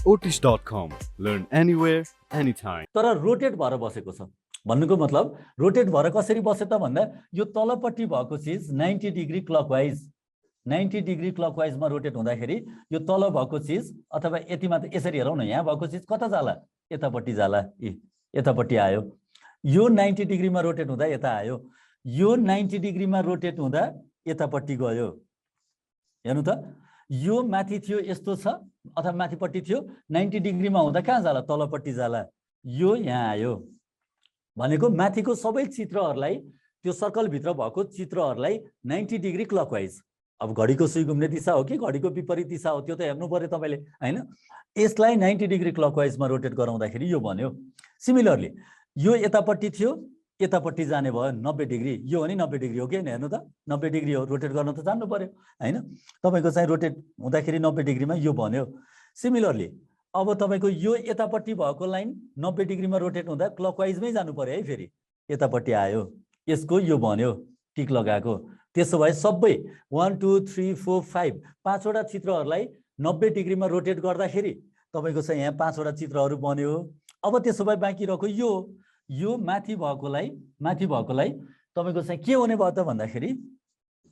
Otis.com. Learn anywhere, anytime. तर rotate भएर बसेको छ भन्नुको मतलब रोटेट भएर कसरी बसे त भन्दा यो तलपट्टि भएको चिज 90 डिग्री क्लकवाइज 90 डिग्री क्लकवाइजमा रोटेट हुँदाखेरि यो तल भएको चिज अथवा यति मात्र यसरी हेरौँ न यहाँ भएको चिज कता जाला यतापट्टि जाला यतापट्टि आयो यो 90 डिग्रीमा रोटेट हुँदा यता आयो यो 90 डिग्रीमा रोटेट हुँदा यतापट्टि गयो हेर्नु त यो माथि थियो यस्तो छ अथवा माथिपट्टि थियो 90 डिग्रीमा हुँदा कहाँ जाला तलपट्टि जाला यो यहाँ आयो भनेको माथिको सबै चित्रहरूलाई त्यो सर्कल भित्र भएको चित्रहरूलाई 90 डिग्री क्लकवाइज अब घडीको सुई घुम्ने दिशा हो कि घडीको विपरीत दिशा हो त्यो त हेर्नु पर्यो तपाईले हैन यसलाई 90 डिग्री क्लकवाइजमा रोटेट गराउँदाखेरि यो बन्यो सिमिलरली यो यतापट्टि थियो यतापट्टि जाने भयो 90 डिग्री यो हो नि 90 डिग्री हो कि हैन हेर्नु त 90 डिग्री हो रोटेट गर्न त जान्नु पर्यो हैन तपाईको चाहिँ रोटेट हुँदाखेरि 90 डिग्रीमा यो बन्यो सिमिलरली अब तपाईको यो यतापट्टि भएको लाइन 90 डिग्रीमा रोटेट हुँदा क्लकवाइजमै जानु पर्यो है फेरि यतापट्टि आयो यसको यो बन्यो टिक लगाएको त्यसो भए सबै 1 2 3 4 5 पाँचवटा चित्रहरूलाई 90 डिग्रीमा रोटेट गर्दाखेरि तपाईको चाहिँ यहाँ पाँचवटा चित्रहरू बन्यो अब त्यसो भए बाँकी रहेको यो माथि भएकोलाई तपाईको चाहिँ के हुने भयो त भन्दाखेरि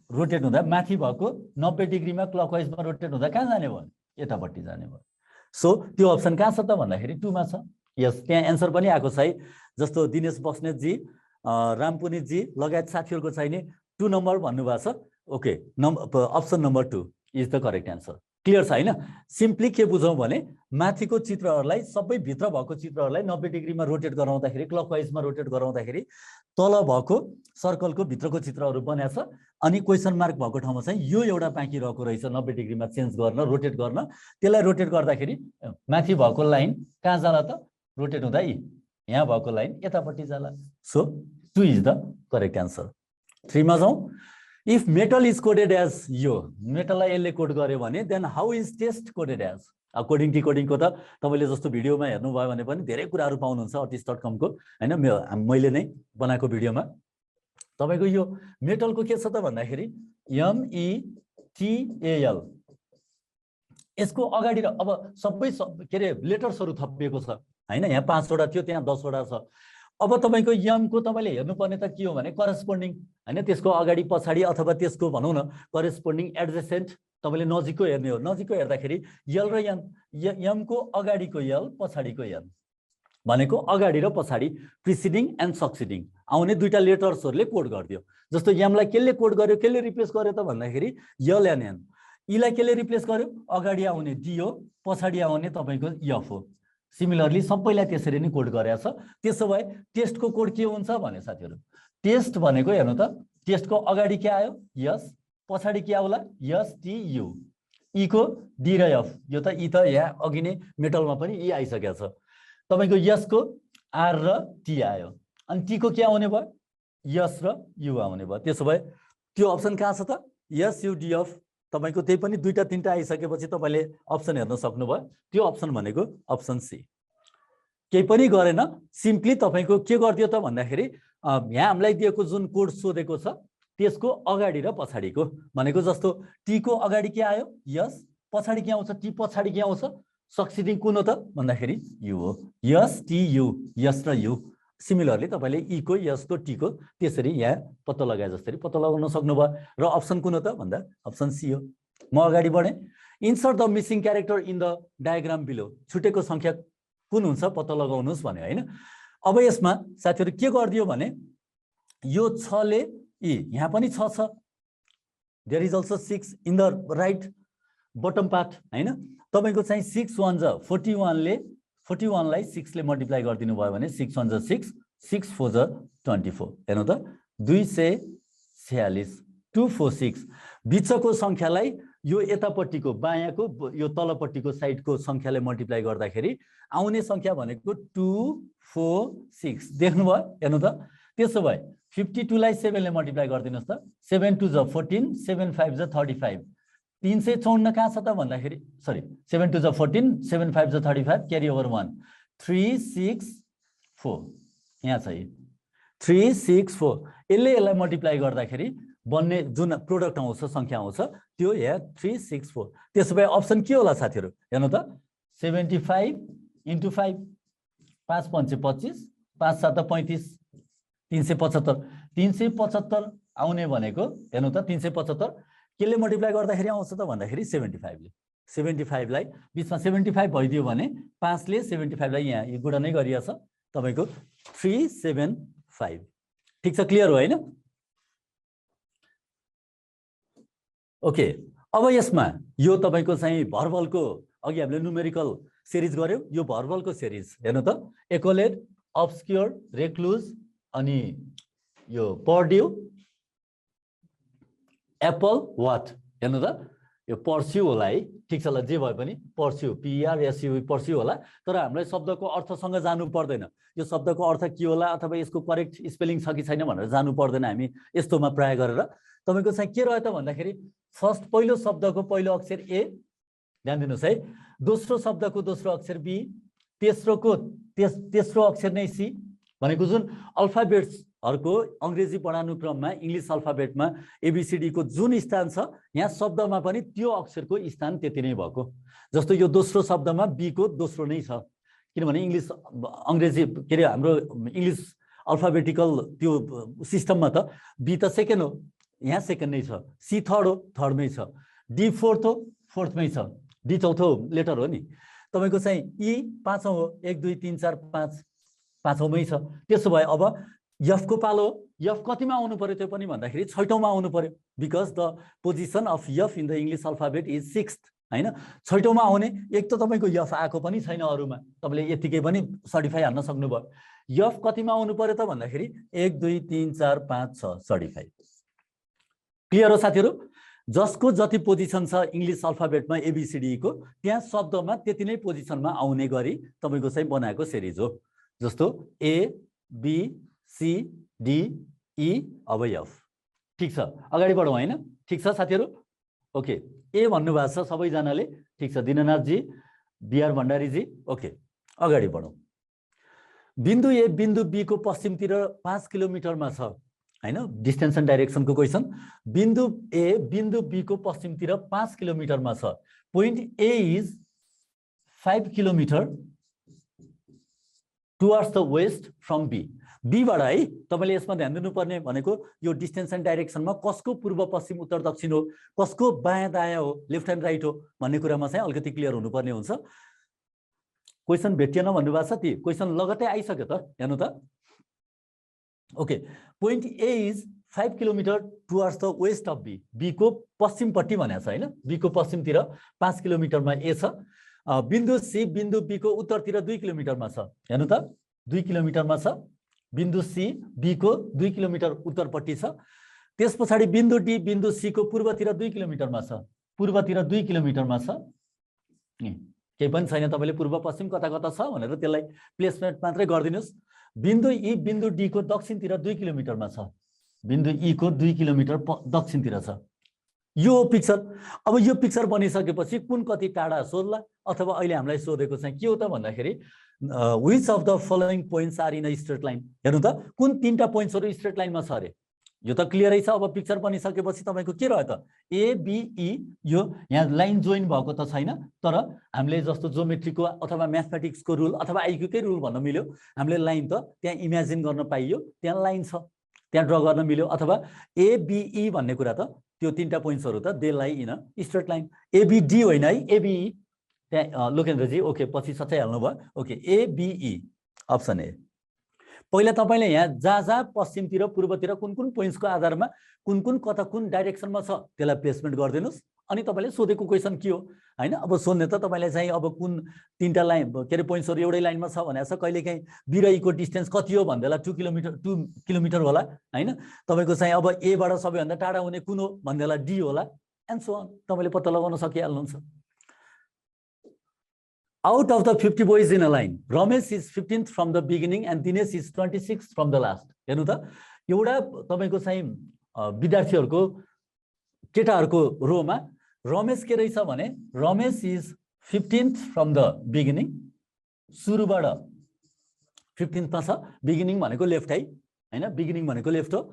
रोटेट हुँदा माथि भएको 90 डिग्रीमा क्लकवाइजमा रोटेट हुँदा कहाँ जाने भयो यतापट्टि जाने भयो सो त्यो अप्सन कहाँ छ त भन्दाखेरि 2 मा छ यस त्यहाँ एन्सर पनि आएको छ है जस्तो दिनेश बस्नेत जी रामपुनित जी लगायत साथीहरुको चाहिने 2 नम्बर भन्नुभएको छ okay option number 2 is the correct answer clear छ हैन सिम्पली के बुझौं भने माथिको चित्रहरूलाई सबै भित्र भएको चित्रहरूलाई 90 डिग्रीमा रोटेट गराउँदाखेरि क्लकवाइजमा रोटेट गराउँदाखेरि तल भएको सर्कलको भित्रको चित्रहरू बन्याछ अनि क्वेशन मार्क भएको ठाउँमा चाहिँ यो एउटा बाँकी रहेको रहेछ 90 डिग्रीमा चेन्ज गर्न रोटेट गर्न त्यसलाई रोटेट गर्दाखेरि माथि भएको लाइन कहाँ जाला त रोटेट हुँदा यहाँ भएको लाइन यतापट्टि जाला so 2 is the correct answer 3 मा जाउँ if metal is coded as यो मेटललाई यसले कोड गर्यो भने then how is taste coded as coding डिकोडिङको त तपाईले जस्तो भिडियोमा हेर्नु भयो भने पनि धेरै कुराहरू पाउनुहुन्छ otis.com को हैन मैले नै बनाएको भिडियोमा तपाईको यो मेटलको के छ त भन्दाखेरि METAL यसको अगाडि अब सबै के रे लेटर्सहरू थपिएको छ हैन यहाँ 5 वटा थियो त्यहाँ 10 वटा छ अब तपाईको यम को तपाईले हेर्नुपर्ने त के हो भने करेस्पोन्डिङ हैन त्यसको अगाडि पछाडी अथवा त्यसको भनौं न करेस्पोन्डिङ एडजेसेन्ट तपाईले नजिकको हेर्ने हो नजिकको हेर्दाखेरि यल र यम को अगाडिको यल पछाडीको यम भनेको अगाडि र पछाडी प्रिसिडिङ एन्ड सक्सिडिङ आउने दुईटा लेटर्सहरुले कोड गर्दियो जस्तो यमलाई केले कोड गर्यो केले रिप्लेस गर्यो त भन्दाखेरि यल एन्ड एन इलाई केले रिप्लेस गर्यो अगाडि आउने डी हो पछाडी आउने तपाईको एफ हो सिमिलरली सबैलाई त्यसरी नै कोड गरेछ त्यसो भए टेस्टको कोड के हुन्छ भने साथीहरु टेस्ट भनेको हेर्नु त टेस्टको अगाडि के आयो यस पछाडी के आउला यस टी यु ई को डी र एफ यो त ई त यहाँ अघि नै मेटलमा पनि ई आइसकेको छ तपाईको यस को आर र टी आयो अनि टी को के आउने भयो यस र यु आउने भयो त्यसो भए त्यो अप्सन कहाँ छ त यस यु डी एफ तपाईको त्यही पनि दुईटा तीनटा आइसकेपछि तपाईले अप्सन हेर्न सक्नुभयो त्यो अप्सन भनेको अप्सन सी केही पनि गरेन सिम्पली तपाईको के गर्दियो त भन्दाखेरि यहाँ हामीलाई दिएको जुन कोड सोधेको छ त्यसको अगाडि र पछाडीको भनेको जस्तो टी को अगाडि के आयो यस पछाडी के आउँछ टी पछाडी के आउँछ सक्सिडिङ कुन हो त भन्दाखेरि यु हो यस टी यु यस र यु सिमिलरली तपाईले ई को यस को टी को त्यसरी यहाँ पत्ता लगाए जसरी पत्ता लगाउन सक्नुभयो र अप्सन कुन हो त भन्दा अप्सन सी हो म अगाडि बढे insert the missing character in the diagram below छुटेको संख्या कुन हुन्छ पत्ता लगाउनुस् भने हैन अब यसमा साथीहरु के गर्दियो भने यो 6 ले ई यहाँ पनि 6 छ there is also 6 in the right bottom part हैन तपाईको चाहिँ 6 1 जा 41 ले 41 लाई 6 ले मल्टिप्लाई गर्दिनु भयो भने 6 1 जा 6 6 4 जा 24 हेर्नु त 246 246 बिचको संख्यालाई यो यतापट्टिको बायाँको यो तलपट्टिको साइडको संख्याले मल्टिप्लाई गर्दाखेरि आउने संख्या भनेको 246 देख्नुभयो हेर्नु त त्यसो भए 52 लाई 7 ले मल्टिप्लाई गर्दिनुस् त 7 2 जा 14 7 5 जा 35 354 कहाँ छ त भन्दाखेरि सरी 7 2 जा 14 7 5 जा 35 क्यारी ओभर 1 364 यहाँ छ 364 यसलाई मल्टिप्लाई गर्दाखेरि बन्ने जुन प्रोडक्ट आउँछ संख्या आउँछ त्यो यहाँ 364 त्यसो भए अप्सन के होला साथीहरु हेर्नु त 75 into 5 5 5 25 5 7 35 375 375 आउने भनेको हेर्नु त 375 केले मल्टिप्लाई गर्दाखेरि आउँछ त भन्दाखेरि 75 ले 75 लाई बीचमा 75 भइदियो भने 5 ले 75 लाई यहाँ गुणा नै गरिएछ तपाईको 375 ठीक छ क्लियर हो हैन ओके अब यसमा यो तपाईको चाहिँ भर्बलको अघि हामीले न्यूमेरिकल सिरिज गर्यौ यो भर्बलको सिरिज हेर्नु त एकोलेट अब्स्क्योर रेक्लुज अनि यो पर्ड्यू एप्पल वाट हेर्नु त यो पर्स्यु होला है ठीक छ ल जे भए पनि पर्स्यु PRSU पर्स्यु होला तर हामीलाई शब्दको अर्थसँग जानु पर्दैन यो शब्दको अर्थ के होला अथवा यसको करेक्ट स्पेलिङ छ कि छैन भनेर जानु पर्दैन हामी यस्तोमा प्रयोग गरेर तपाईको चाहिँ के रह्यो त भन्दाखेरि फर्स्ट पहिलो शब्दको पहिलो अक्षर A ध्यान दिनुस् है दोस्रो शब्दको दोस्रो अक्षर B तेस्रो अक्षर नै C भनेको जुन अल्फाबेट्सहरुको अंग्रेजी पढानुक्रममा इंग्लिश अल्फाबेटमा ABCD को जुन स्थान छ यहाँ शब्दमा पनि त्यो अक्षरको स्थान त्यति नै भएको जस्तो यो दोस्रो शब्दमा B को दोस्रो नै छ किनभने इंग्लिश अंग्रेजी के रे हाम्रो इंग्लिश अल्फाबेटिकल त्यो सिस्टममा त B त सेकेन्ड हो यहाँ सेकेन्ड नै छ C थर्ड हो थर्डमै छ D फोर्थ हो फोर्थमै छ D चौथो लेटर हो नि तपाईको चाहिँ E पाँचौं हो 1 2 3 4 5 पाँचौंमै छ त्यसो भए अब F को पालो F कतिमा आउनु पर्यो त्यो पनि भन्दाखेरि छैटौंमा आउनु पर्यो because the position of F in the English alphabet is 6th हैन छैटौंमा आउने एक त तपाईको F आको पनि छैन अरुमा तपाईले यतिकै पनि सर्टिफाई हान्न सक्नु भयो F कतिमा आउनु पर्यो त भन्दाखेरि 1 2 3 4 5 6 सर्टिफाई क्लियर हो साथीहरु जसको जति पोजिसन छ इंग्लिश अल्फाबेटमा ABCD को त्यहाँ शब्दमा त्यति नै पोजिसनमा आउने गरी तपाईको चाहिँ बनाएको सिरिज हो जस्तो A B C D E अब F ठीक छ अगाडि बढौं हैन ठीक छ साथीहरु ओके ए भन्नु भएको छ सबैजनाले ठीक छ दिननाथ जी बिआर भण्डारी जी ओके अगाडि बढौं बिन्दु A बिन्दु B को पश्चिमतिर 5 किलोमिटरमा छ हैन डिस्टेन्स एन्ड डाइरेक्सन को क्वेशन बिन्दु A बिन्दु B को पश्चिमतिर 5 किलोमिटरमा छ point A is 5 kilometre towards the west from B B बाट है तपाईले यसमा ध्यान दिनुपर्ने भनेको यो डिस्टेन्स एन्ड डाइरेक्सनमा कसको पूर्व पश्चिम उत्तर दक्षिण हो कसको बायाँ दायाँ हो लेफ्ट एन्ड राइट हो भन्ने कुरामा चाहिँ अलिकति क्लियर हुनुपर्ने हुन्छ क्वेशन भेटिएन भन्नु भएको छ ती क्वेशन लगतै आइसक्यो त हेर्नु त okay point A is 5 kilometre towards the west of B B को पश्चिमपट्टि भनेको छ हैन B को पश्चिमतिर 5 किलोमिटरमा A छ बिन्दु C बिन्दु B को उत्तरतिर 2 किलोमिटरमा छ हेर्नु त 2 किलोमिटरमा छ बिन्दु C B को 2 किलोमिटर उत्तरपट्टि छ त्यसपछि बिन्दु D बिन्दु C को पूर्वतिर 2 किलोमिटरमा छ पूर्वतिर 2 किलोमिटरमा छ केही पनि छैन तपाईले पूर्व पश्चिम कता कता छ भनेर त्यसलाई प्लेसमेन्ट मात्रै गर्दिनुस् बिन्दु E बिन्दु D को दक्षिणतिर 2 किलोमिटरमा छ बिन्दु E को 2 किलोमिटर दक्षिणतिर छ यो पिक्चर अब यो पिक्चर बनिसकेपछि कुन कति टाढा सोध्ला अथवा अहिले हामीलाई सोधेको चाहिँ के हो त भन्दाखेरि which of the following points are in a straight line हेर्नु त कुन तीनटा पोइन्ट्सहरु स्ट्रेट लाइनमा छ रे यो त क्लियरै छ अब पिक्चर बनिसकेपछि तपाईको के रह्यो त A B E यो यहाँ लाइन जोइन भएको त छैन तर हामीले जस्तो ज्योमेट्रीको अथवा म्याथमेटिक्सको रुल अथवा आईक्यू कै रुल भन्न मिल्यो हामीले लाइन त त्यहाँ इमेजिन गर्न पाइयो त्यहाँ लाइन छ त्यहाँ ड्रा गर्न मिल्यो अथवा A B E भन्ने कुरा त त्यो तीनटा पोइन्ट्सहरु त दे लाई in a straight line A B D होइन है A B E त्यहाँ लोकेन्द्र जी ओके पछि सच्चाइ हाल्नु भयो okay A B E option A पहिला तपाईले यहाँ जहाँ पश्चिमतिर पूर्वतिर कुन पोइन्ट्सको आधारमा कुन कता कुन डाइरेक्सनमा छ त्यसलाई प्लेसमेन्ट गर्दिनुस् अनि तपाईले सोधेको क्वेशन के हो हैन अब सोध्ने त तपाईलाई चाहिँ अब कुन तीनटा लाइन के रे पोइन्ट्सहरु एउटै लाइनमा छ भनेको छ कहिलेकाहीँ B र E को डिस्टेन्स कति हो भन्दैला 2 किलोमिटर होला हैन तपाईको चाहिँ अब A बाट सबैभन्दा टाढा हुने कुन हो भन्दैला D होला एन्ड सो अन तपाईले पत्ता लगाउन सकिहाल्नुहुन्छ Out of the 50 boys in a line, Ramesh is 15th from the beginning and Dinesh is 26th from the last. हेर्नु त एउटा तपाईको चाहिँ विद्यार्थीहरुको केटाहरुको रोमा रमेश के रहेछ भने Ramesh is 15th from the beginning सुरुबाट 15th मा छ बिगिनिङ भनेको लेफ्ट है हैन बिगिनिङ भनेको लेफ्ट हो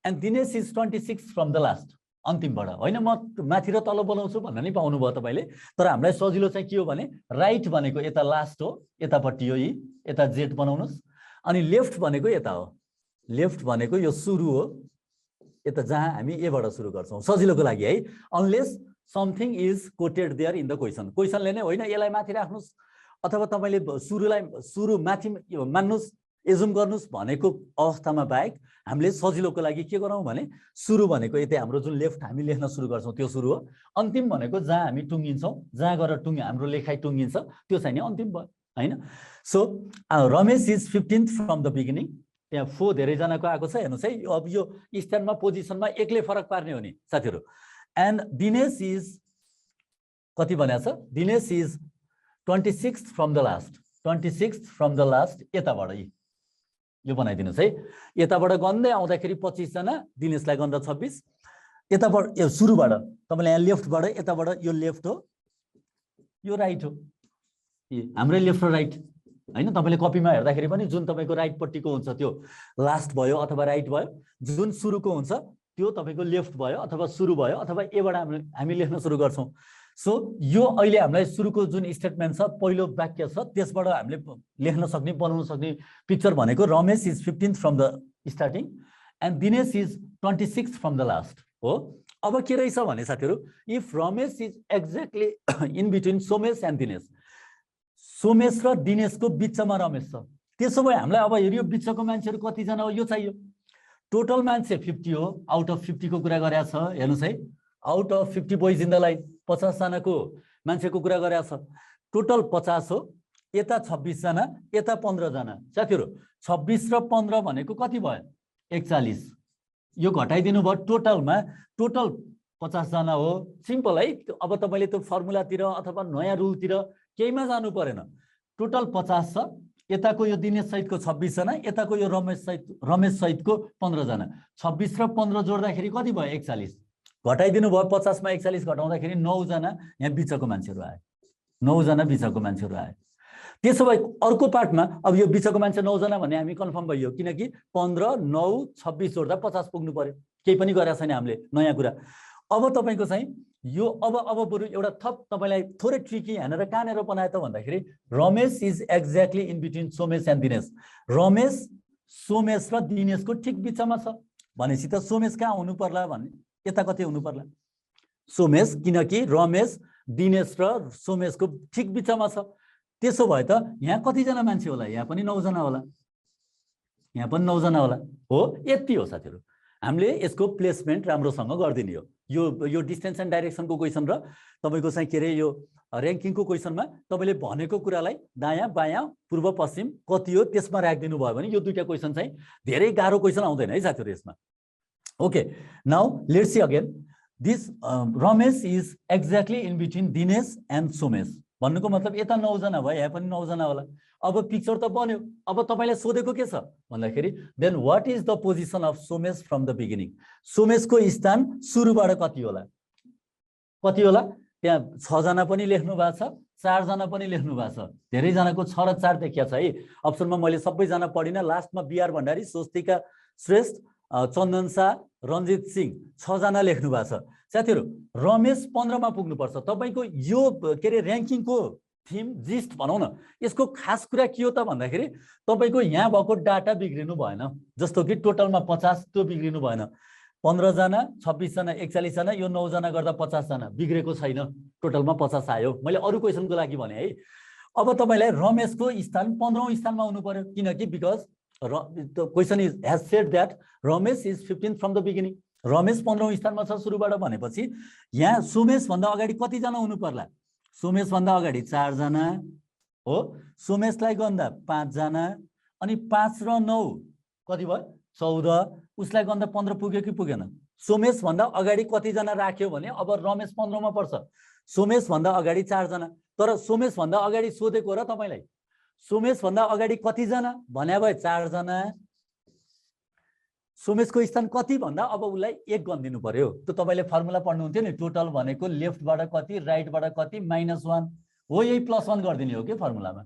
and Dinesh is 26th from the last अन्तिमबाट होइन म माथि र तल बनाउँछु भन्न नि पाउनुभयो तपाईँले। तर हामीलाई सजिलो चाहिँ के हो भने राइट भनेको यता लास्ट हो, यतापट्टि हो, यता जेड बनाउनुहोस्। अनि लेफ्ट भनेको यता हो, लेफ्ट भनेको यो सुरु हो, यता जहाँ हामी एबाट सुरु गर्छौँ सजिलोको लागि है। Unless something is quoted there in the question, क्वेसनले नै होइन यसलाई माथि राख्नुहोस् अथवा तपाईँले सुरु माथि मान्नुहोस्, एजुम गर्नुहोस् भनेको अवस्थामा बाहेक हामीले सजिलोको लागि के गरौँ भने सुरु भनेको यतै हाम्रो जुन लेफ्ट हामी लेख्न सुरु गर्छौँ त्यो सुरु हो। अन्तिम भनेको जहाँ हामी टुङ्गिन्छौँ, जहाँ गएर हाम्रो लेखाइ टुङ्गिन्छ त्यो चाहिँ नि अन्तिम भयो होइन। So Ramesh is 15th from the beginning, त्यहाँ 4 धेरैजनाको आएको छ हेर्नुहोस् है। अब यो स्ट्यान्डमा पोजिसनमा एक्लै फरक पार्ने हो नि साथीहरू। एन्ड दिनेश इज कति भनेको छ, Dinesh is 26th from the last, 26th from the last यताबाट यो बनाइदिनुहोस् है। यताबाट गन्दै आउँदाखेरि 25 जना, दिनेशलाई गन्दा 26, यताबाट यो सुरुबाट तपाईँले यहाँ लेफ्टबाट यताबाट यो लेफ्ट हो यो राइट हो, हाम्रै लेफ्ट र राइट होइन। तपाईँले कपीमा हेर्दाखेरि पनि जुन तपाईँको राइटपट्टिको हुन्छ त्यो लास्ट भयो अथवा राइट भयो, जुन सुरुको हुन्छ त्यो तपाईँको लेफ्ट भयो अथवा सुरु भयो अथवा एबाट हामी लेख्न सुरु गर्छौँ। सो यो अहिले हामीलाई सुरुको जुन स्टेटमेन्ट छ पहिलो वाक्य छ त्यसबाट हामीले लेख्न सक्ने बनाउन सक्ने पिक्चर भनेको Ramesh is 15th from the starting and Dinesh is 26th from the last हो। अब के रहेछ भने साथीहरू, if Ramesh is exactly in between Somesh and Dinesh, Somesh र दिनेशको बिचमा रमेश छ, त्यसो भए हामीलाई अब हेरियो बिचको मान्छेहरू कतिजना हो यो चाहियो। टोटल मान्छे 50 हो, आउट अफ 50 को कुरा गरेको छ हेर्नुहोस् है। Out of 50 boys in the line 50 जनाको मान्छेको कुरा गरेको छ, टोटल 50 हो, यता 26 जना, यता 15 जना। साथीहरू 26 र 15 भनेको कति भयो 41, यो घटाइदिनु भयो टोटलमा, टोटल 50 जना हो। सिम्पल है। अब तपाईँले त्यो फर्मुलातिर अथवा नयाँ रुलतिर केहीमा जानु परेन, टोटल 50 छ, यताको यो दिनेश सहितको 26 जना, यताको यो रमेश सहितको 15 जना, 26 र 15 जोड्दाखेरि कति भयो 41, घटाइदिनु भयो 50 मा 41 घटाउँदाखेरि 9 जना यहाँ बिचको मान्छेहरू आए, 9 जना बिचको मान्छेहरू आए। त्यसो भए अर्को पार्टमा अब यो बिचको मान्छे 9 जना भन्ने हामी कन्फर्म भइयो, किनकि 15 9 26 जोड्दा 50 पुग्नु पर्यो, केही पनि गरेको छैन हामीले नयाँ कुरा। अब तपाईँको चाहिँ यो अब बरु एउटा थप तपाईँलाई थोरै ट्रिकी यहाँनिर कहाँनिर बनायो त भन्दाखेरि Ramesh is exactly in between Somesh and Dinesh, Ramesh Somesh र दिनेशको ठिक बिचमा छ भनेपछि त सोमेश कहाँ हुनु पर्ला भने यता कतै हुनु पर्ला सोमेश, किनकि रमेश दिनेश र सोमेशको ठिक बिचमा छ। त्यसो भए त यहाँ कतिजना मान्छे होला, यहाँ पनि 9 जना होला, यहाँ पनि 9 जना होला हो। यति हो साथीहरू, हामीले यसको प्लेसमेन्ट राम्रोसँग गरिदिने हो। यो डिस्टेन्स एन्ड डाइरेक्सनको क्वेसन र तपाईँको चाहिँ के अरे यो ऱ्याङ्किङको क्वेसनमा तपाईँले भनेको कुरालाई दायाँ बायाँ पूर्व पश्चिम कति हो त्यसमा राखिदिनु भयो भने यो दुईटा क्वेसन चाहिँ धेरै गाह्रो क्वेसन आउँदैन है साथीहरू यसमा। Okay, now let's see again this Ramesh is exactly in between Dinesh and Somesh भन्नुको मतलब यता 9 जना भयो, यहाँ पनि 9 जना होला। अब पिक्चर त बन्यो, अब तपाईँलाई सोधेको के छ भन्दाखेरि then what is the position of Somesh from the beginning, सोमेशको स्थान सुरुबाट कति होला, कति होला। त्यहाँ 6 जना पनि लेख्नु भएको छ, 4 जना पनि लेख्नु भएको छ, धेरैजनाको 6 र 4 देखिया छ है अप्सनमा। मैले सबैजना पढिनँ, लास्टमा बिआर भण्डारी, स्वस्तिका श्रेष्ठ, चन्दन शाह, रञ्जित सिंह 6 जना लेख्नु भएको छ। साथीहरू रमेश 15 मा पुग्नुपर्छ। तपाईँको यो के अरे ऱ्याङ्किङको थिम जिस्ट भनौँ न, यसको खास कुरा के हो त भन्दाखेरि तपाईँको यहाँ भएको डाटा बिग्रिनु भएन, जस्तो कि टोटलमा 50 त्यो बिग्रिनु भएन, 15 जना 26 जना 41 जना, यो 9 जना गर्दा 50 जना बिग्रेको छैन, टोटलमा 50 आयो। मैले अरू क्वेसनको लागि भने है। अब तपाईँलाई रमेशको स्थान 15औं स्थानमा हुनु पर्यो, किनकि because the question is has said that Ramesh is 15th from the beginning, Ramesh 15औं स्थानमा छ सुरुबाट भनेपछि यहाँ सोमेश भन्दा अगाडि कति जना हुनु पर्ला, सोमेश भन्दा अगाडि 4 जना हो, सोमेशलाई गन्दा 5 जना, अनि 5 र 9 कति भयो 14, उसलाई गन्दा 15 पुग्यो कि पुगेन। सोमेश भन्दा अगाडि कति जना राख्यो भने अब रमेश 15 मा पर्छ, सोमेश भन्दा अगाडि 4 जना। तर सोमेश भन्दा अगाडि सोधेको र तपाईलाई सोमेश भन्दा अगाडि कति जना भन्या भए 4 जना, सोमेशको स्थान कति भन्दा अब उलाई 1 गन्दिनु पर्यो। त्यो तपाईले फर्मुला पढ्नुहुन्थ्यो नि, टोटल भनेको लेफ्टबाट कति राइटबाट कति -1 हो, यही +1 गर्दिने हो के फर्मुलामा।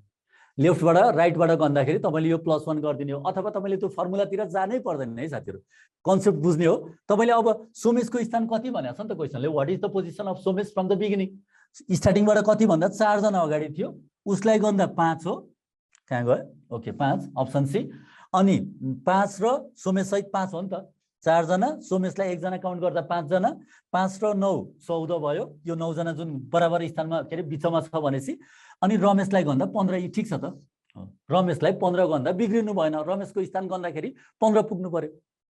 लेफ्टबाट राइटबाट गर्दाखेरि तपाईँले यो +1 गरिदिने हो, अथवा तपाईँले त्यो फर्मुलातिर जानै पर्दैन है साथीहरू, कन्सेप्ट बुझ्ने हो। तपाईँले अब सोमेशको स्थान कति भनेको छ नि त क्वेसनले, what is the position of Somesh from the beginning. स्टार्टिङबाट कति भन्दा 4 जना अगाडि थियो, उसलाई गन्दा 5 हो, कहाँ गयो, ओके 5 अप्सन सी। अनि 5 र सोमेश सहित 5 हो नि त, 4 जना, सोमेशलाई 1 जना काउन्ट गर्दा 5 जना, 5 र 9 14 भयो। यो 9 जना जुन बराबर स्थानमा के अरे बिचमा छ भनेपछि, अनि रमेशलाई गन्दा 15, ठिक छ त, रमेशलाई 15 गन्दा बिग्रिनु भएन, रमेशको स्थान गन्दाखेरि 15 पुग्नु पर्यो।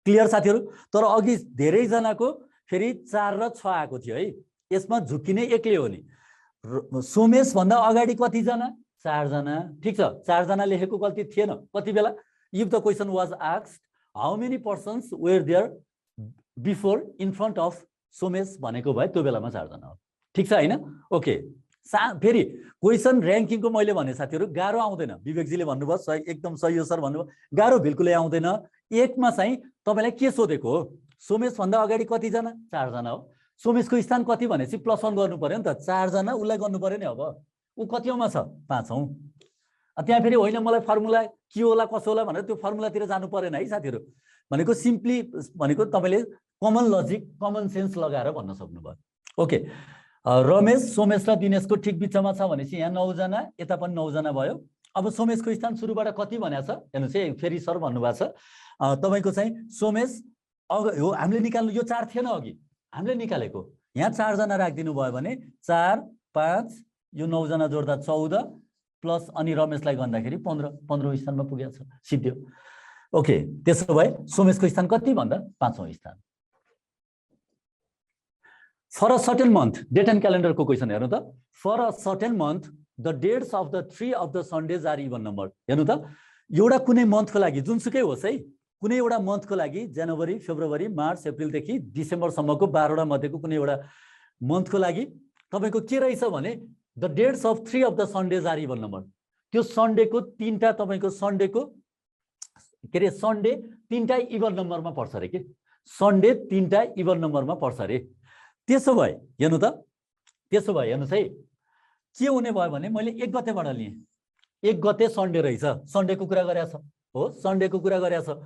क्लियर साथीहरू। तर अघि धेरै जनाको फेरि 4 र 6 आएको थियो है, यसमा झुकिने एक्लै हो नि। सोमेश भन्दा अगाडि कति जना, 4 जना, ठिक छ, 4 जना लेखेको गल्ती थिएन कति बेला, if the question was asked how many persons were there before in front of Somesh भनेको भए त्यो बेलामा 4 जना हो, ठिक छ हैन। ओके, फेरि क्वेसन र्याङ्किङको मैले भने साथीहरू गाह्रो आउँदैन, विवेकजीले भन्नुभयो सही, एकदम सही हो सर भन्नुभयो, गाह्रो बिल्कुलै आउँदैन। एकमा चाहिँ तपाईँलाई के सोधेको हो, सोमेश भन्दा अगाडि कति जना, 4 जना हो, सोमेशको स्थान कति भनेपछि +1 गर्नु पर्यो नि त, 4 जना उसलाई गर्नु पर्यो नि। अब ऊ कतिौँमा छ, 5 औँ। त्यहाँ फेरि होइन मलाई फर्मुला के होला कसो होला भनेर त्यो फर्मुलातिर जानु परेन है साथीहरू, भनेको सिम्पली भनेको तपाईँले कमन लजिक कमन सेन्स लगाएर भन्न सक्नुभयो। ओके, रमेश सोमेश र दिनेशको ठिक बिचमा छ भनेपछि यहाँ 9 जना, यता पनि 9 जना भयो। अब सोमेशको स्थान सुरुबाट कति भनेको छ हेर्नुहोस् है, फेरि सर भन्नुभएको छ तपाईँको चाहिँ सोमेश हो, हामीले निकाल्नु, यो 4 थिएन अघि हामीले निकालेको, यहाँ 4 जना राखिदिनु भयो भने 4 5 यो 9 जना जोड्दा 14 प्लस अनि रमेशलाई गर्दाखेरि 15 स्थानमा पुगेको छ, सिद्धियो। ओके, त्यसो भए सोमेशको स्थान कति भन्दा 5औं स्थान। For a certain month, date and क्यालेन्डरको क्वेसन हेर्नु त, for a certain month the dates of the 3 of the Sundays are even number. हेर्नु त, एउटा कुनै मन्थको लागि जुनसुकै होस् है, कुनै एउटा मन्थको लागि जनवरी फेब्रुअरी मार्च अप्रिलदेखि डिसेम्बरसम्मको 12वटा मध्येको कुनै एउटा मन्थको लागि तपाईँको के रहेछ भने the dates of 3 of the Sundays are even number. त्यो सन्डेको 3टा तपाईँको सन्डेको के अरे सन्डे 3टा इभन नम्बरमा पर्छ अरे, के सन्डे 3टा इभन नम्बरमा पर्छ अरे। त्यसो भए हेर्नु त, त्यसो भए हेर्नुहोस् है के हुने भयो भने मैले 1 गतेबाट लिएँ, 1 गते सन्डे रहेछ, सन्डेको कुरा गरेको छ हो, सन्डेको कुरा गरेको छ,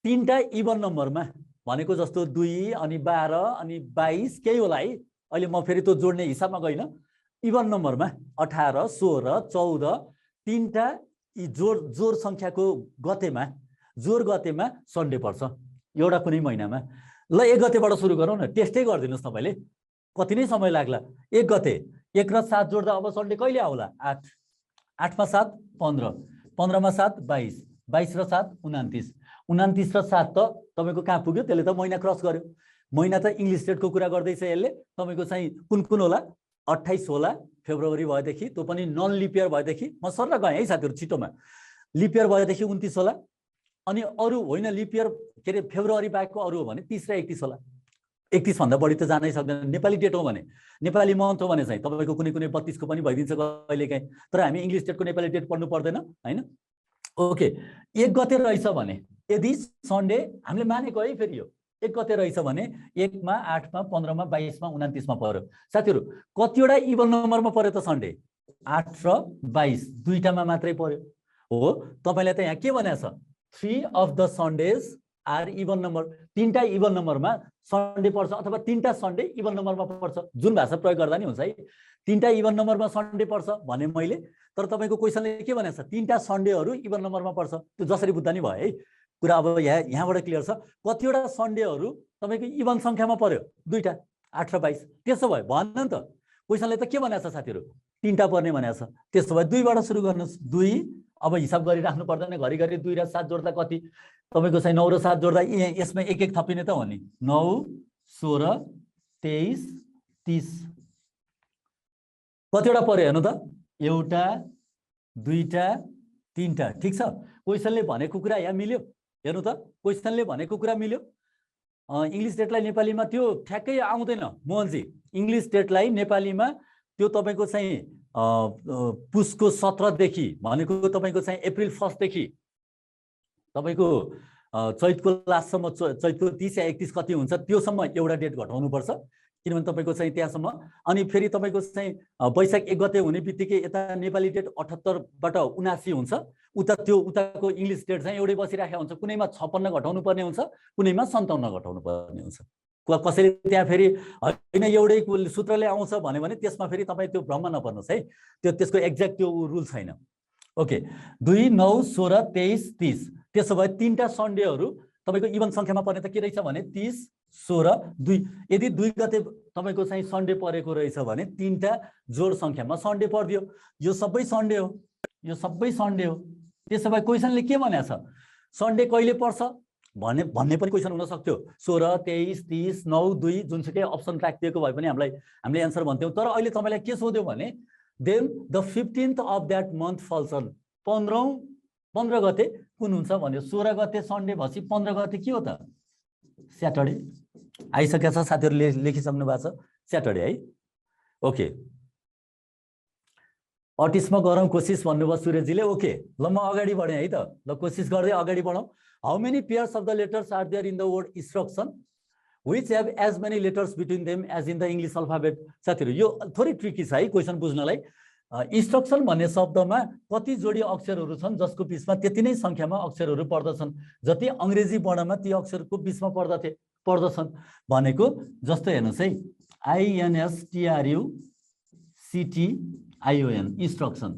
3टा इभन नम्बरमा भनेको जस्तो 2 अनि 12 अनि 22 केही होला है, अहिले म फेरि त्यो जोड्ने हिसाबमा गइनँ, इभन नम्बरमा 18 16 14 3टा जोड सङ्ख्याको गतेमा जोड गतेमा सन्डे पर्छ एउटा कुनै महिनामा। ल 1 गतेबाट सुरु गरौँ न, टेस्टै गरिदिनुहोस् तपाईँले, कति नै समय लाग्ला। 1 गते 1 र 7 जोड्दा अब सन्डे कहिले आउला, 8, 8 मा 7 15, 15 मा 7 22, 22 र 7 29, 29 र 7 त तपाईँको कहाँ पुग्यो, त्यसले त महिना क्रस गर्यो। महिना त इङ्ग्लिस डेटको कुरा गर्दैछ यसले, तपाईँको चाहिँ कुन कुन होला, 28 होला फेब्रुअरी भएदेखि, त्यो पनि नन लिप इयर भएदेखि, म सर गएँ है साथीहरू छिटोमा, लिप इयर भएदेखि 29 होला, अनि अरू होइन लिप इयर के अरे फेब्रुअरी बाहेकको अरू हो भने 30 र 31 होला। 31 भन्दा बढी त जानै सक्दैन, नेपाली डेट हो भने, नेपाली मन्थ हो भने चाहिँ तपाईँको कुनै कुनै 32 को पनि भइदिन्छ कहिलेकाहीँ, तर हामी इङ्ग्लिस डेटको नेपाली डेट पढ्नु पर्दैन होइन। ओके, 1 गते रहेछ भने यदि सन्डे हामीले मानेको है, फेरि यो 1 गते रहेछ भने 1 मा 8 मा 15 मा 22 मा 29 मा पर्यो। साथीहरू कतिवटा इभन नम्बरमा पर्यो त सन्डे, 8 र 22 दुईटामा मात्रै पर्यो हो। तपाईँलाई त यहाँ के भनेको छ, 3 of the Sundays are even number, 3टा इभन नम्बरमा सन्डे पर्छ अथवा 3टा सन्डे इभन नम्बरमा पर्छ, जुन भाषा प्रयोग गर्दा नि हुन्छ है। 3टा इभन नम्बरमा सन्डे पर्छ भने मैले, तर तपाईँको क्वेसनले के भनेको छ, 3टा सन्डेहरू इभन नम्बरमा पर्छ, त्यो जसरी बुझ्दा नि भयो है कुरा। अब यहाँबाट क्लियर छ, कतिवटा सन्डेहरू तपाईँको इभन सङ्ख्यामा पर्यो, 2टा 8 र 22। त्यसो भए भन्न नि त, क्वेसनले त के भनेको छ साथीहरू, 3टा पर्ने भनेको छ। त्यसो भए 2बाट सुरु गर्नुहोस्, 2, अब हिसाब गरिराख्नु पर्दैन, घरिघरि 2 र 7 जोड्दा कति, तपाईँको चाहिँ 9 र 7 जोड्दा यसमा 1 थपिने त हो नि, 9 16 23 30 कतिवटा पर्यो हेर्नु त, 1 2 3टा, ठिक छ। क्वेसनले भनेको कुरा यहाँ मिल्यो, हेर्नु त क्वेसनले भनेको कुरा मिल्यो। इङ्ग्लिस डेटलाई नेपालीमा त्यो ठ्याक्कै आउँदैन मोहनजी, इङ्ग्लिस डेटलाई नेपालीमा त्यो तपाईँको चाहिँ पुसको 17 देखि भनेको तपाईँको चाहिँ अप्रिल 1 देखि तपाईँको चैतको लास्टसम्म, चैतको 30 या 31 कति हुन्छ त्योसम्म एउटा डेट घटाउनुपर्छ, किनभने तपाईको चाहिँ त्यहाँसम्म अनि फेरि तपाईको चाहिँ वैशाख 1 गते हुने बित्तिकै यता नेपाली डेट 78 बाट 79 हुन्छ उता त्यो उताको इंग्लिश डेट चाहिँ एउटै बसिराखेको हुन्छ कुनैमा 56 घटाउनु पर्ने हुन्छ कुनैमा 57 घटाउनु पर्ने हुन्छ कसैले त्यहाँ फेरि हैन एउटै सूत्रले आउँछ भने त्यसमा फेरि तपाई त्यो भ्रममा नपर्नुस् है त्यो त्यसको एक्ज्याक्ट त्यो रुल छैन ओके 2 9 16 23 30 त्यसो भए तीनटा सन्डेहरु तपाईको इभन संख्यामा पर्ने त के रहेछ भने 30 16 2 यदि 2 गते तपाईको चाहिँ सन्डे परेको रहेछ भने तीनटा जोड संख्यामा सन्डे पर्दियो यो सबै सन्डे हो यो सबै सन्डे हो त्यसो भए क्वेशनले के भनेको छ सन्डे कहिले पर्छ भन्ने पनि क्वेशन हुन सक्थ्यो 16 23 30 9 2 जुनसुकै अप्सन राखिदिएको भए पनि हामीले आन्सर भन्थ्यौ तर अहिले तपाईलाई के सोध्यो भने then the 15th of that month falls on 15 गते कुन हुन्छ भन्यो 16 गते सन्डे भसी 15 गते के हो त स्याटरडे आइसकेछ साथीहरुले लेखिसक्नु भएको छ स्याटरडे है ओके 28 मा गरौँ कोशिश भन्नुभयो सूर्यजीले ओके ल म अगाडि बढे है त ल कोशिश गर्दै अगाडि बढौं how many pairs of the letters are there in the word instruction which have as many letters between them as in the English alphabet साथीहरु यो थोरै ट्रिकी छ है क्वेशन बुझ्नलाई इन्स्ट्रक्सन भन्ने शब्दमा कति जोडी अक्षरहरू छन् जसको बीचमा त्यति नै संख्यामा अक्षरहरू पर्दछन् जति अंग्रेजी वर्णमा ती अक्षरको बीचमा पर्दछन् भनेको जस्तो हेर्नुस् है INSTRUCTION इन्स्ट्रक्सन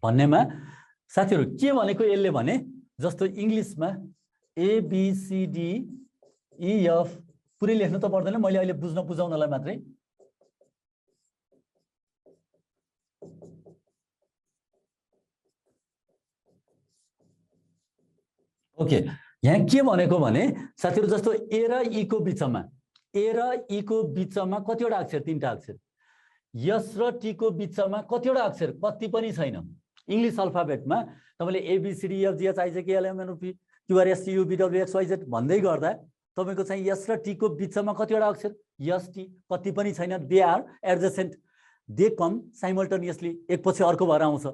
भन्नेमा साथीहरु के भनेको यसले भने जस्तो इंग्लिशमा ABCDEF पुरै लेख्नु त पर्दैन मैले अहिले बुझाउनलाई मात्रै ओके यहाँ के भनेको भने साथीहरु जस्तो ए र ई को बीचमा कतिवटा अक्षर तीनटा अक्षर यस र टी को बीचमा कतिवटा अक्षर कति पनि छैन इंग्लिश अल्फाबेटमा तपाईले ABCDEFGHIJKLMNOP QRSTUVWXYZ भन्दै गर्दा तपाईको चाहिँ यस र टी को बीचमा कतिवटा अक्षर यस टी कति पनि छैन they are adjacent they come simultaneously एकपछि अर्को भएर आउँछ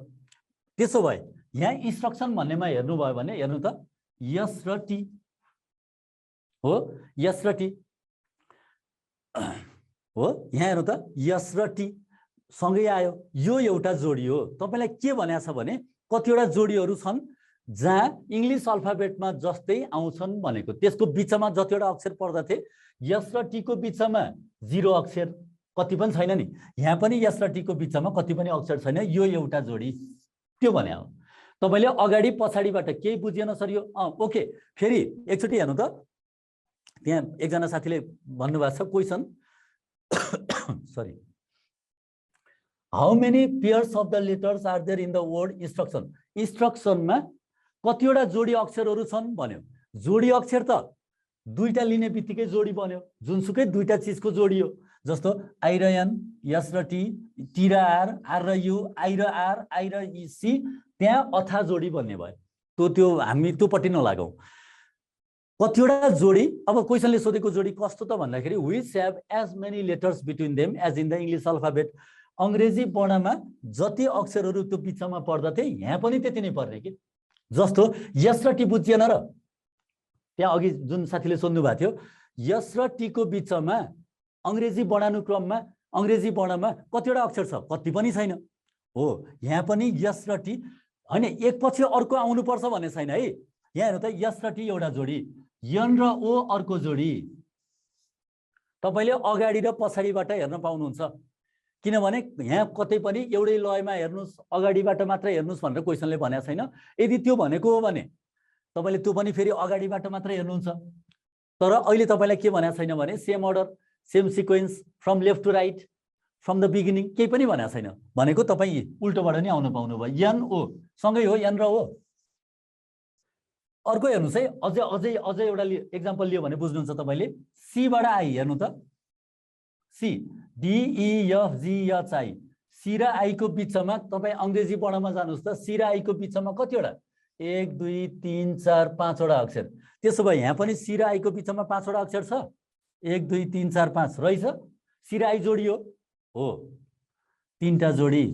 त्यसो भए यहाँ इन्स्ट्रक्सन भन्नेमा हेर्नु भयो भने हेर्नु त यस र टी हो यस र टी हो यहाँ हेर्नु त यस र टी सँगै आयो यो एउटा जोडी हो तपाईलाई के भनेको छ भने कतिवटा जोडीहरू छन् जहाँ इंग्लिश अल्फाबेटमा जस्तै आउँछन् भनेको त्यसको बीचमा जतिवटा अक्षर पर्दथे यस र टी को बीचमा 0 अक्षर कति पनि छैन नि यहाँ पनि यस र टी को बीचमा कति पनि अक्षर छैन यो एउटा जोडी त्यो भने हो तपाईले अगाडि पछाडीबाट केही बुझिएन सर यो ओके फेरि एकचोटी हेर्नु त त्यहाँ एकजना साथीले भन्नुभएको छ question sorry how many pairs of the letters are there in the word instruction इन्स्ट्रक्सनमा कतिवटा जोडी अक्षरहरू छन् भन्यो जोडी अक्षर त दुईटा लिने बित्तिकै जोडी बन्यो जुनसुकै दुईटा चीजको जोडी हो जस्तो आई र एन यस र टी टी र आर आर र यु आई र आर आई र सी त्यहाँ अथा जोडी बन्ने भयो त्यो हामी त्यो पट्टि नलागौं कतिवटा जोडी अब क्वेशनले सोधेको जोडी कस्तो त भन्दाखेरि which have as many letters between them as in the English alphabet अंग्रेजी वर्णमा जति अक्षरहरू त्यो बीचमा पर्दथे यहाँ पनि त्यति नै पर्ने के जस्तो यस र टी बुझिएन र त्यहाँ अघि जुन साथीले सोध्नु भएको थियो यस र टी को बीचमा अंग्रेजी वर्णानुक्रममा अंग्रेजी वर्णमा कतिवटा अक्षर छ कति पनि छैन हो यहाँ पनि यस र टी हैन एकपछि अर्को आउनु पर्छ भन्ने छैन है यहाँ हेर्नु त यस र टी एउटा जोडी यन र ओ अर्को जोडी तपाईले अगाडि र पछाडीबाट हेर्न पाउनुहुन्छ किनभने यहाँ कतै पनि एउटै लयमा हेर्नुस् अगाडिबाट मात्र हेर्नुस् भनेर क्वेशनले भनेको छैन यदि त्यो भनेको हो भने तपाईले त्यो पनि फेरि अगाडिबाट मात्र हेर्नुहुन्छ तर अहिले तपाईलाई के भनेको छैन भने same order same sequence from left to right from the beginning केही पनि भनेको छैन भनेको तपाई उल्टोबाट नि आउन पाउनु भयो एन ओ सँगै हो एन र ओ अर्को हेर्नुस् है अझै एउटा एक्जाम्पल लियो भने बुझ्नुहुन्छ तपाईले सी बाट आई हेर्नु त सी DEFGHI सी र आई को बीचमा तपाई अंग्रेजी वर्णमा जानुस् त सी र आई को बीचमा कतिवटा 1 2 3 4 5 वटा अक्षर त्यसो भए यहाँ पनि सी र आई को बीचमा 5 वटा अक्षर छ 1 2 3 4 5 रहेछ सी र आई जोडी हो तीनटा जोडी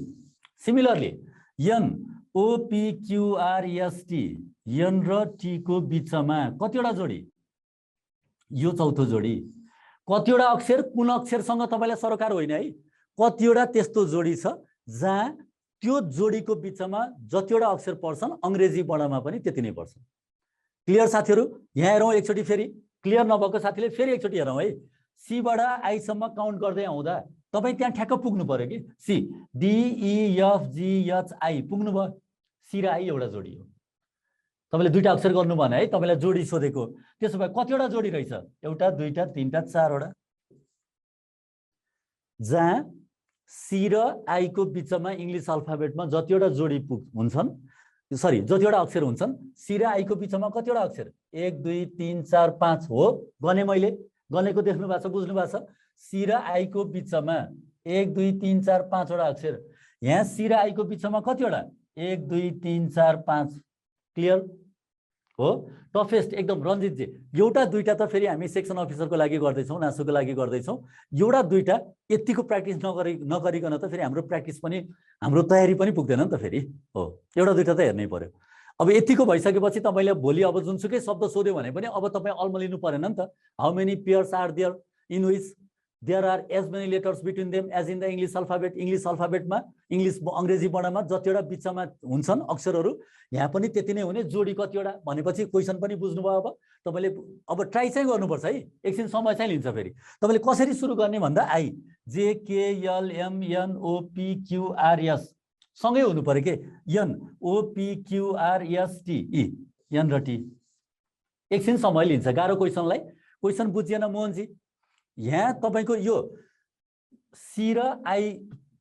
similarly N O P Q R S T N र टी को बीचमा कतिवटा जोडी यो चौथो जोडी कतिवटा अक्षर कुन अक्षरसँग तपाईलाई सरोकार होइन है, कतिवटा त्यस्तो जोडी छ जहाँ त्यो जोडीको बिचमा जतिवटा अक्षर पर्छन् अंग्रेजी वर्णमा पनि त्यति नै पर्छ। क्लियर साथीहरू? यहाँ हेरौँ एकचोटि फेरि, क्लियर नभएको साथीले फेरि एकचोटि हेरौँ है। सी बाट आई सम्म काउन्ट गर्दै आउँदा तपाई त्यहाँ ठ्याक्क पुग्नु पर्यो कि C D E F G H I पुग्नु भयो। सी र आई एउटा जोडी हो। तपाईले दुईटा अक्षर गर्नु भने है, तपाईलाई जोडी सोधेको। त्यसो भए कतिवटा जोडी रहेछ? एउटा दुईटा तीनटा चारवटा। जहाँ सी र आई को बिचमा इंग्लिश अल्फाबेटमा जतिवटा जोडी हुन्छन्, सरी जतिवटा अक्षर हुन्छन्, सी र आई को बिचमा कतिवटा अक्षर? 1 2 3 4 5 हो। गने मैले गनेको देख्नु भएको छ, बुझ्नु भएको छ। सी र आई को बिचमा 1 2 3 4 5 वटा अक्षर। यहाँ सी र आई को बिचमा कतिवटा? 1 2 3 4 5। क्लियर हो? टफेस्ट एकदम रञ्जित जी, एउटा दुईटा त फेरि हामी सेक्सन अफिसरको लागि गर्दैछौँ, नासोको लागि गर्दैछौँ। एउटा दुईटा यतिको प्र्याक्टिस नगरिकन त फेरि हाम्रो प्र्याक्टिस पनि, हाम्रो तयारी पनि पुग्दैन नि त फेरि। हो, एउटा दुईटा त हेर्नै पर्यो। अब यतिको भइसकेपछि तपाईले भोलि अब जुनसुकै शब्द सोध्यो भने पनि अब तपाई अल्मलिनु परेन नि त। How many pairs are there in which there are as many letters between them as in the English alphabet. English अल्फाबेटमा इंग्लिश अंग्रेजी वर्णमा जतिवटा बिचमा हुन्छन् अक्षरहरू, यहाँ पनि त्यति नै हुने। जोडी कतिवटा भनेपछि क्वेसन पनि बुझ्नुभयो। अब तपाईले अब ट्राई चाहिँ गर्नुपर्छ है, एकछिन समय चाहिँ लिन्छ। फेरि तपाईले कसरी सुरु गर्ने भन्दा I J K L M N O P Q R S सँगै हुनु पर्यो के। N O P Q R S T E, N र टी। एकछिन समय लिन्छ गाह्रो क्वेसनलाई। क्वेसन बुझिएन मोहनजी? यहाँ तपाईको यो सी र आई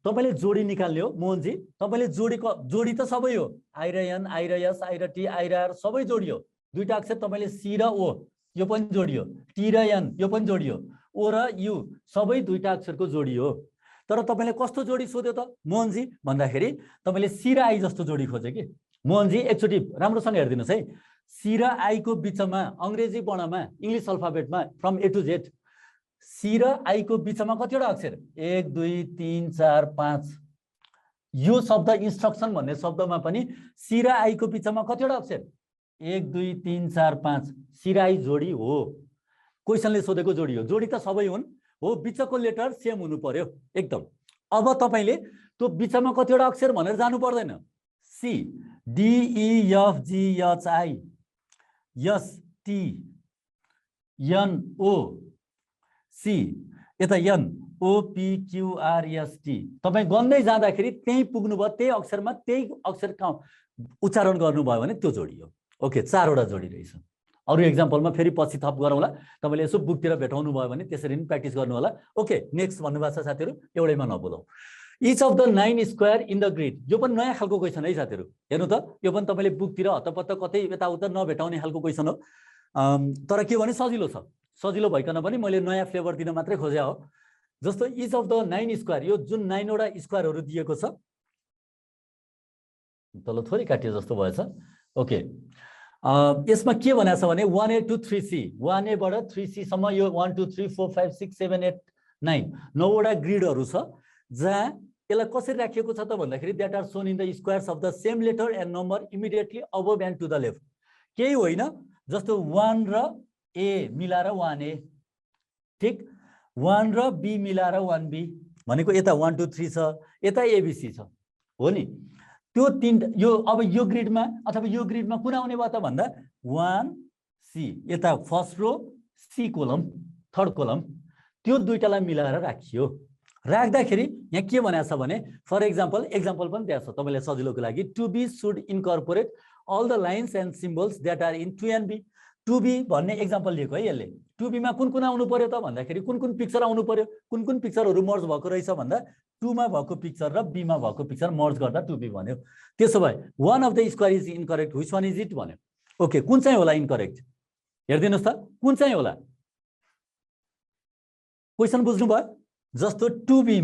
तपाईले जोडी निकाल्ने हो मोहनजी। तपाईले जोडी त सबै हो, आई र एन, आई र एस, आई र टी, आई र आर सबै जोडी हो। दुईटा अक्षर तपाईले सी र ओ यो पनि जोडी हो, टी र एन यो पनि जोडी हो, ओ र यु सबै दुईटा अक्षरको जोडी हो। तर तपाईले कस्तो जोडी सोध्यो त मोहनजी भन्दाखेरि तपाईले सी र आई जस्तो जोडी खोजे कि। मोहनजी एकचोटि राम्रोसँग हेर्दिनुस् है। सी र आई को बिचमा अंग्रेजी वर्णमा इंग्लिश अल्फाबेटमा from A to Z C र आई को बिचमा कतिवटा अक्षर? 1 2 3 4 5। यो शब्द इन्स्ट्रक्सन भन्ने शब्दमा पनि सी र आई को बिचमा कतिवटा अक्षर? 1 2 3 4 5। सी र आई जोडी हो, क्वेसनले सोधेको जोडी हो। जोडी त सबै हुन् हो, बिचको लेटर सेम हुनु पर्यो एकदम। अब तपाईले त्यो बिचमा कतिवटा अक्षर भनेर जानु पर्दैन। C D E F G H I S T N O C, यता N O P Q R S T. तपाई गर्दै जाँदाखेरि त्यही पुग्नु भयो, त्यही अक्षरमा त्यही अक्षर उच्चारण गर्नुभयो भने त्यो जोडी हो। ओके, चारवटा जोडी रहेछ। अरु एक्जाम्पलमा फेरि पछि थप गरौँला। तपाईले यसो बुकतिर भेटाउनु भयो भने त्यसरी नै प्र्याक्टिस गर्नु होला। ओके, नेक्स्ट भन्नुभएको छ साथीहरु, एउटैमा नबोलौँ। Each of the 9 square in the grid. यो पनि नयाँ खालको क्वेसन है साथीहरु, हेर्नु त। यो पनि तपाईले बुकतिर हतपत्त कतै यताउता नभेटाउने खालको क्वेसन हो। तर के भने सजिलो छ। सजिलो भइकन पनि मैले नयाँ फ्लेभर दिन मात्रै खोजे हो। जस्तो इच अफ द 9 स्क्वायर, यो जुन 9 वटा स्क्वायरहरु दिएको छ, तल थोरै काटियो जस्तो भएछ। ओके, यसमा के भनेको छ भने 1A to 3C, 1A बाट 3C सम्म यो 1 2 3 4 5 6 7 8 9 9 वटा ग्रिडहरु छ। जहाँ यसलाई कसरी राखिएको छ त भन्दाखेरि that are shown in the squares of the same letter and number immediately above and to the left. केही होइन, जस्तो 1 र A मिलाएर 1A, ठीक, 1 र B मिलाएर 1B भनेको यता 1 2 3 छ, यता ABC छ, हो नि। त्यो तीन यो अब यो ग्रिडमा अथवा यो ग्रिडमा कुन आउने भयो त भन्दा 1C, यता first row C column, third column, त्यो दुईटालाई मिलाएर राखियो। राख्दाखेरि यहाँ के भनेको छ भने फर एक्जाम्पल पनि दिएको छ तपाईलाई सजिलोको लागि। Two B should incorporate all the lines and symbols that are in 2 and B। Two B भन्ने एक्जाम्पल दिएको है यसले। टु बीमा कुन कुन आउनु पर्यो त भन्दाखेरि कुन कुन पिक्चर आउनु पर्यो, कुन कुन पिक्चरहरु मर्ज भएको रहेछ भन्दा 2 मा भएको पिक्चर र B मा भएको पिक्चर मर्ज गर्दा टु बी भन्यो। त्यसो भए one of the square is incorrect, which one is it भन्यो। ओके, कुन चाहिँ होला इन्करेक्ट हेर्दिनुस् त, कुन चाहिँ होला क्वेशन बुझ्नु भयो। जस्तो 2B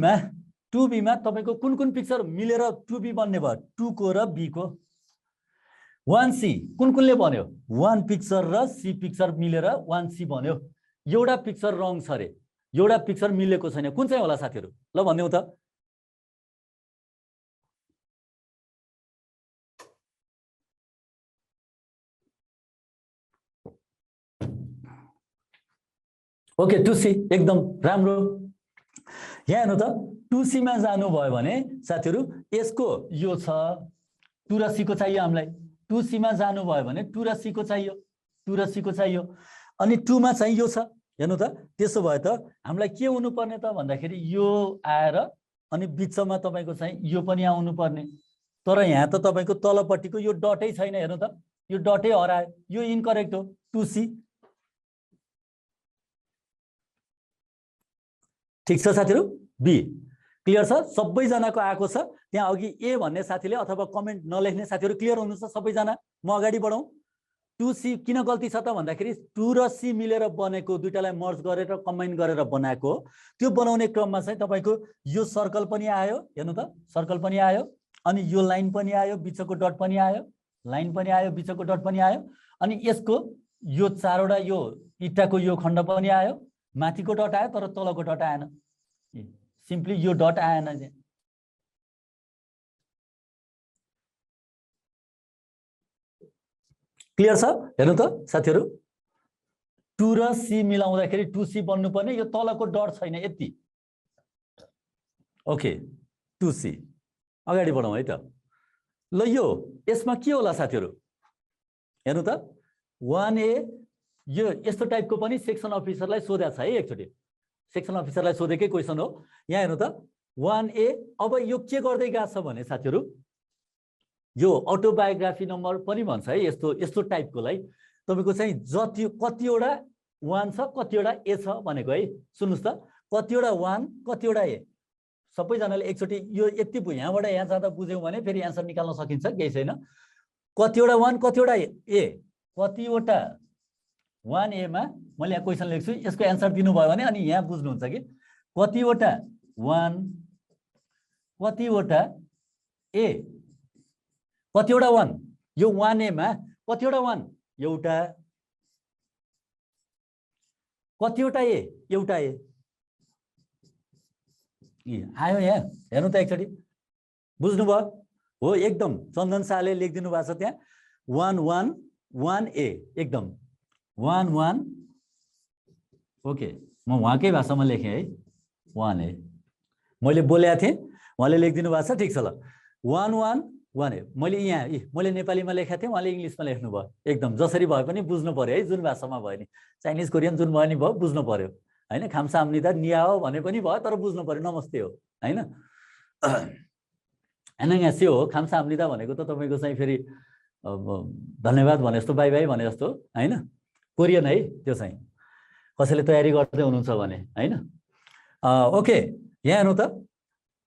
मा तपाईको कुन कुन पिक्चर मिलेर 2B बन्ने भयो, 2 को र B को। 1C कुन कुनले बन्यो, 1 पिक्चर र C पिक्चर मिलेर 1C बन्यो। एउटा पिक्चर रङ छ रे, एउटा पिक्चर मिलेको छैन, कुन चाहिँ होला साथीहरु? ल भन्दियौ त। ओके 2C एकदम राम्रो। यहाँ हेर्नु त 2C मा जानुभयो भने साथीहरू यसको यो छ 2 र C को चाहियो हामीलाई। 2C मा जानुभयो भने 2 र C को चाहियो, 2 र C को चाहियो। अनि 2 मा चाहिँ यो छ। हेर्नु त त्यसो भए त हामीलाई के हुनुपर्ने त भन्दाखेरि यो आएर अनि बिचमा तपाईको चाहिँ यो पनि आउनु पर्ने। तर यहाँ त तपाईको तलपट्टिको यो डटै छैन। हेर्नु त यो डटै हरायो, यो इनकरेक्ट हो। 2C ठीक छ साथीहरू। बी क्लियर छ सबैजनाको आएको छ। त्यहाँ अघि ए भन्ने साथीले अथवा कमेन्ट नलेख्ने साथीहरू क्लियर हुनुहुन्छ सबैजना। म अगाडि बढौँ। 2C किन गल्ती छ त भन्दाखेरि 2 र C मिलेर बनेको, दुईटालाई मर्ज गरेर कम्बाइन गरेर बनाएको। त्यो बनाउने क्रममा चाहिँ तपाईको यो सर्कल पनि आयो। हेर्नु त सर्कल पनि आयो, अनि यो लाइन पनि आयो, बिचको डट पनि आयो, लाइन पनि आयो, बिचको डट पनि आयो। अनि यसको यो चारवटा यो इट्टाको यो खण्ड पनि आयो, माथिको डट आयो तर तलको डट आएन। सिम्पली यो डट आएन। क्लियर छ। हेर्नु त साथीहरू 2 र C मिलाउँदाखेरि 2C बन्नुपर्ने, यो तलको डट छैन यति। ओके 2C अगाडि बढौँ है त। ल यो यसमा के होला साथीहरू हेर्नु त 1A यो यस्तो टाइपको पनि सेक्सन अफिसरलाई सोधेको छ है एकचोटि। सेक्सन अफिसरलाई सोधेकै क्वेसन हो। यहाँ हेर्नु त 1A। अब यो के गर्दै गएको छ भने साथीहरू यो अटोबायोग्राफी नम्बर पनि भन्छ है। यस्तो यस्तो टाइपकोलाई तपाईको चाहिँ जति कतिवटा 1 छ कतिवटा ए छ भनेको है। सुन्नुस् त कतिवटा 1 कतिवटा ए। सबैजनाले एकचोटि यो यति यहाँबाट यहाँ जाँदा बुझ्यौँ भने फेरि एन्सर निकाल्न सकिन्छ, केही छैन। कतिवटा 1 कतिवटा ए, कतिवटा 1A मा मैले यहाँ क्वेसन लेख्छु, यसको एन्सर दिनुभयो भने अनि यहाँ बुझ्नुहुन्छ कि कतिवटा 1 कतिवटा ए, कतिवटा 1 यो 1A मा कतिवटा 1 एउटा, कतिवटा ए एउटा ए। आयो यहाँ हेर्नु त एकचोटि बुझ्नुभयो हो। एकदम चन्दन शाहले लेखिदिनु भएको छ त्यहाँ 1 1 1A एकदम 1 1। ओके म उहाँकै भाषामा लेखेँ है 1A। मैले बोलेको थिएँ उहाँले लेखिदिनु भएको छ। ठिक छ ल 1 1 1A। मैले यहाँ मैले नेपालीमा लेखेको थिएँ, उहाँले इङ्ग्लिसमा लेख्नुभयो। एकदम जसरी भए पनि बुझ्नु पर्यो है, जुन भाषामा भयो नि। चाइनिज कोरियन जुन भयो नि भयो बुझ्नु पर्यो होइन। खामसाम्निदा निया हो भने पनि भयो तर बुझ्नु पर्यो नमस्ते हो होइन। एनएनएससी हो खामसाम्निदा भनेको त तपाईँको चाहिँ फेरि धन्यवाद भने जस्तो, बाई बाई भने जस्तो होइन। कोरियन है त्यो चाहिँ, कसैले तयारी गर्दै हुनुहुन्छ भने होइन। ओके यहाँ हेर्नु त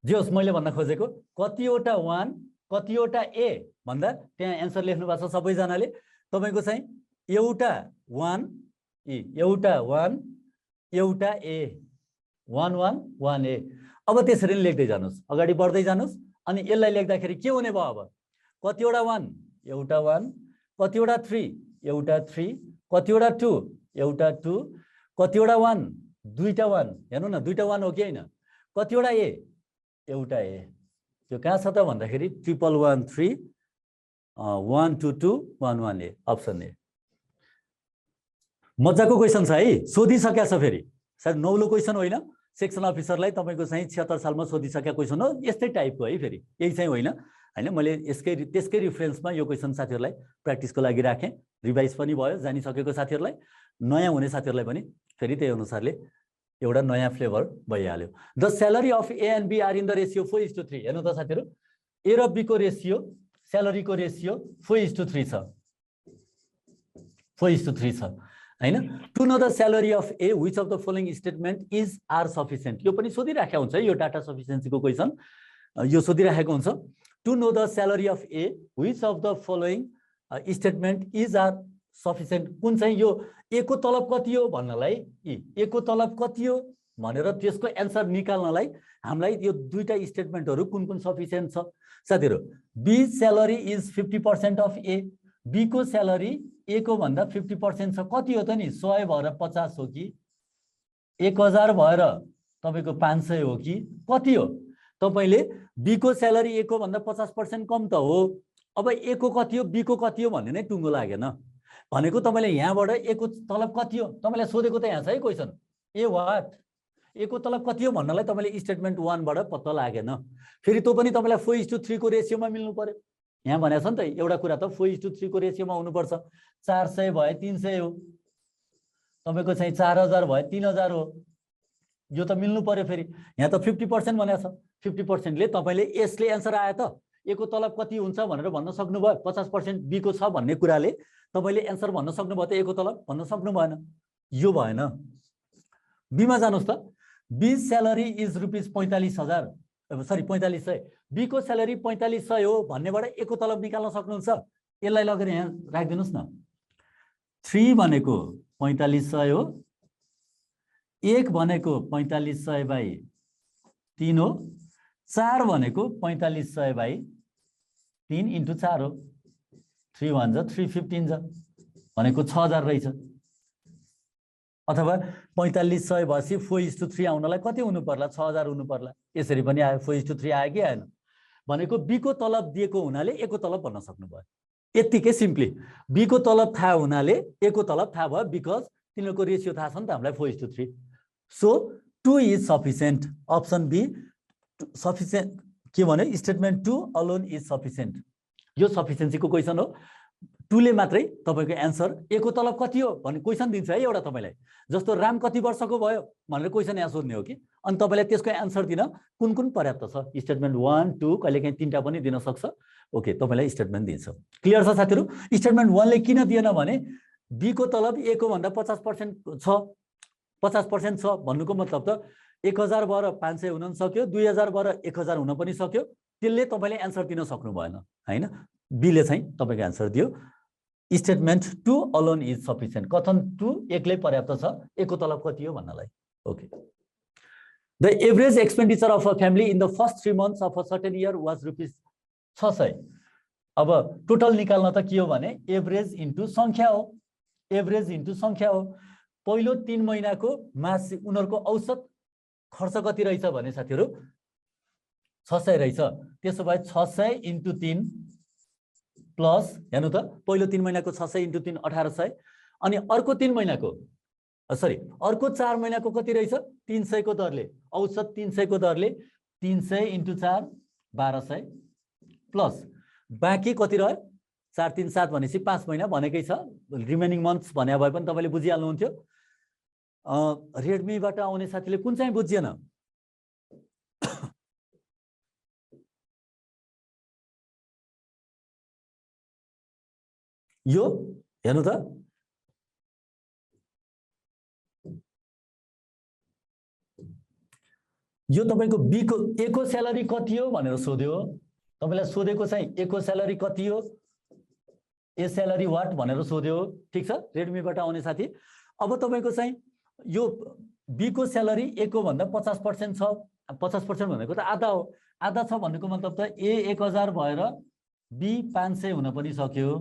जे होस् मैले भन्न खोजेको कतिवटा 1 कतिवटा ए भन्दा त्यहाँ एन्सर लेख्नु भएको छ सबैजनाले। तपाईँको चाहिँ एउटा 1 एउटा 1 एउटा ए 1 1 1A। अब त्यसरी नै लेख्दै जानुहोस्, अगाडि बढ्दै जानुहोस्। अनि यसलाई लेख्दाखेरि के हुने भयो अब कतिवटा 1 एउटा 1, कतिवटा 3 एउटा 3, कतिवटा 2 एउटा 2, कतिवटा 1 दुईटा 1। हेर्नु न दुईटा 1 हो कि होइन। कतिवटा ए एउटा ए। त्यो कहाँ छ त भन्दाखेरि 1 1 3 1 2 2 1 1A अप्सन ए। मजाको क्वेसन छ है, सोधिसकेको छ फेरि। सायद नौलो क्वेसन होइन, सेक्सन अफिसरलाई तपाईँको चाहिँ 76 सालमा सोधिसकेको क्वेसन हो। यस्तै टाइपको है फेरि, यही चाहिँ होइन होइन। मैले त्यसकै रिफरेन्समा यो क्वेसन साथीहरूलाई प्र्याक्टिसको लागि राखेँ। रिभाइज पनि भयो, जानिसकेको साथीहरूलाई, नयाँ हुने साथीहरूलाई पनि फेरि त्यही अनुसारले एउटा नयाँ फ्लेभर भइहाल्यो। The salary of A and B are in the ratio 4:3। हेर्नु त साथीहरू ए र बीको रेसियो, स्यालेरीको रेसियो 4:3 छ, 4:3 छ होइन। To know the salary of A which of the following statement is are sufficient. यो पनि सोधिराखेको हुन्छ है, यो डाटा सफिसियन्सीको क्वेसन यो सोधिराखेको हुन्छ। To know the salary of A which of the following statement is are sufficient. कुन चाहिँ यो ए को तलब कति हो भन्नलाई, ए को तलब कति हो भनेर त्यसको एन्सर निकाल्नलाई हामीलाई यो दुईटा स्टेटमेन्टहरू कुन कुन सफिसियन्ट छ साथीहरू। B salary is 50% of A. B को स्यालेरी ए को भन्दा 50% छ। कति हो त नि 100 भएर 50 हो कि 1000 भएर तपाईँको 500 हो कि कति हो। तपाईँले बी को स्यालेरी ए को भन्दा 50% कम त हो। अब ए को कति हो बी को कति हो भन्ने नै टुङ्गो लागेन। भनेको तपाईँले यहाँबाट ए को तलब कति हो तपाईँलाई सोधेको त यहाँ छ है क्वेसन। ए वाट ए को तलब कति हो भन्नलाई तपाईले स्टेटमेन्ट 1 बाट पत्ता लागेन। फेरि त्यो पनि तपाईलाई 4:3 को रेशियोमा मिल्नु पर्यो। यहाँ भनेको छ नि त एउटा कुरा त 4:3 को रेशियोमा हुनुपर्छ। 400 भए 300 हो, तपाईको चाहिँ 4000 भए 3000 हो, यो त मिल्नु पर्यो। फेरि यहाँ त 50% भनेको छ, 50% ले तपाईले यसले एन्सर आयो त ए को तलब कति हुन्छ भनेर भन्न सक्नुभयो। 50% बी को छ भन्ने कुराले तपाईले एन्सर भन्न सक्नुभयो त ए को तलब भन्न सक्नु भएन, यो भएन। बी मा जानुस् त। B salary is rupees 45,000 sorry 4500, B को स्यालेरी 4500 हो भन्नेबाट ए को तलब निकाल्न सक्नुहुन्छ। यसलाई लगेर यहाँ राखिदिनुस् न। 3 भनेको 4500 हो, 1 भनेको 4500 बाई 3 हो, 4 भनेको 4500 बाई 3 इन्टु 4 हो। 3 1 जा 315 भनेको 6000 रहेछ। अथवा 4500 भएपछि 4:3 आउनलाई कति हुनु पर्ला? 6000 हुनु पर्ला। यसरी पनि आयो, 4:3 आयो कि आएन भनेको बी को तलब दिएको हुनाले ए को तलब भन्न सक्नुभयो। यतिकै सिम्पली बी को तलब थाहा हुनाले ए को तलब थाहा भयो, बिकज तिनीहरूको रेशियो थाहा छ नि त हामीलाई 4:3। So 2 is sufficient. Option B sufficient के भने स्टेटमेन्ट 2 अलोन इज सफिसिएन्ट। यो सफिसिएन्सीको क्वेसन हो। 2 ले मात्रै तपाईको एन्सर ए को तलब कति हो भन्ने क्वेसन दिन्छ है एउटा तपाईलाई। जस्तो राम कति वर्षको भयो भनेर क्वेसन यहाँ सोध्ने हो कि, अनि तपाईलाई त्यसको एन्सर दिन कुन कुन पर्याप्त छ? स्टेटमेन्ट 1 2 कहिलेकाहीँ 3टा पनि दिन सक्छ। ओके, तपाईलाई स्टेटमेन्ट दिन्छ। क्लियर छ साथीहरु? स्टेटमेन्ट 1 ले किन दिएन भने बी को तलब ए को भन्दा 50% छ, 50% छ भन्नुको मतलब त 1000 भएर 500 हुन सक्यो, 2000 भएर 1000 हुन पनि सक्यो। त्यसले तपाईले एन्सर दिन सक्नु भएन हैन। बी ले चाहिँ तपाईको एन्सर दियो। Statement 2 alone is sufficient. कथन 2 एक्लै पर्याप्त छ ए को तलब कति हो भन्नलाई। Okay, the average expenditure of a family in the first 3 months of a certain year was rupees 600। अब टोटल निकाल्न त के हो भने एभरेज इन्टु संख्या हो, एभरेज इन्टु संख्या हो। पहिलो 3 महिनाको मासिक उनीहरुको औसत खर्च कति रहेछ भने साथीहरु 600 रहेछ। त्यसो भए 600 इन्टु 3 प्लस हेर्नु त पहिलो 3 महिनाको 600 इन्टु 3 1800, अनि अर्को 3 महिनाको सरी अर्को 4 महिनाको कति रहेछ 300 को दरले, औसत 300 को दरले 300 इन्टु 4 1200 प्लस बाँकी कति रह्यो 4 3 7 भनेपछि 5 महिना भनेकै छ। रिमेनिङ मन्थ्स भने भए पनि तपाईले बुझिहाल्नुहुन्थ्यो। रेडमीबाट आउने साथीले कुन चाहिँ बुझिएन? यो हेर्नु त यो तपाईको बी को ए को स्यालेरी कति हो भनेर सोध्यो। तपाईलाई सोधेको चाहिँ ए को स्यालेरी कति हो, ए स्यालेरी वाट भनेर सोध्यो। ठीक छ, रेडमीबाट आउने साथी। अब तपाईको चाहिँ यो बी को स्यालेरी ए को भन्दा 50% छ। 50% भनेको त आधा हो। आधा छ भन्नेको मतलब त ए 1000 भएर बी 500 हुन पनि सक्यो।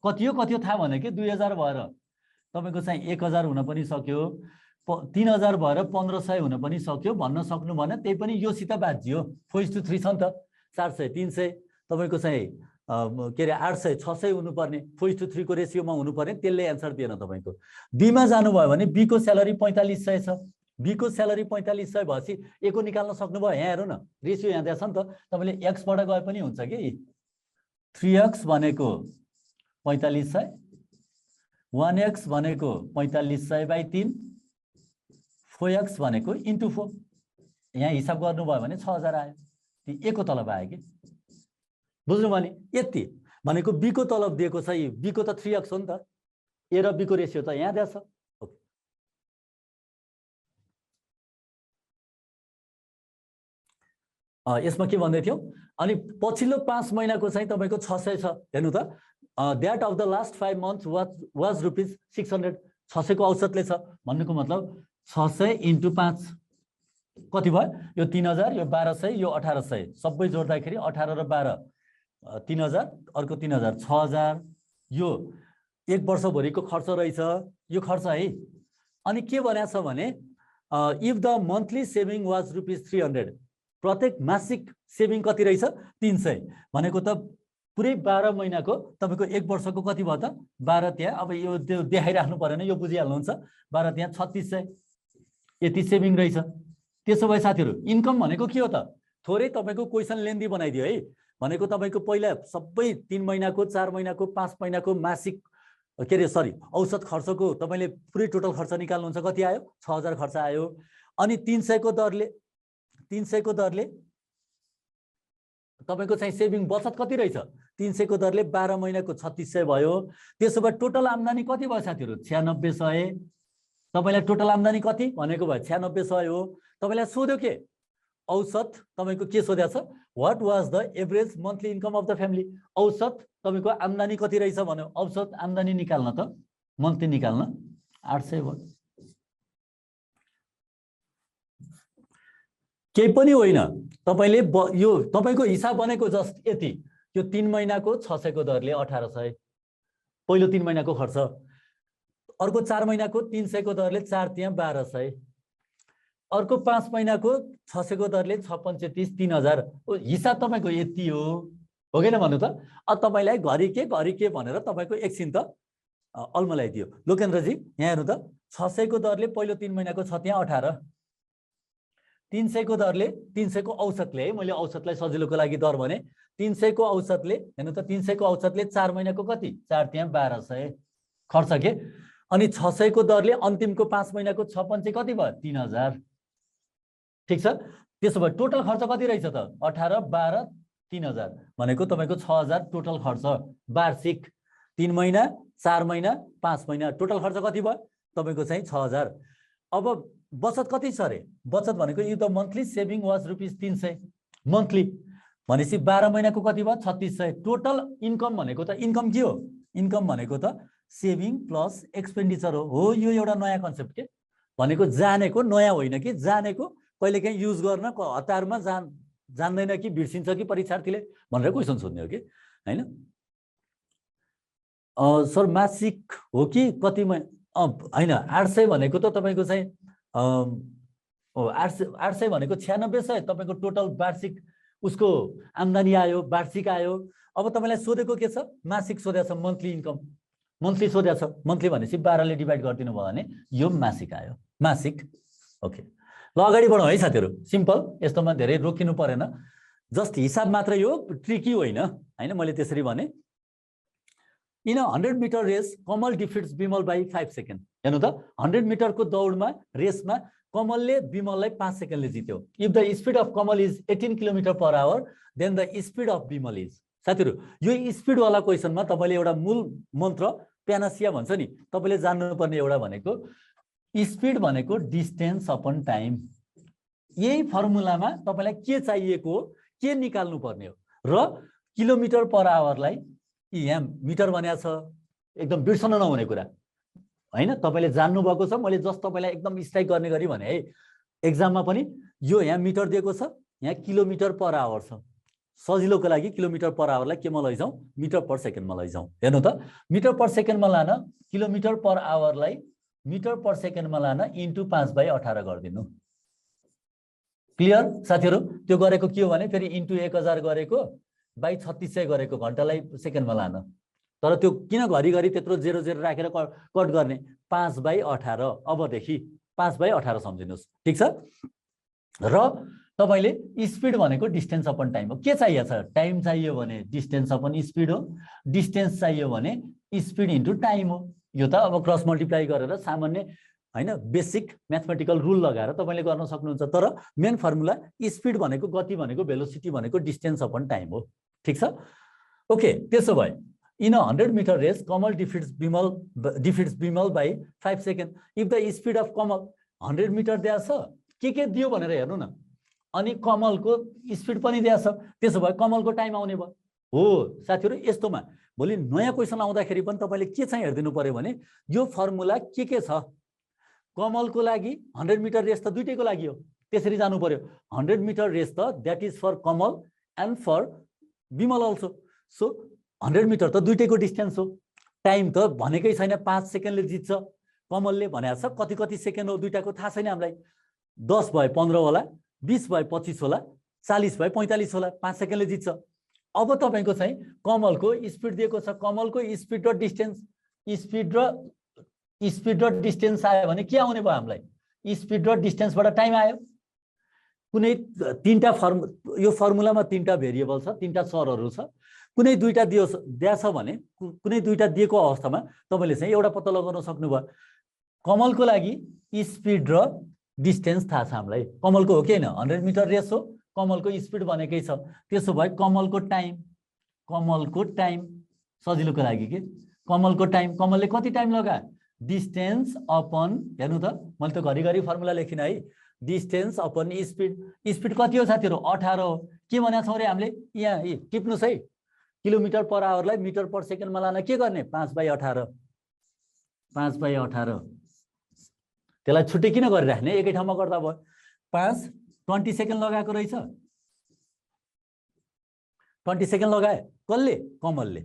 कति हो थाहा भने कि 2000 भएर तपाईको चाहिँ 1000 हुन पनि सक्यो, 3000 भएर 1500 हुन पनि सक्यो भन्न सक्नु भने त्यही पनि यो सित बाजियो। 4:3 छ नि त, 400 300 तपाईको चाहिँ के रे 800 600 हुनुपर्ने, 4:3 को रेशियोमा हुनुपर्ने। त्यसले एन्सर दिएन तपाईको। बी मा जानुभयो भने बी को स्यालेरी 4500 छ। बी को स्यालेरी 4500 भएपछि ए को निकाल्न सक्नुभयो। यहाँ हेरौँ न, रेशियो यहाँ दिएको छ नि त। तपाईले x बाट गए पनि हुन्छ कि 3x भनेको 4500, 1x भनेको 4500/3, 4x भनेको इन्टु 4। यहाँ हिसाब गर्नुभयो भने 6000 आयो। ए को तलब आयो कि बुझ्नु भने यति भनेको बी को तलब दिएको छ। बी को त 3x हो नि त, ए र बी को रेशियो त यहाँ दिएको छ। यसमा के भन्दै थियौ? अनि पछिल्लो 5 महिनाको चाहिँ तपाईको 600 छ। हेर्नु त, that of the last 5 months was rupees 600। 600 को औसतले छ भन्नुको मतलब 600 इन्टु 5 कति भयो? यो 3000, यो 1200, यो 1800 सबै जोड्दाखेरि 18 र 12 3000, अर्को 3000 6000। यो 1 वर्षभरिको खर्च रहेछ यो खर्च है। अनि के भनेको छ भने if the monthly saving was rupees 300, प्रत्येक मासिक सेभिङ कति रहेछ 300 भनेको त पुरै 12 महिनाको तपाईको 1 वर्षको कति भयो त 12 त्यहाँ। अब यो देखाइराख्नु परेन, यो बुझिहाल्नुहुन्छ। 12 त्यहाँ 3600 यति सेभिङ रहेछ। त्यसो भए साथीहरू इन्कम भनेको के हो त? थोरै तपाईँको क्वेसन लेन्दी बनाइदियो है। भनेको तपाईँको पहिला सबै 3 महिनाको 4 महिनाको 5 महिनाको मासिक के अरे सरी औसत खर्चको तपाईँले पुरै टोटल खर्च निकाल्नुहुन्छ, कति आयो? 6000 खर्च आयो। अनि 300 को दरले तपाईँको चाहिँ सेभिङ बचत कति रहेछ? 300 को दरले 12 महिनाको 3600 भयो। त्यसो भए टोटल आम्दानी कति भयो साथीहरू? 9600। तपाईँलाई टोटल आम्दानी कति भनेको भयो? 9600 हो। तपाईँलाई सोध्यो के? औसत तपाईँको के सोधेको छ? What was the average monthly income of the family? औसत तपाईँको आम्दानी कति रहेछ भन्यो? औसत आम्दानी निकाल्न त मन्थली निकाल्न 800 भयो। केही पनि होइन, तपाईँले यो तपाईँको हिसाब बनेको जस्ट यति। यो 3 महिनाको 600 को दरले 1800 पहिलो 3 महिनाको खर्च। अर्को 4 महिनाको 300 को दरले 4 त्यहाँ 1200। अर्को 5 महिनाको 600 को दरले 6 5 30 3000। हिसाब तपाईँको यति हो कि न भन्नु त? अब तपाईँलाई घरि के भनेर तपाईँको एकछिन त अल्मलाइदियो। लोकेन्द्रजी यहाँ हेर्नु त, 600 को दरले पहिलो 3 महिनाको 6 त्यहाँ 18, 300 को दरले 300 को औसतले, मैले औसतलाई सजिलोको लागि दर भने 300 को औसतले हेर्नु त, 300 को औसतले 4 महिनाको कति? 4 त्यहाँ 1200 खर्च के। अनि 600 को दरले अन्तिमको 5 महिनाको 6 5 कति भयो? 3000। ठीक छ। त्यसो भए टोटल खर्च कति रहेछ त? 18 12 3000 भनेको तपाईँको 6000 टोटल खर्च वार्षिक। 3 महिना 4 महिना 5 महिना टोटल खर्च कति भयो? तपाईँको चाहिँ 6000। अब बचत कति छ रे? बचत भनेको you the monthly saving was ₹300 monthly भनेपछि 12 महिनाको कति भयो? 3600। टोटल इन्कम भनेको त इन्कम के हो? इन्कम भनेको त सेभिङ प्लस एक्सपेन्डिचर हो। यो एउटा नयाँ कन्सेप्ट के भनेको, जानेको नयाँ होइन कि, जानेको कहिलेकाहीँ युज गर्न हतारमा जान्दैन कि बिर्सिन्छ कि परीक्षार्थीले भनेर क्वेसन सोध्ने हो कि हैन। सर मासिक हो कि कति हैन? 800 भनेको त तपाईँको चाहिँ 800 भनेको 9600 तपाईँको टोटल वार्षिक उसको आम्दानी आयो, वार्षिक आयो। अब तपाईँलाई सोधेको के छ? मासिक सोधेको छ, मन्थली इन्कम मन्थली सोधेको छ। मन्थली भनेपछि 12 ले डिभाइड गरिदिनु भयो भने यो मासिक आयो, मासिक। ओके, ल अगाडि बढौँ है साथीहरू। सिम्पल, यस्तोमा धेरै रोकिनु परेन, जस्ट हिसाब मात्रै हो, ट्रिकी होइन हैन। मैले त्यसरी भने in 100 metre race Kamal defeats Bimal by 5 second. हेर्नु त, 100 मिटरको दौडमा रेसमा कमलले बिमललाई 5 सेकेन्डले जित्यो। If the speed of Kamal is 18 kilometre per hour then the speed of Bimal is. साथीहरू यो स्पिडवाला क्वेसनमा तपाईँले एउटा मूल मन्त्र प्यानासिया भन्छ नि, तपाईँले जान्नुपर्ने एउटा भनेको स्पिड भनेको डिस्टेन्स अपन टाइम। यही फर्मुलामा तपाईँलाई के चाहिएको, के निकाल्नु पर्ने हो र किलोमिटर पर आवरलाई यहाँ मिटर भनेको छ, एकदम बिर्सन नहुने कुरा हैन। तपाईँले जान्नुभएको छ, मैले जस्ट तपाईँलाई एकदम स्ट्राइक गर्ने गरी भने है। एक्जाममा पनि यो यहाँ मिटर दिएको छ, यहाँ किलोमिटर पर आवर छ। सजिलोको लागि किलोमिटर पर आवरलाई केमा लैजाउँ? मिटर पर सेकेन्डमा लैजाउँ। हेर्नु त, मिटर पर सेकेन्डमा लान किलोमिटर पर आवरलाई मिटर पर सेकेन्डमा लान इन्टु 5/18 गरिदिनु। क्लियर साथीहरू? त्यो गरेको के हो भने फेरि इन्टु 1000 गरेको बाई 3600 गरेको घन्टालाई सेकेन्डमा लान। तर त्यो किन घरिघरि त्यत्रो 0 राखेर कट गर्ने? 5/18 अबदेखि 5/18 सम्झिनुहोस्। ठिक छ। र तपाईँले स्पिड भनेको डिस्टेन्स अपन टाइम हो। के चाहिएको छ? टाइम चाहियो भने डिस्टेन्स अपन स्पिड हो, डिस्टेन्स चाहियो भने स्पिड इन्टु टाइम हो। यो त अब क्रस मल्टिप्लाई गरेर सामान्य हैन बेसिक म्याथमेटिकल रुल लगाएर तपाईँले गर्न सक्नुहुन्छ। तर मेन फर्मुला स्पिड भनेको, गति भनेको, भेलोसिटी भनेको डिस्टेन्स अपन टाइम हो। ठिक छ। ओके, त्यसो भए in 100 metre race Kamal defeats Bimal by 5 second. If the speed of Kamal 100 metre दिएको छ, के दियो भनेर हेर्नु न, अनि कमलको स्पिड पनि दिएको छ, त्यसो भए कमलको टाइम आउने भयो हो साथीहरू। यस्तोमा भोलि नयाँ क्वेसन आउँदाखेरि पनि तपाईँले के चाहिँ हेरिदिनु पर्यो भने यो फर्मुला के छ। कमलको लागि 100 मिटर रेस त दुईटैको लागि हो, त्यसरी जानु पर्यो। 100 मिटर रेस त that is for Kamal and for Bimal also. So 100 metre त दुईटैको डिस्टेन्स हो। टाइम त भनेकै छैन 5 सेकेन्डले जित्छ कमलले भनेको छ। कति कति सेकेन्ड हो दुईटाको थाहा छैन हामीलाई। 10 भए 15 होला, 20 भए 25 होला, 40 भए 45 होला, 5 सेकेन्डले जित्छ। अब तपाईँको चाहिँ कमलको स्पिड दिएको छ, कमलको स्पिड र डिस्टेन्स, स्पिड र डिस्टेन्स आयो भने के आउने भयो हामीलाई? स्पिड र डिस्टेन्सबाट टाइम आयो। कुनै तीनटा यो फर्मुलामा तीनटा भेरिएबल छ, तीनटा चरहरू छ। कुनै दुईटा दिएछ भने कुनै दुईटा दिएको अवस्थामा तपाईले चाहिँ एउटा पत्ता लगाउन सक्नुभयो। कमलको लागि स्पिड र डिस्टेन्स थाहा छ हामीलाई। कमलको हो कि हैन? 100 मिटर रेस हो, कमलको स्पिड भनेकै छ। त्यसो भए कमलको टाइम सजिलोको लागि के कमलको टाइम, कमलले कति टाइम लगायो? डिस्टेन्स अपन, हेर्नु त मैले त घरिघरि फर्मुला लेखिन है, डिस्टेन्स अपन स्पिड। स्पिड कति हो साथीहरु? 18 हो। के भनेको छौं रे हामीले? यहाँ टिप्नुस् है, किलोमिटर पर आवरलाई मिटर पर सेकेन्डमा लान के गर्ने? 5/18 त्यसलाई छुट्टै किन गरिराख्ने? एकै ठाउँमा गर्दा भयो। 5 20 सेकेन्ड लगाएको रहेछ। 20 सेकेन्ड लगाए कसले? कमलले।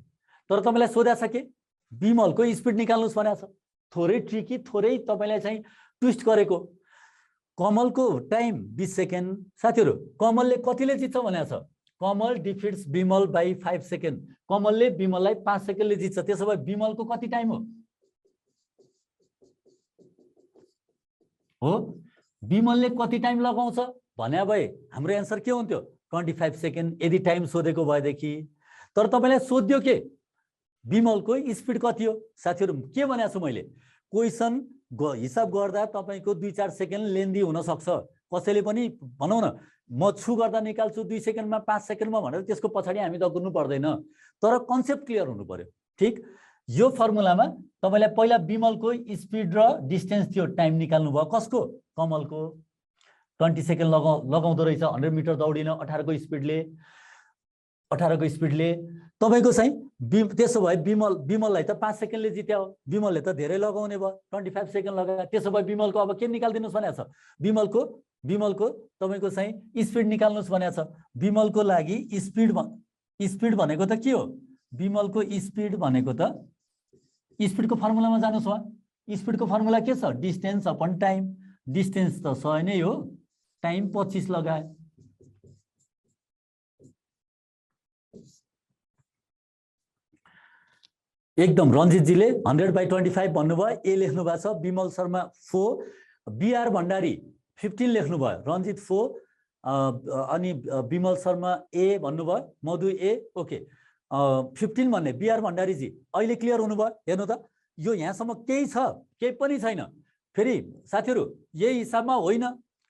तर तपाईलाई सोधेको छ के बिमलको स्पिड निकाल्नुस् भनेको छ। थोरै ट्रिकी, थोरै तपाईलाई चाहिँ ट्विस्ट गरेको। कमलको टाइम 20 सेकेन्ड। साथीहरु कमलले कतिले जित्छ भनेको छ? कमल डिफिट्स बिमल बाई 5 सेकेन्ड। कमलले बिमललाई 5 सेकेन्डले जित्छ। त्यसो भए बिमलको कति टाइम हो? बिमलले कति टाइम लगाउँछ भन्या भए हाम्रो एन्सर के हुन्थ्यो? 25 सेकेन्ड यदि टाइम सोधेको भएदेखि। तर तपाईलाई सोध्यो के बिमलको स्पिड कति हो? साथीहरु के भनेको छु मैले? क्वेशन हिसाब गर्दा तपाईको 2-4 सेकेन्ड लेन्दी हुन सक्छ। कसैले पनि भनौं न म छु गर्दा निकाल्छु 2 सेकेन्डमा 5 सेकेन्डमा भनेर त्यसको पछाडी हामी दगुर्नु पर्दैन। तर कन्सेप्ट क्लियर हुनु पर्यो। ठीक, यो फर्मुलामा तपाईलाई पहिला बिमलको स्पिड र डिस्टेन्स थियो, टाइम निकाल्नु भयो। कसको? कमलको। 20 सेकेन्ड लगाउँदो रहेछ 100 मिटर दौडिन 18 को स्पिडले। तपाईको चाहिँ त्यसो भए बिमललाई त 5 सेकेन्डले जित्यो। बिमलले त धेरै लगाउने भयो, 25 सेकेन्ड लगायो। त्यसो भए बिमलको अब के निकाल्दिनुस् भनेको छ? बिमलको तपाईको चाहिँ स्पिड निकाल्नुस् भनेको छ। बिमलको लागि स्पिड भनेको त के हो? बिमलको स्पिड भनेको त स्पिडको फर्मुलामा जानुस् वा। स्पिडको फर्मुला के छ? Distance upon time. डिस्टेन्स त 100 नै हो, टाइम 25 लगाए। एकदम रञ्जितजीले 100/25 भन्नुभयो। ए लेख्नु भएको छ। बिमल शर्मा 4, बिआर भण्डारी 15 लेख्नु भयो। रञ्जित 4 अनि बिमल शर्मा ए भन्नुभयो। मधु ए ओके 15 भन्ने बिआर भण्डारीजी अहिले क्लियर हुनुभयो। हेर्नु त यो यहाँसम्म केही छ? केही पनि छैन। फेरि साथीहरु यही हिसाबमा होइन,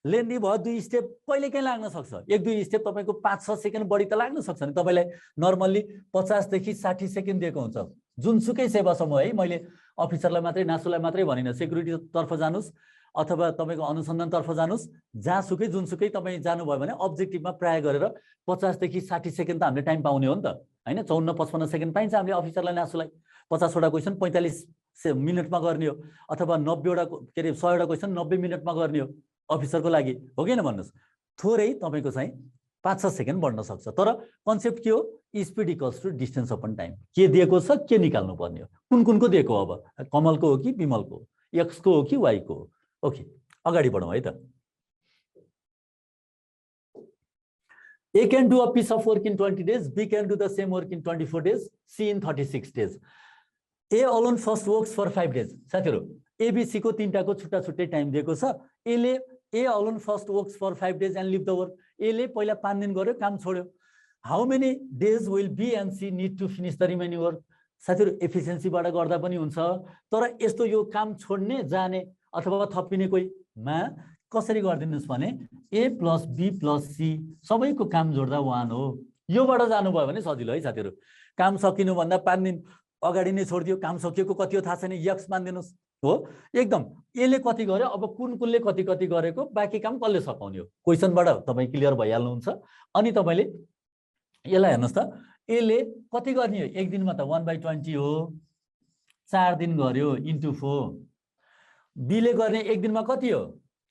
लेन्दी भयो 2 स्टेप कहिलेकाहीँ लाग्न सक्छ। 1-2 स्टेप तपाईको 5-6 सेकेन्ड बढी त लाग्न सक्छ नि। तपाईलाई नर्मल्ली 50 देखि 60 सेकेन्ड दिएको हुन्छ। जुनसुकै सेवासम्म है, मैले अफिसरलाई मात्रै नासुलाई मात्रै भनिन, सेक्युरिटी तर्फ जानुस् अथवा तपाईको अनुसन्धान तर्फ जानुस्, जहाँसुकै जुनसुकै तपाईँ जानुभयो भने अब्जेक्टिभमा प्राय गरेर 50 देखि 60 सेकेन्ड त हामीले टाइम पाउने हो नि त हैन। 54-55 सेकेन्ड पाइन्छ हामीले अफिसरलाई नासुलाई। 50 वटा क्वेशन 45 मिनेटमा गर्ने हो, अथवा 90 वटा के अरे 100 वटा क्वेशन 90 मिनेटमा गर्ने हो अफिसरको लागि, हो कि हैन भन्नुस्। थोरै तपाईको चाहिँ 5-6 सेकेन्ड बढ्न सक्छ। तर कन्सेप्ट के हो? Speed equals to distance upon time. के दिएको छ, के निकाल्नु पर्ने हो, कुनको दिएको हो? अब कमलको हो कि बिमलको? एक्स को हो कि वाई को? ओके अगाडि बढौं है त। A can do a piece of work in 20 days, B can do the same work in 24 days, C in 36 days. A alone first works for 5 days. साथीहरु ABC को तीनटाको छुट्टा छुट्टै टाइम दिएको छ। A alone first works for 5 days and leave the work. A ले पहिला 5 दिन गर्यो, काम छोड्यो। How many days will B and C need to finish the remaining work? साथीहरु एफिसिएन्सी बाट गर्दा पनि हुन्छ, तर यस्तो यो काम छोड्ने जाने अथवा थपिने कोहीमा कसरी गर्दिनुस् भने A + B + C सबैको काम जोड्दा 1 हो। योबाट जानु भयो भने सजिलो है साथीहरु। काम सकिनु भन्दा 5 दिन अगाडि नै छोड्दियो, काम सकिएको कति हो थाहा छैन, x मान्दिनुस् हो। एकदम A ले कति गर्यो, अब कुनले कति गरेको, बाँकी काम कसले सकाउने हो। क्वेशनबाट तपाई क्लियर भइहाल्नुहुन्छ। अनि तपाईले यसलाई हेर्नुस् त, A ले कति गर्ने हो? एक दिनमा त 1/20 हो, 4 दिन गर्यो इन्टु 4। B ले गर्ने एक दिनमा कति हो?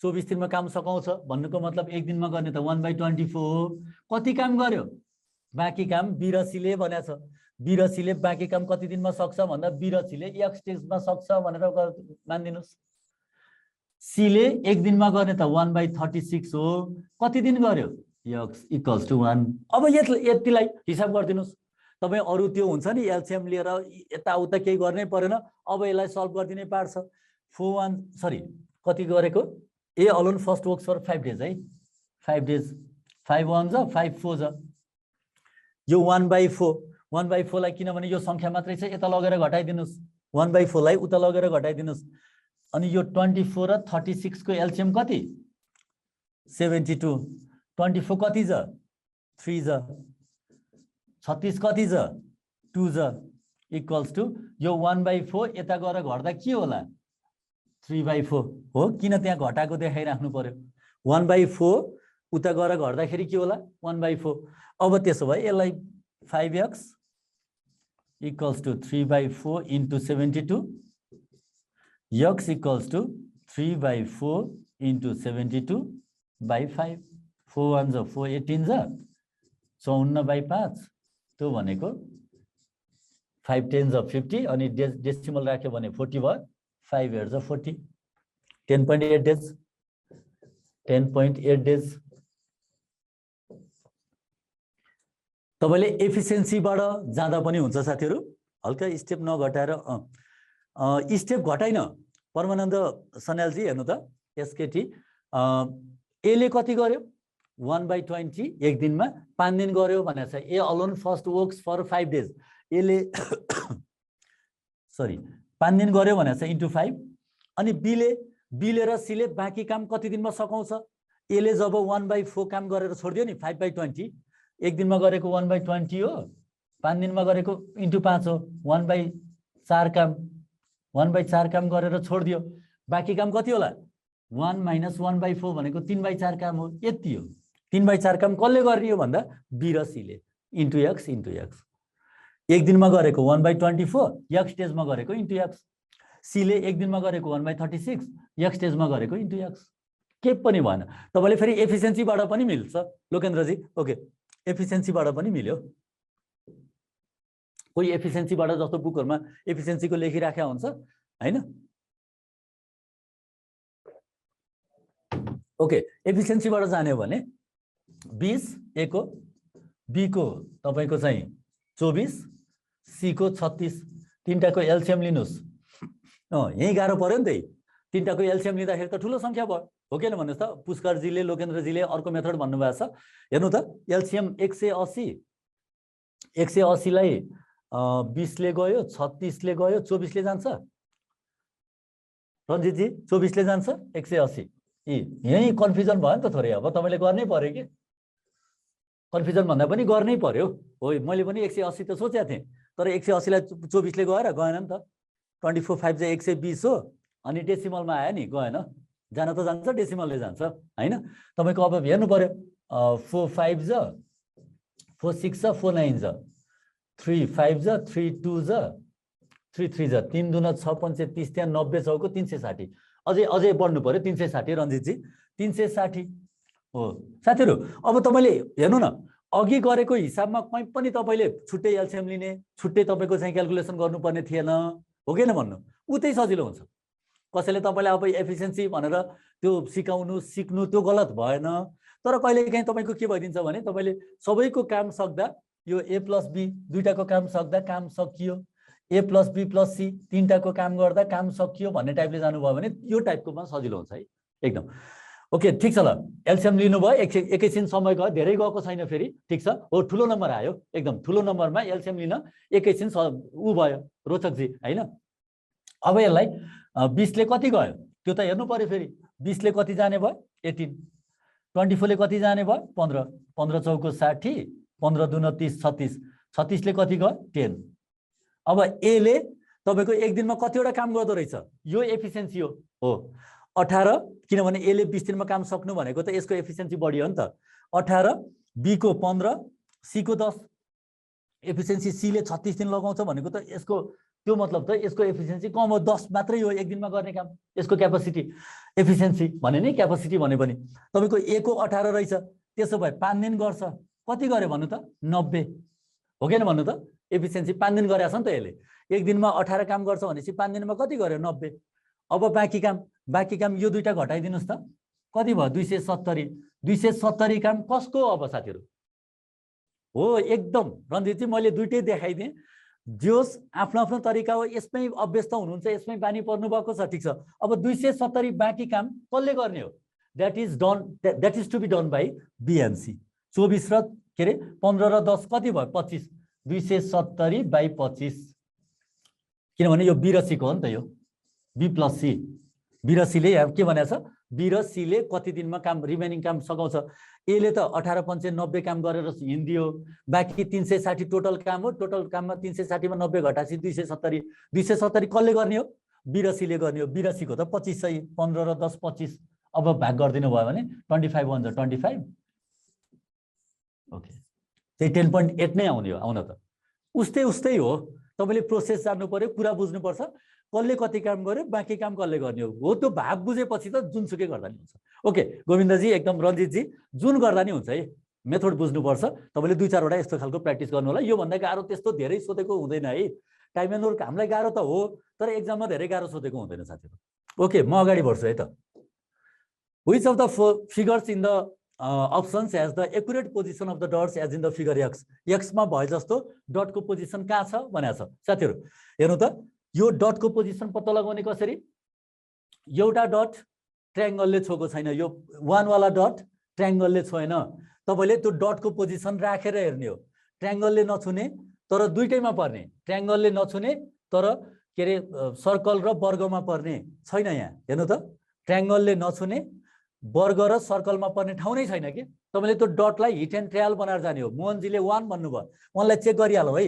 24 दिनमा काम सकाउँछ भन्नुको मतलब एक दिनमा गर्ने त 1/24 हो। कति काम गर्यो? बाँकी काम B र C ले भनेछ। B र C ले बाँकी काम कति दिनमा सक्छ भन्दा B र C ले x डेजमा सक्छ भनेर मान्दिनुस्। C ले एक दिनमा गर्ने त 1/36 हो। कति दिन गर्यो? x = 1। अब यतिलाई हिसाब गर्दिनुस्। तपाई अरु त्यो हुन्छ नि एलसीएम लिएर यताउता केही गर्नै परेन। अब यसलाई सल्भ गर्दिनै पार्छ। 4 1 सरी कति गरेको A alone first works for 5 days है 5 days 5 1 जा 5 4 जा यो 1/4 1/4 लाई किनभने यो संख्या मात्रै छ यता लगेर घटाइदिनुस् 1/4 लाई उता लगेर घटाइदिनुस् अनि यो 24 र 36 को एलसीएम कति 72 24 कति छ 3 छ 36 कति छ 2 छ इक्वल्स टु यो 1/4 यता गएर घट्दा के होला 3/4 हो किन त्यहाँ घटाको देखाइराख्नु पर्यो 1/4 उता गएर घट्दाखेरि के होला 1/4 अब त्यसो भए यसलाई 5x equals to 3/4 into 72 x equals to 3/4 into 72 by 5 4 1 जा 4 18 जा 54/5 त्यो भनेको 5 10 जा 50 अनि डेसिमल राख्यो भने 40 भयो 5 8 जा 40 10.8 days 10.8 days तपाईले एफिसिएन्सीबाट जाँदा पनि हुन्छ साथीहरु हल्का स्टेप नघटाएर स्टेप घटाइन परमानन्द सन्यालजी हेर्नु त एसकेटी ए ले कति गर्यो 1/20 एक दिनमा 5 दिन गर्यो भनेको छ A alone first works for 5 days A ले सरी 5 दिन गर्यो भनेको छ इन्टु 5 अनि बी ले र सी ले बाँकी काम कति दिनमा सकाउँछ ए ले जब 1/4 काम गरेर छोड्दियो नि 5/20 एक दिनमा गरेको 1/20 हो 5 दिनमा गरेको इन्टु 5 हो 1/4 काम 1/4 काम गरेर छोड्दियो बाँकी काम कति होला 1 - 1/4 भनेको 3/4 काम हो यति हो 3/4 काम कसले गर्ने हो भन्दा बी र सी ले इन्टु एक्स एक दिनमा गरेको 1/24 एक्स स्टेजमा गरेको इन्टु एक्स सी ले एक दिनमा गरेको 1/36 एक्स स्टेजमा गरेको इन्टु एक्स के पनि भएन तपाईले फेरि एफिसिएन्सीबाट पनि मिल्छ लोकेन्द्रजी ओके एफिसिएन्सीबाट पनि मिल्यो कोही एफिसिएन्सीबाट जस्तो बुकहरुमा एफिसिएन्सीको लेखिराख्या हुन्छ हैन ओके एफिसिएन्सीबाट जाने हो भने 20 ए को बी को तपाईको चाहिँ 24 सी को 36 तीनटाको एलसीएम लिनुस् यही गाह्रो पर्यो नि त तीनटाको एलसीएम लिँदाखेरि त ठुलो संख्या भयो हो किन भन्नुस् त पुष्करजीले लोकेन्द्रजीले अर्को मेथड भन्नुभएको छ हेर्नु त एलसीएम 180 लाई 20 ले गयो 36 ले गयो 24 ले जान्छ रञ्जित जी 24 ले जान्छ 180 यही कन्फ्युजन भयो नि त थोरै अब तपाईले गर्नै पर्यो के कन्फ्युजन भन्दा पनि गर्नै पर्यो हो मैले पनि 180 त सोचेको थिएँ तर 180 लाई 24 ले गएर गएन नि त 24 5 जा 120 हो अनि डेसिमलमा आयो नि गएन जान त जान्छ डेसिमलले जान्छ हैन तपाईको अब हेर्नु पर्यो 4 5 जा 4 6 जा 4 9 जा 3 5 जा 3 2 जा 3 3 जा 3 दुना 6 5 30 त्यहाँ 90 चौको 360 अझै बढ्नु पर्यो 360 रञ्जित जी 360 हो साथीहरु अब तपाईले हेर्नु न अघि गरेको हिसाबमा कहीं पनि तपाईले छुट्टै एलसीएम लिने छुट्टै तपाईको चाहिँ क्याल्कुलेसन गर्नुपर्ने थिएन हो किन भन्नु उतै सजिलो हुन्छ कसैले तपाईलाई अब एफिसिएन्सी भनेर त्यो सिकाउनु सिक्नु त्यो गलत भएन तर कहिलेकाहीँ तपाईको के भइदिन्छ भने तपाईले सबैको काम सक्दा यो ए प्लस बी दुईटाको काम सक्दा काम सकियो ए प्लस बी प्लस सी तीनटाको काम गर्दा काम सकियो भन्ने टाइपले जानुभयो भने यो टाइपकोमा सजिलो हुन्छ है एकदम ओके ठीक छ ल एलसीएम लिनुभयो एकैछिन समय गयो धेरै गएको छैन फेरि ठीक छ हो ठुलो नम्बर आयो एकदम ठुलो नम्बरमा एलसीएम लिन एकैछिन उ भयो रोचक जी हैन अब यसलाई 20 ले कति गयो त्यो त हेर्नु पर्यो फेरि 20 ले कति जाने भयो 18 24 ले कति जाने भयो 15 15 चौको 60 15 दुना 30 36 36 ले कति गयो 10 अब ए ले तपाईको एक दिनमा कतिवटा काम गर्दो रहेछ यो एफिसिएन्सी हो 18 किनभने ए ले 20 दिनमा काम सक्नु भनेको त यसको एफिसिएन्सी बढी हो नि त 18 बी को 15 सी को 10 एफिसिएन्सी सी ले 36 दिन लगाउँछ भनेको त यसको त्यो मतलब त यसको एफिसिएन्सी कम हो 10 मात्रै हो एक दिनमा गर्ने काम यसको क्यापासिटी एफिसिएन्सी भने नि क्यापासिटी भने पनि तपाईको ए को 18 रहेछ त्यसो भए 5 दिन गर्छ कति गर्यो भन्नु त 90 हो किन भन्नु त एफिसिएन्सी 5 दिन गरेछ नि त यसले एक दिनमा 18 काम गर्छ भनेपछि 5 दिनमा कति गर्यो 90 अब बाँकी काम यो दुईटा घटाइदिनुस् त कति भयो 270 काम कसको अब साथीहरु हो एकदम रञ्जित जी मैले दुईटै देखाइदिएँ जोस आफ्नो आफ्नो तरिका हो यसमै अभ्यस्त हुनुहुन्छ यसमै बानी पर्नु भएको छ ठीक छ अब 270 बाँकी काम कसले गर्ने हो that is to be done by B and C 24 र के अरे 15 र 10 कति भयो 25 270 बाई 25 किनभने यो बी र सी को हो नि त यो बी प्लस सी बी र सीले के भनेको छ बी र सीले कति दिनमा काम रिमेनिङ काम सघाउँछ एले त 18,590 काम गरेर हिँडिदियो बाँकी 360 टोटल काम हो टोटल काममा 360 मा 90 घटासी 270 कसले गर्ने हो बी र सीले गर्ने हो बी र सीको त 2500 15 र 10 25 अब भाग गरिदिनु भयो भने 25 1 25 ओके त्यही 10.8 नै आउने हो आउन त उस्तै हो तपाईले प्रोसेस जान्नु पर्यो कुरा बुझ्नु पर्छ कसले कति काम गर्यो बाँकी काम कसले गर्ने हो त्यो भाग बुझेपछि त जुनसुकै गर्दा नि हुन्छ ओके गोविन्दजी एकदम रञ्जितजी जुन गर्दा नि हुन्छ है मेथड बुझ्नुपर्छ तपाईले 2-4 वटा यस्तो खालको प्र्याक्टिस गर्नु होला यो भन्दा गाह्रो त्यस्तो धेरै सोधेको हुँदैन है टाइम एन्ड वर्क हामीलाई गाह्रो त हो तर एक्जाममा धेरै गाह्रो सोधेको हुँदैन साथीहरु ओके म अगाडि बढ्छु है त which of the figures in the options as the accurate position of the dots as in the figure x x मा भए जस्तो डट को पोजिसन कहाँ छ भनेको छ साथीहरु हेर्नु त यो डट को पोजिसन पत्ता लगाउने कसरी एउटा डट ट्रायंगलले छोएको छैन यो 1 वाला डट ट्रायंगलले छोएन तपाईले त्यो डट को पोजिसन राखेर हेर्ने हो ट्रायंगलले नछुने तर दुईटैमा पर्ने ट्रायंगलले नछुने तर के रे सर्कल र वर्गमा पर्ने छैन यहाँ हेर्नु त ट्रायंगलले नछुने वर्ग र सर्कलमा पर्ने ठाउँ नै छैन के तपाईले त्यो डटलाई हिट एन्ड ट्रायल बनाएर जाने हो मोहनजीले 1 भन्नुभयो उनलाई चेक गरिहालौ है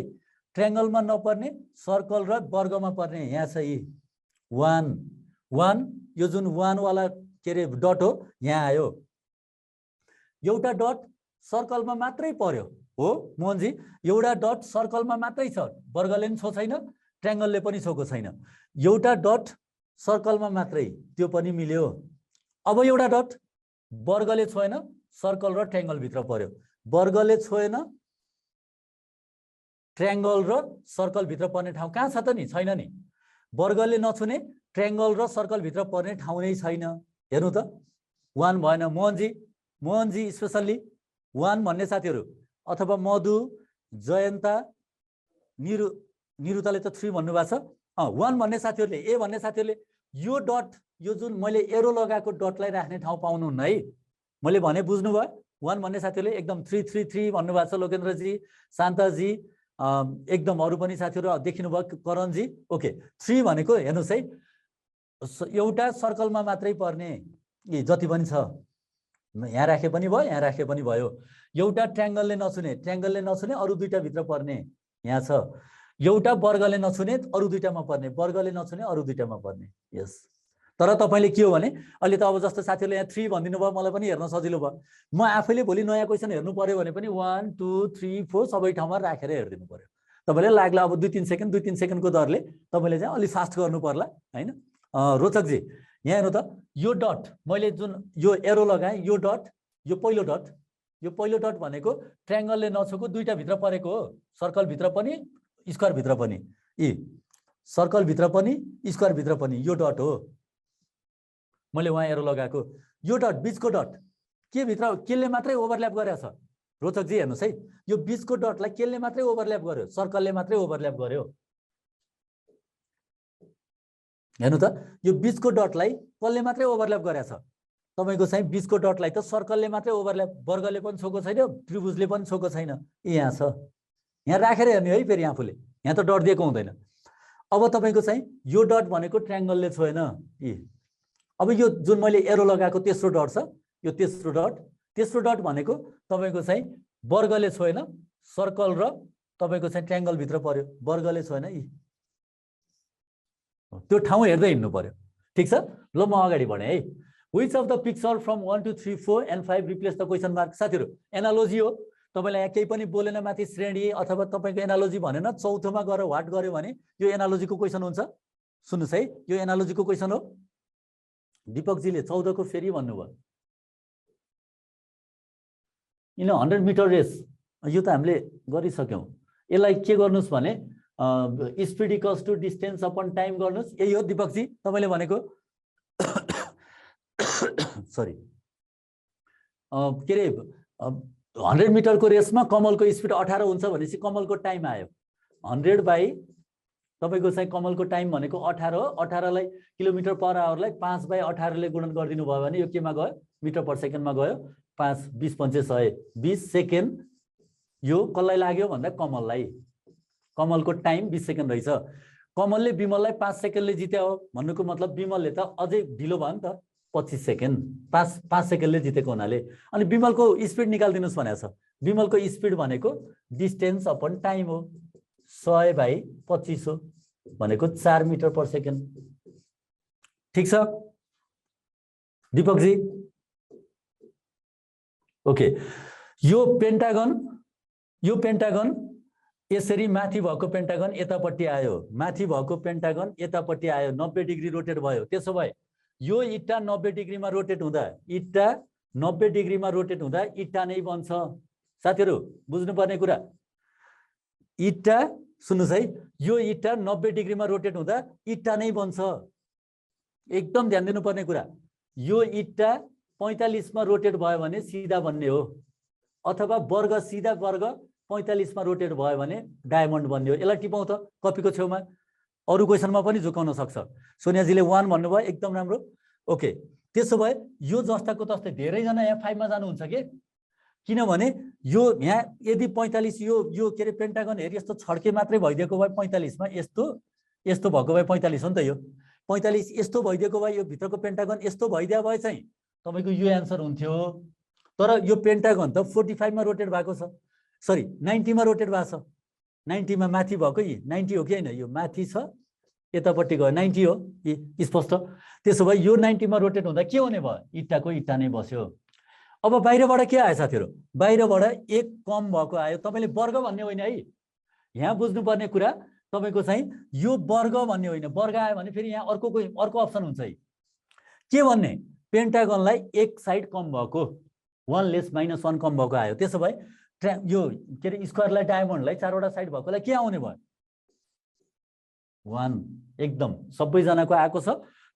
ट्रायंगलमा नपर्ने सर्कल र वर्गमा पर्ने यहाँ छ यी 1 यो जुन 1 वाला के रे डट हो यहाँ आयो एउटा डट सर्कलमा मात्रै पर्यो हो मोहनजी एउटा डट सर्कलमा मात्रै छ वर्गले पनि छो छैन ट्रायंगलले पनि छोको छैन एउटा डट सर्कलमा मात्रै त्यो पनि मिल्यो अब एउटा डट वर्गले छोएन सर्कल र ट्रायंगल भित्र पर्यो वर्गले छोएन ट्रायंगल र सर्कल भित्र पर्ने ठाउँ कहाँ छ त नि छैन नि वर्गले नछुने ट्रायंगल र सर्कल भित्र पर्ने ठाउँ नै छैन हेर्नु त 1 भएन मोहनजी स्पेशली 1 भन्ने साथीहरु अथवा मधु जयन्ता निरुताले त 3 भन्नु भएको छ 1 भन्ने साथीहरुले ए भन्ने साथीहरुले यो डट यो जुन मैले एरो लगाएको डटलाई राख्ने ठाउँ पाउनुहुन्न है मैले भने बुझ्नु भयो 1 भन्ने साथीहरुले एकदम 3 भन्नु भएको छ लोकेन्द्रजी शान्ताजी एकदम अरु पनि साथीहरु देखिनु भयो करणजी ओके 3 भनेको हेर्नुस् है एउटा सर्कलमा मात्रै पर्ने जति पनि छ यहाँ राखे पनि भयो यहाँ राखे पनि भयो एउटा ट्रायंगलले नछुने अरु दुईटा भित्र पर्ने यहाँ छ एउटा वर्गले नछुने अरु दुईटामा पर्ने वर्गले नछुने अरु दुईटामा पर्ने यस तर तपाईले के हो भने अहिले त अब जस्तो साथीहरुले यहाँ 3 भन्दिनु भयो मलाई पनि हेर्न सजिलो भयो म आफैले भोलि नयाँ क्वेशन हेर्नु पर्यो भने पनि 1 2 3 4 सबै ठाउँमा राखेर हेर्दिनु पर्यो तपाईले लाग्ला अब 2-3 सेकेन्डको दरले तपाईले चाहिँ अलि फास्ट गर्नु पर्ला हैन रोचक जी यहाँ हेर्नु त यो डट मैले जुन यो एरो लगाए यो डट यो पहिलो डट भनेको ट्रायंगलले नछोको दुईटा भित्र परेको हो सर्कल भित्र पनि स्क्वायर भित्र पनि सर्कल भित्र पनि स्क्वायर भित्र पनि यो डट हो मैले वहाँ एरो लगाएको यो डट बीचको डट के भित्र केले मात्रै ओभरल्याप गरेछ रोचक जी हेर्नुस् है यो बीचको डटलाई केले मात्रै ओभरल्याप गर्यो सर्कलले मात्रै ओभरल्याप गर्यो हेर्नु त यो बीचको डटलाई कसले मात्रै ओभरल्याप गरेछ तपाईको चाहिँ बीचको डटलाई त सर्कलले मात्रै ओभरल्याप वर्गले पनि छोको छैन त्रिभुजले पनि छोको छैन यहाँ छ यहाँ राखेर हेर्ने है फेरि आफूले यहाँ त डट दिएको हुँदैन अब तपाईको चाहिँ यो डट भनेको ट्रायंगलले छोएन अब यो जुन मैले एरो लगाएको तेस्रो डट छ यो तेस्रो डट भनेको तपाईको चाहिँ वर्गले छोएन सर्कल र तपाईको चाहिँ ट्रायंगल भित्र पर्यो वर्गले छोएन त्यो ठाउँ हेर्दै हिँड्नु पर्यो ठीक छ ल म अगाडि बढे है which of the picture from 1 2 3 4 and 5 replace the question mark साथीहरु एनालोजी हो तपाईलाई यहाँ केही पनि बोलेन माथि श्रेणी अथवा तपाईको एनालोजी भनेन चौथोमा गएर व्हाट गर्यो भने यो एनालोजीको क्वेशन हुन्छ सुन्नुस् है यो एनालोजीको क्वेशन हो दीपक जीले 14 को फेरि भन्नुभयो इन 100 मिटर रेस यो त हामीले गरिसक्यौं यसलाई के गर्नुस् भने speed equals to distance upon time गर्नुस् यही हो दीपक जी तपाईले भनेको सरी के रे 100 मिटर को रेसमा कमलको स्पीड 18 हुन्छ भनेपछि कमलको टाइम आयो 100 बाइ तपाईको चाहिँ कमलको टाइम भनेको 18 हो। 18 लाई किलोमिटर पर आवरलाई 5/18 ले गुणन गरिदिनु भयो भने यो केमा गयो मिटर पर सेकेन्डमा गयो। 5 20 पंचे 100 20 सेकेन्ड। यो कसलाई लाग्यो भन्दा कमललाई। कमलको टाइम 20 सेकेन्ड रहेछ। कमलले विमललाई 5 सेकेन्डले जित्यो हो भन्नुको मतलब विमलले त अझै ढिलो भयो नि त 25 सेकेन्ड। 5 सेकेन्डले जितेको हुनाले। अनि विमलको स्पिड निकाल्दिनुस् भनेको छ। विमलको स्पिड भनेको डिस्टेन्स अपन टाइम हो। 100/25 हो भनेको 4 मिटर पर सेकेन्ड। ठीक छ दीपक जी? ओके। यो पेन्टागन यसरी माथि भएको पेन्टागन यतापट्टि आयो। माथि भएको पेन्टागन यतापट्टि आयो 90 डिग्री रोटेट भयो। त्यसो भए यो इट्टा 90 डिग्रीमा रोटेट हुँदा इट्टा 90 डिग्रीमा रोटेट हुँदा इट्टा नै बन्छ। साथीहरु बुझ्नुपर्ने कुरा इट्टा सुन्नुस् है, यो इट्टा 90 डिग्रीमा रोटेट हुँदा इट्टा नै बन्छ। एकदम ध्यान दिनुपर्ने कुरा। यो इट्टा 45 मा रोटेट भयो भने सिधा बन्ने हो, अथवा वर्ग सिधा वर्ग 45 मा रोटेट भयो भने डायमन्ड बन्ने हो। यसलाई टिपौँ त कपीको छेउमा। अरु क्वेशनमा पनि झुकाउन सक्छ। सोनियाजीले 1 भन्नुभयो, एकदम राम्रो। ओके, त्यसो भए यो जस्ताको तस्तै धेरै जना यहाँ 5 मा जानुहुन्छ के? किनभने यो यहाँ यदि 45 यो के रे पेन्टागन हेरि यस्तो छड्के मात्रै भइदिएको भए 45 मा यस्तो भएको भए 45 हो नि त। यो 45 यस्तो भइदिएको भए यो भित्रको पेन्टागन यस्तो भइदिया भए चाहिँ तपाईको यो आन्सर हुन्थ्यो। तर यो पेन्टागन त 45 मा रोटेट भएको छ, सरी 90 मा रोटेट भएको छ। 90 मा माथि भएको यी 90 हो कि हैन? यो माथि छ, यतापट्टि गयो 90 हो यी स्पष्ट। त्यसो भए यो 90 मा रोटेट हुँदा के हुने भयो? इट्टाको इट्टा नै बस्यो। अब बाहिरबाट के आयो साथीहरु? बाहिरबाट 1 कम भएको आयो। तपाईले वर्ग भन्ने होइन है, यहाँ बुझ्नुपर्ने कुरा तपाईको चाहिँ यो वर्ग भन्ने होइन। वर्ग आयो भने फेरि यहाँ अर्को अप्सन हुन्छ है। के भन्ने? पेन्टागनलाई 1 साइड कम भएको 1 लेस -1 कम भएको आयो। त्यसो भए यो के रे स्क्वायरलाई डायमन्डलाई 4 वटा साइड भएकोलाई के आउने भयो? 1। एकदम सबैजनाको आएको छ।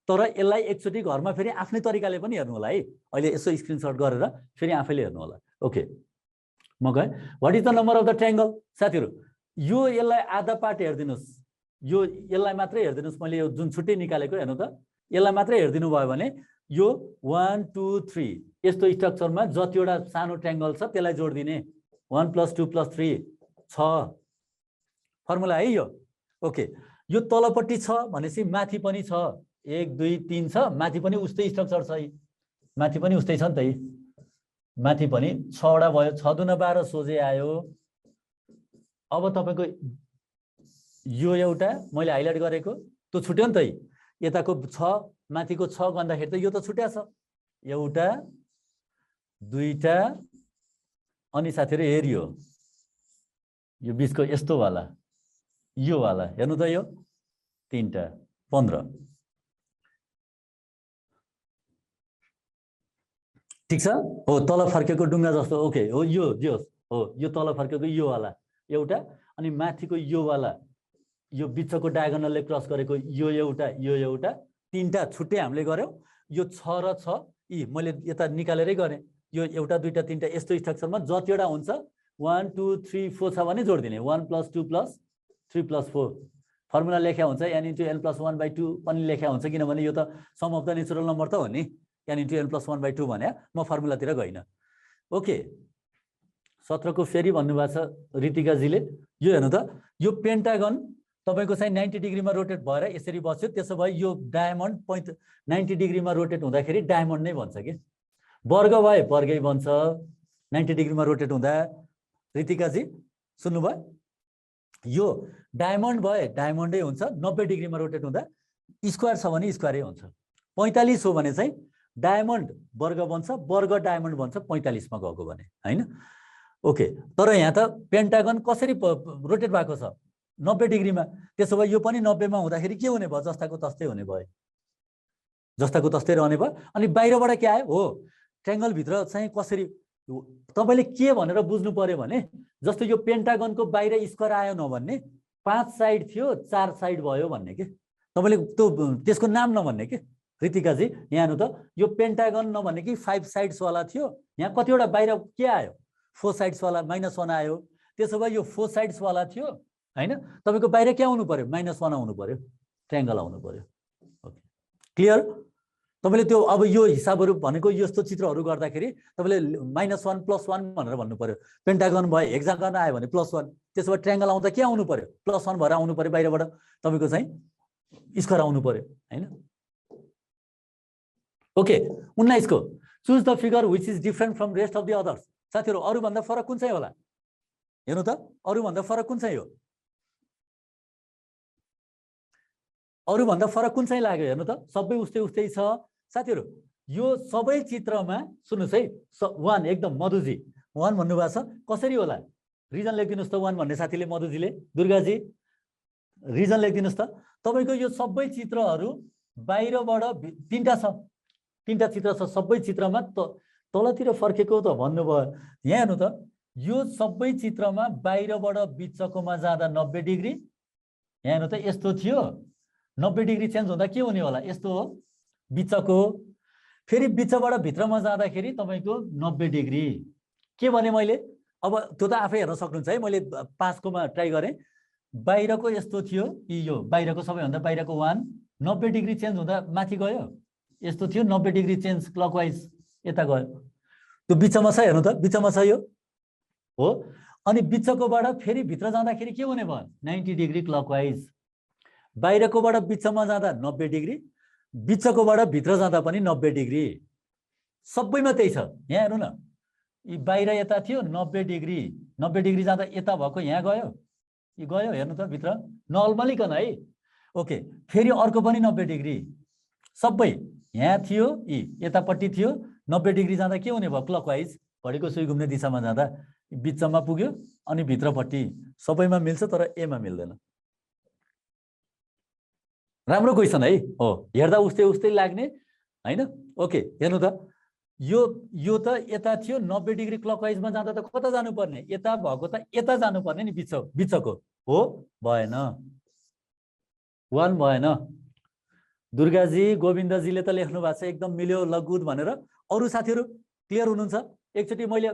तर यसलाई एकचोटी घरमा फेरि आफ्नै तरिकाले पनि हेर्नु होला है। अहिले यसो स्क्रिनशट गरेर फेरि आफैले हेर्नु होला। ओके, म गए। What is the number of the triangle? साथीहरु यो यसलाई आधा पार्ट हेर्दिनुस्, यसलाई मात्रै हेर्दिनुस्। मैले यो जुन छुट्टै निकालेको हेर्नु त, यसलाई मात्रै हेर्दिनु भयो भने यो 1 2 3 यस्तो स्ट्रक्चरमा जतिवटा सानो ट्रायंगल छ त्यसलाई जोड्दिने। 1 + 2 + 3 6 फर्मुला है यो। ओके, यो तलपट्टि छ भनेपछि माथि पनि छ। 1 2 3 छ, माथि पनि उस्तै स्ट्रक्चर छ है। माथि पनि उस्तै छ नि त है। माथि पनि 6 वटा भयो। 6 दुना 12 सोझै आयो। अब तपाईको यो एउटा मैले हाइलाइट गरेको त्यो छुट्यो नि त है। यताको 6 माथिको 6 गर्दाखेरि त यो त छुट्या छ। एउटा दुईटा अनि साथीहरु हेरियो यो बीचको यस्तो वाला, यो वाला हेर्नु त, यो 3टा 15। ठीक छ हो, तल फर्केको डुङ्गा जस्तो। ओके हो, यो हो, यो तल फर्केको यो वाला एउटा, अनि माथिको यो वाला, यो बिचको डायगोनलले क्रस गरेको यो एउटा 3टा छुट्टै हामीले गर्यौ। यो 6 र 6 यी मैले यता निकालेरै गरे। यो एउटा दुईटा 3टा यस्तो स्ट्रक्चरमा जतिवटा हुन्छ 1 2 3 4 छ भने जोड्दिने। 1 + 2 + 3 + 4 फर्मुला लेख्या हुन्छ। n * n + 1/2 पनि लेख्या हुन्छ, किनभने यो त sum of the natural number त हो नि। n * n + 1/2 भने म फर्मुलातिर गइन। ओके, 17 को फेरि भन्नुभएको छ ऋतिकाजीले। यो हेर्नु त, यो पेन्टागन तपाईको चाहिँ 90 डिग्रीमा रोटेट भएर यसरी बस्यो। त्यसो भए यो डायमन्ड 90 डिग्रीमा रोटेट हुँदाखेरि डायमन्ड नै बन्छ के? वर्ग भए वर्गै बन्छ 90 डिग्रीमा रोटेट हुँदा। ऋतिकाजी सुन्नुभयो? यो डायमन्ड भए डायमन्डै हुन्छ 90 डिग्रीमा रोटेट हुँदा। स्क्वायर छ भने स्क्वायरै हुन्छ। 45 हो भने चाहिँ डायमन्ड वर्ग बन्छ, वर्ग डायमन्ड बन्छ 45 मा गएको भने, हैन? ओके, तर यहाँ त पेन्टागन कसरी रोटेट भएको छ? 90 डिग्रीमा। त्यसो भए यो पनि 90 मा हुँदाखेरि के हुने भयो? जस्ताको तस्तै हुने भयो। जस्ताको तस्तै रहने भयो। अनि बाहिरबाट के आयो? हो, ट्रायंगल भित्र चाहिँ कसरी तपाईले के भनेर बुझ्नु पर्यो भने, जस्तो यो पेन्टागनको बाहिर स्क्वायर आयो नभन्ने, 5 साइड थियो 4 साइड भयो भन्ने के? तपाईले त्यो त्यसको नाम नभन्ने के? ऋतिकाजी यहाँ हेर्नु त, यो पेन्टागन नभन्ने कि 5 साइड्स वाला थियो। यहाँ कतिवटा बाहिर के आयो? 4 साइड्स वाला -1 आयो। त्यसो भए यो 4 साइड्स वाला थियो, हैन तपाईको बाहिर के आउनु पर्यो -1 आउनु पर्यो ट्रायंगल आउनु पर्यो ओके क्लियर तपाईले त्यो अब यो हिसाबहरु भनेको यस्तो चित्रहरु गर्दाखेरि तपाईले -1 +1 भनेर भन्नु पर्यो पेन्टागन भयो हेक्सागन आयो भने +1 त्यसो भए ट्रायंगल आउँदा के आउनु पर्यो +1 भएर आउनु पर्यो बाहिरबाट तपाईको चाहिँ स्क्वायर आउनु पर्यो हैन ओके 19 को choose the figure which is different from rest of the others साथीहरु अरु भन्दा फरक कुन चाहिँ होला हेर्नु त अरु भन्दा फरक कुन चाहिँ हो अरु भन्दा फरक कुन चाहिँ लाग्यो हेर्नु त सबै उस्तै उस्तै छ साथीहरु यो सबै चित्रमा सुन्नुस् है 1 एकदम मधुजी 1 भन्नु भएको छ कसरी होला रिजन लेखिदिनुस् त 1 भन्ने साथीले मधुजीले दुर्गाजी रिजन लेखिदिनुस् त तपाईको यो सबै चित्रहरु बाहिरबाट तीनटा चित्र छ सबै चित्रमा तलतिर फर्केको त भन्नुभयो यहाँ हेर्नु त यो सबै चित्रमा बाहिरबाट बिचकोमा जाँदा 90 डिग्री यहाँ हेर्नु त यस्तो थियो 90 डिग्री चेन्ज हुँदा के हुने होला यस्तो हो बिचको फेरि बिचबाट भित्रमा जाँदाखेरि तपाईको 90 डिग्री के भने मैले अब त्यो त आफै हेर्न सक्नुहुन्छ है मैले 5 कोमा ट्राई गरे बाहिरको यस्तो थियो यो बाहिरको सबैभन्दा बाहिरको 1 90 डिग्री चेन्ज हुँदा माथि गयो यस्तो थियो 90 डिग्री चेन्ज क्लकवाइज यता गयो त्यो बिचमा छ हेर्नु त बिचमा छ यो हो अनि बिचकोबाट फेरि भित्र जाँदाखेरि के हुने भयो 90 डिग्री क्लकवाइज बाहिरकोबाट बिचमा जाँदा 90 डिग्री बिचकोबाट भित्र जाँदा पनि 90 डिग्री सबैमा त्यही छ यहाँ हेर्नु न यी बाहिर यता थियो 90 डिग्री जाँदा यता भएको यहाँ गयो यो गयो हेर्नु त भित्र नअल्मलिकन है ओके फेरि अर्को पनि 90 डिग्री सबै यहाँ थियो यी यतापट्टि थियो 90 डिग्री जाँदा के हुने भयो क्लकवाइज घडीको सुई घुम्ने दिशामा जाँदा बिचमा पुग्यो अनि भित्रपट्टि सबैमा मिल्छ तर ए मा मिल्दैन राम्रो क्वेशन है हो हेर्दा उस्तै लाग्ने हैन ओके हेर्नु त यो त यता थियो 90 डिग्री क्लकवाइजमा जाँदा त कता जानु पर्ने यता भएको त यता जानु पर्ने नि बिचको हो भएन 1 भएन दुर्गाजी गोविन्दजीले त लेख्नु भएको छ एकदम मिल्यो ल गुड भनेर अरु साथीहरु क्लियर हुनुहुन्छ एकचोटी मैले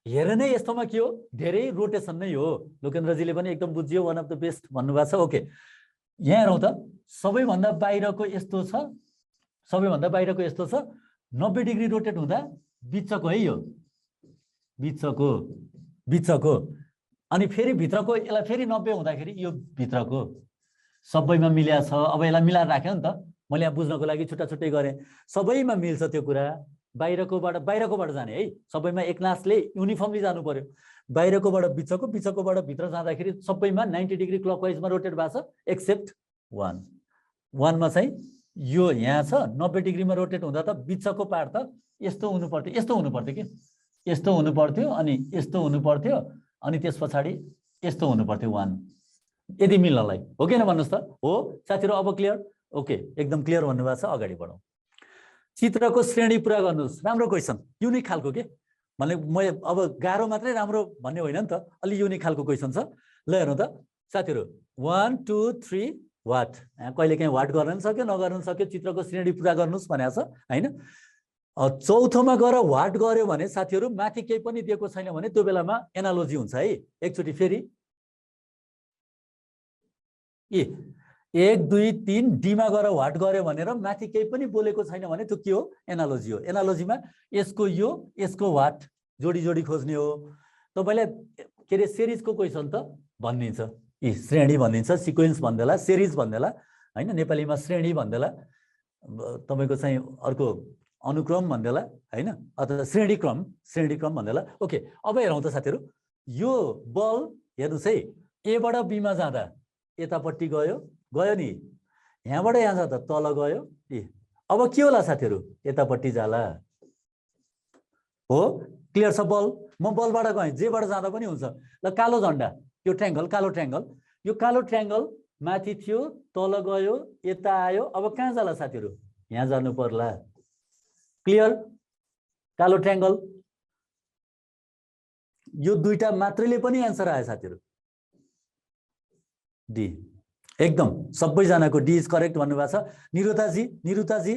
हेर नै यस्तोमा के हो धेरै रोटेसन नै हो लोकेन्द्रजीले पनि एकदम बुझ्यो वान अफ द बेस्ट भन्नु भएको छ ओके यहाँ हेरौँ त सबैभन्दा बाहिरको यस्तो छ सबैभन्दा बाहिरको यस्तो छ 90 डिग्री रोटेट हुँदा बिचको है यो बिचको अनि फेरि भित्रको यसलाई फेरि 90 हुँदाखेरि यो भित्रको सबैमा मिल्या छ अब यसलाई मिलाएर राख्यो नि त मैले यहाँ बुझ्नको लागि छुट्टा गरे सबैमा मिल्छ त्यो कुरा बाहिरकोबाट जाने है सबैमा एकनासले युनिफर्मली जानु पर्यो बाहिरकोबाट बिचकोबाट भित्र जाँदाखेरि सबैमा 90 डिग्री क्लकवाइजमा रोटेट भएको छ एक्सेप्ट 1 मा चाहिँ यो यहाँ छ 90 डिग्रीमा रोटेट हुँदा त बिचको पार्ट त यस्तो हुनु पर्थ्यो कि यस्तो हुनु पर्थ्यो अनि यस्तो हुनु पर्थ्यो अनि त्यसपछि यस्तो हुनु पर्थ्यो 1 यदि मिल्नलाई हो कि न भन्नुस् त हो साथीहरु अब क्लियर ओके एकदम क्लियर भन्नुभएको छ अगाडि बढौं चित्रको श्रेणी पूरा गर्नुस् राम्रो क्वेशन युनिक खालको के भने म अब गाह्रो मात्रै राम्रो भन्ने होइन नि त अलि युनिक खालको क्वेशन छ ल हेर्नु त साथीहरु 1 2 3 वाट कहिले काहीँ वाट गर्न सक्यो नगर्न सक्यो चित्रको श्रेणी पूरा गर्नुस् भनेको छ हैन चौथोमा गएर वाट गर्यो भने साथीहरु माथि केही पनि दिएको छैन भने त्यो बेलामा एनालोजी हुन्छ है एकचोटी फेरि 1 2 3 डी मा गएर वाट गर्यो भनेर माथि केही पनि बोलेको छैन भने त्यो के हो एनालोजी हो एनालोजीमा यसको वाट जोडी खोज्ने हो तपाईलाई के रे सिरिजको क्वेशन त भनिन्छ श्रेणी भनिन्छ सिक्वेन्स भन्देला सिरिज भन्देला हैन नेपालीमा श्रेणी भन्देला तपाईको चाहिँ अर्को अनुक्रम भन्देला हैन अथवा श्रेणीक्रम भन्देला ओके अब हेरौँ त साथीहरु यो बल हेर्नुस् है ए बाट बी मा जाँदा यतापट्टि गयो नि यहाँबाट यहाँ जाँदा तल गयो अब के होला साथीहरु यतापट्टि जाला हो क्लियर छ बल म बलबाट गएँ जेबाट जाँदा पनि हुन्छ ल कालो झण्डा यो कालो ट्रायंगल माथि थियो तल गयो यता आयो अब कहाँ जाला साथीहरु यहाँ जानु पर्ला क्लियर कालो ट्रायंगल यो दुईटा मात्रैले पनि आन्सर आयो साथीहरु डी एकदम सबैजनाको डी इज करेक्ट भन्नुभएको छ निरुताजी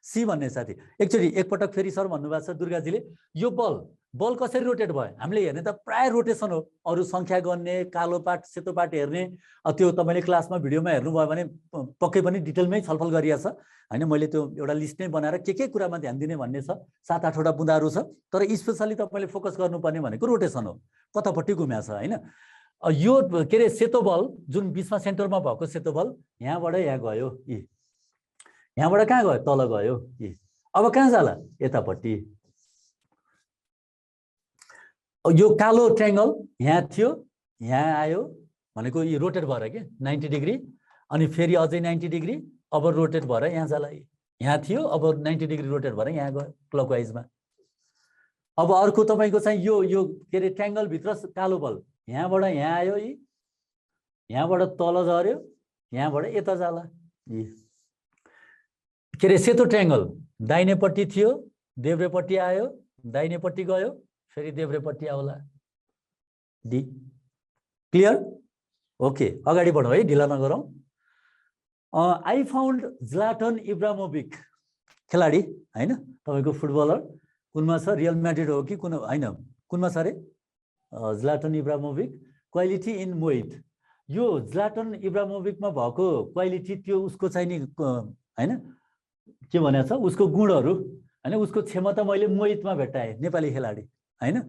सी भन्ने साथी एकचोटी एकपटक फेरि सर भन्नुभएको छ दुर्गाजीले यो बल बल कसरी रोटेट भयो हामीले हेर्ने त प्राय रोटेसन हो अरु संख्या गर्ने कालो पाट सेतो पाट हेर्ने त्यो तपाईले क्लासमा भिडियोमा हेर्नुभयो भने पक्कै पनि डिटेलमै छलफल गरिया छ हैन मैले त्यो एउटा लिस्ट नै बनाएर के कुरामा ध्यान दिने भन्ने छ 7-8 वटा बुँदाहरु छ तर स्पेशली तपाईले फोकस गर्नुपर्ने भनेको रोटेसन हो कतापट्टि घुम्या छ हैन यो के रे सेतो बल जुन बीचमा सेन्टरमा भएको सेतो बल यहाँबाट यहाँ गयो यहाँबाट कहाँ गयो तल गयो अब कहाँ जाला यतापट्टि यो कालो ट्रायंगल यहाँ थियो यहाँ आयो भनेको यो रोटेट भएर के 90 डिग्री अनि फेरि अझै 90 डिग्री अब रोटेट भएर यहाँ जाला यहाँ थियो अब 90 डिग्री रोटेट भएर यहाँ गयो क्लकवाइजमा अब अर्को तपाईको चाहिँ यो के रे ट्रायंगल भित्र कालो बल यहाँबाट यहाँ आयो यहाँबाट तल झर्यो यहाँबाट यता जाला के रे सेतो ट्रायंगल दाहिनेपट्टि थियो देब्रेपट्टि आयो दाहिनेपट्टि गयो फेरि देब्रेपट्टि आउला डी क्लियर ओके अगाडि बढौँ है ढिला नगरौँ आई फाउन्ड ज्लाटन इब्राहिमोभिच खेलाडी हैन तपाईको फुटबलर कुनमा छ रियल म्याड्रिड हो कि कुन हैन कुनमा छ रे ज्लाटन इब्राहिमोभिच क्वालिटी इन मोहित यो ज्लाटन इब्राहिमोभिचमा भएको क्वालिटी त्यो उसको चाहिँ नि हैन के भनेको छ उसको गुणहरु हैन उसको क्षमता मैले मोहितमा भेट्टाए नेपाली खेलाडी हैन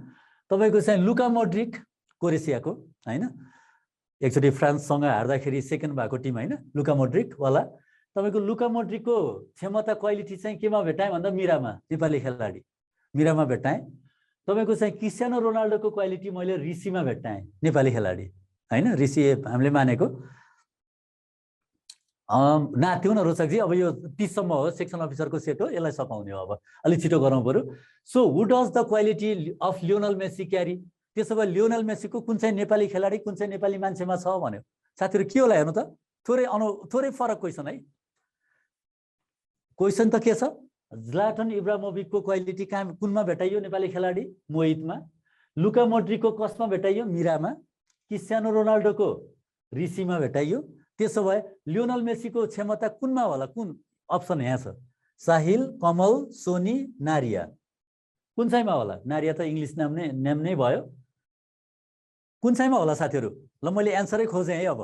तपाईको चाहिँ लुका मोड्रिक क्रोएसियाको हैन एकचोटी फ्रान्ससँग हार्दाखेरि सेकेन्ड भएको टिम हैन लुका मोड्रिक वाला तपाईको लुका मोड्रिकको क्षमता क्वालिटी चाहिँ केमा भेट्टाए भन्दा मिरामा नेपाली खेलाडी मिरामा भेट्टाए तपाईको चाहिँ क्रिस्टियानो रोनाल्डोको क्वालिटी मैले रिसीमा भेट्टाए नेपाली खेलाडी हैन रिसी हामीले मानेको नाथ्यौ न रोचकजी अब यो 30 सम्म हो सेक्सन अफिसरको सेट हो यसलाई सकाउने हो अब अलि छिटो गरौँ पर्यो so who does the quality of Lionel Messi carry त्यसो भए लियोनल मेसीको कुन चाहिँ नेपाली खेलाडी कुन चाहिँ नेपाली मान्छेमा छ भन्यो साथीहरु के होला हेर्नु त थोरै फरक क्वेशन है क्वेशन त के छ ज्लाटन इब्राहिमोभिचको क्वालिटी कहाँ कुनमा भेटाइयो नेपाली खेलाडी मोहितमा लुका मोड्रिकको कसमा भेटाइयो मिरामा क्रिस्टियानो रोनाल्डोको रिसीमा भेटाइयो त्यसो भए लियोनल मेसीको क्षमता कुनमा होला कुन अप्सन यहाँ छ साहिल कमल सोनी नारिया कुन चाहिँमा होला नारिया त इंग्लिश नाम नै भयो कुन चाहिँमा होला साथीहरु ल मैले एन्सरै खोजे है अब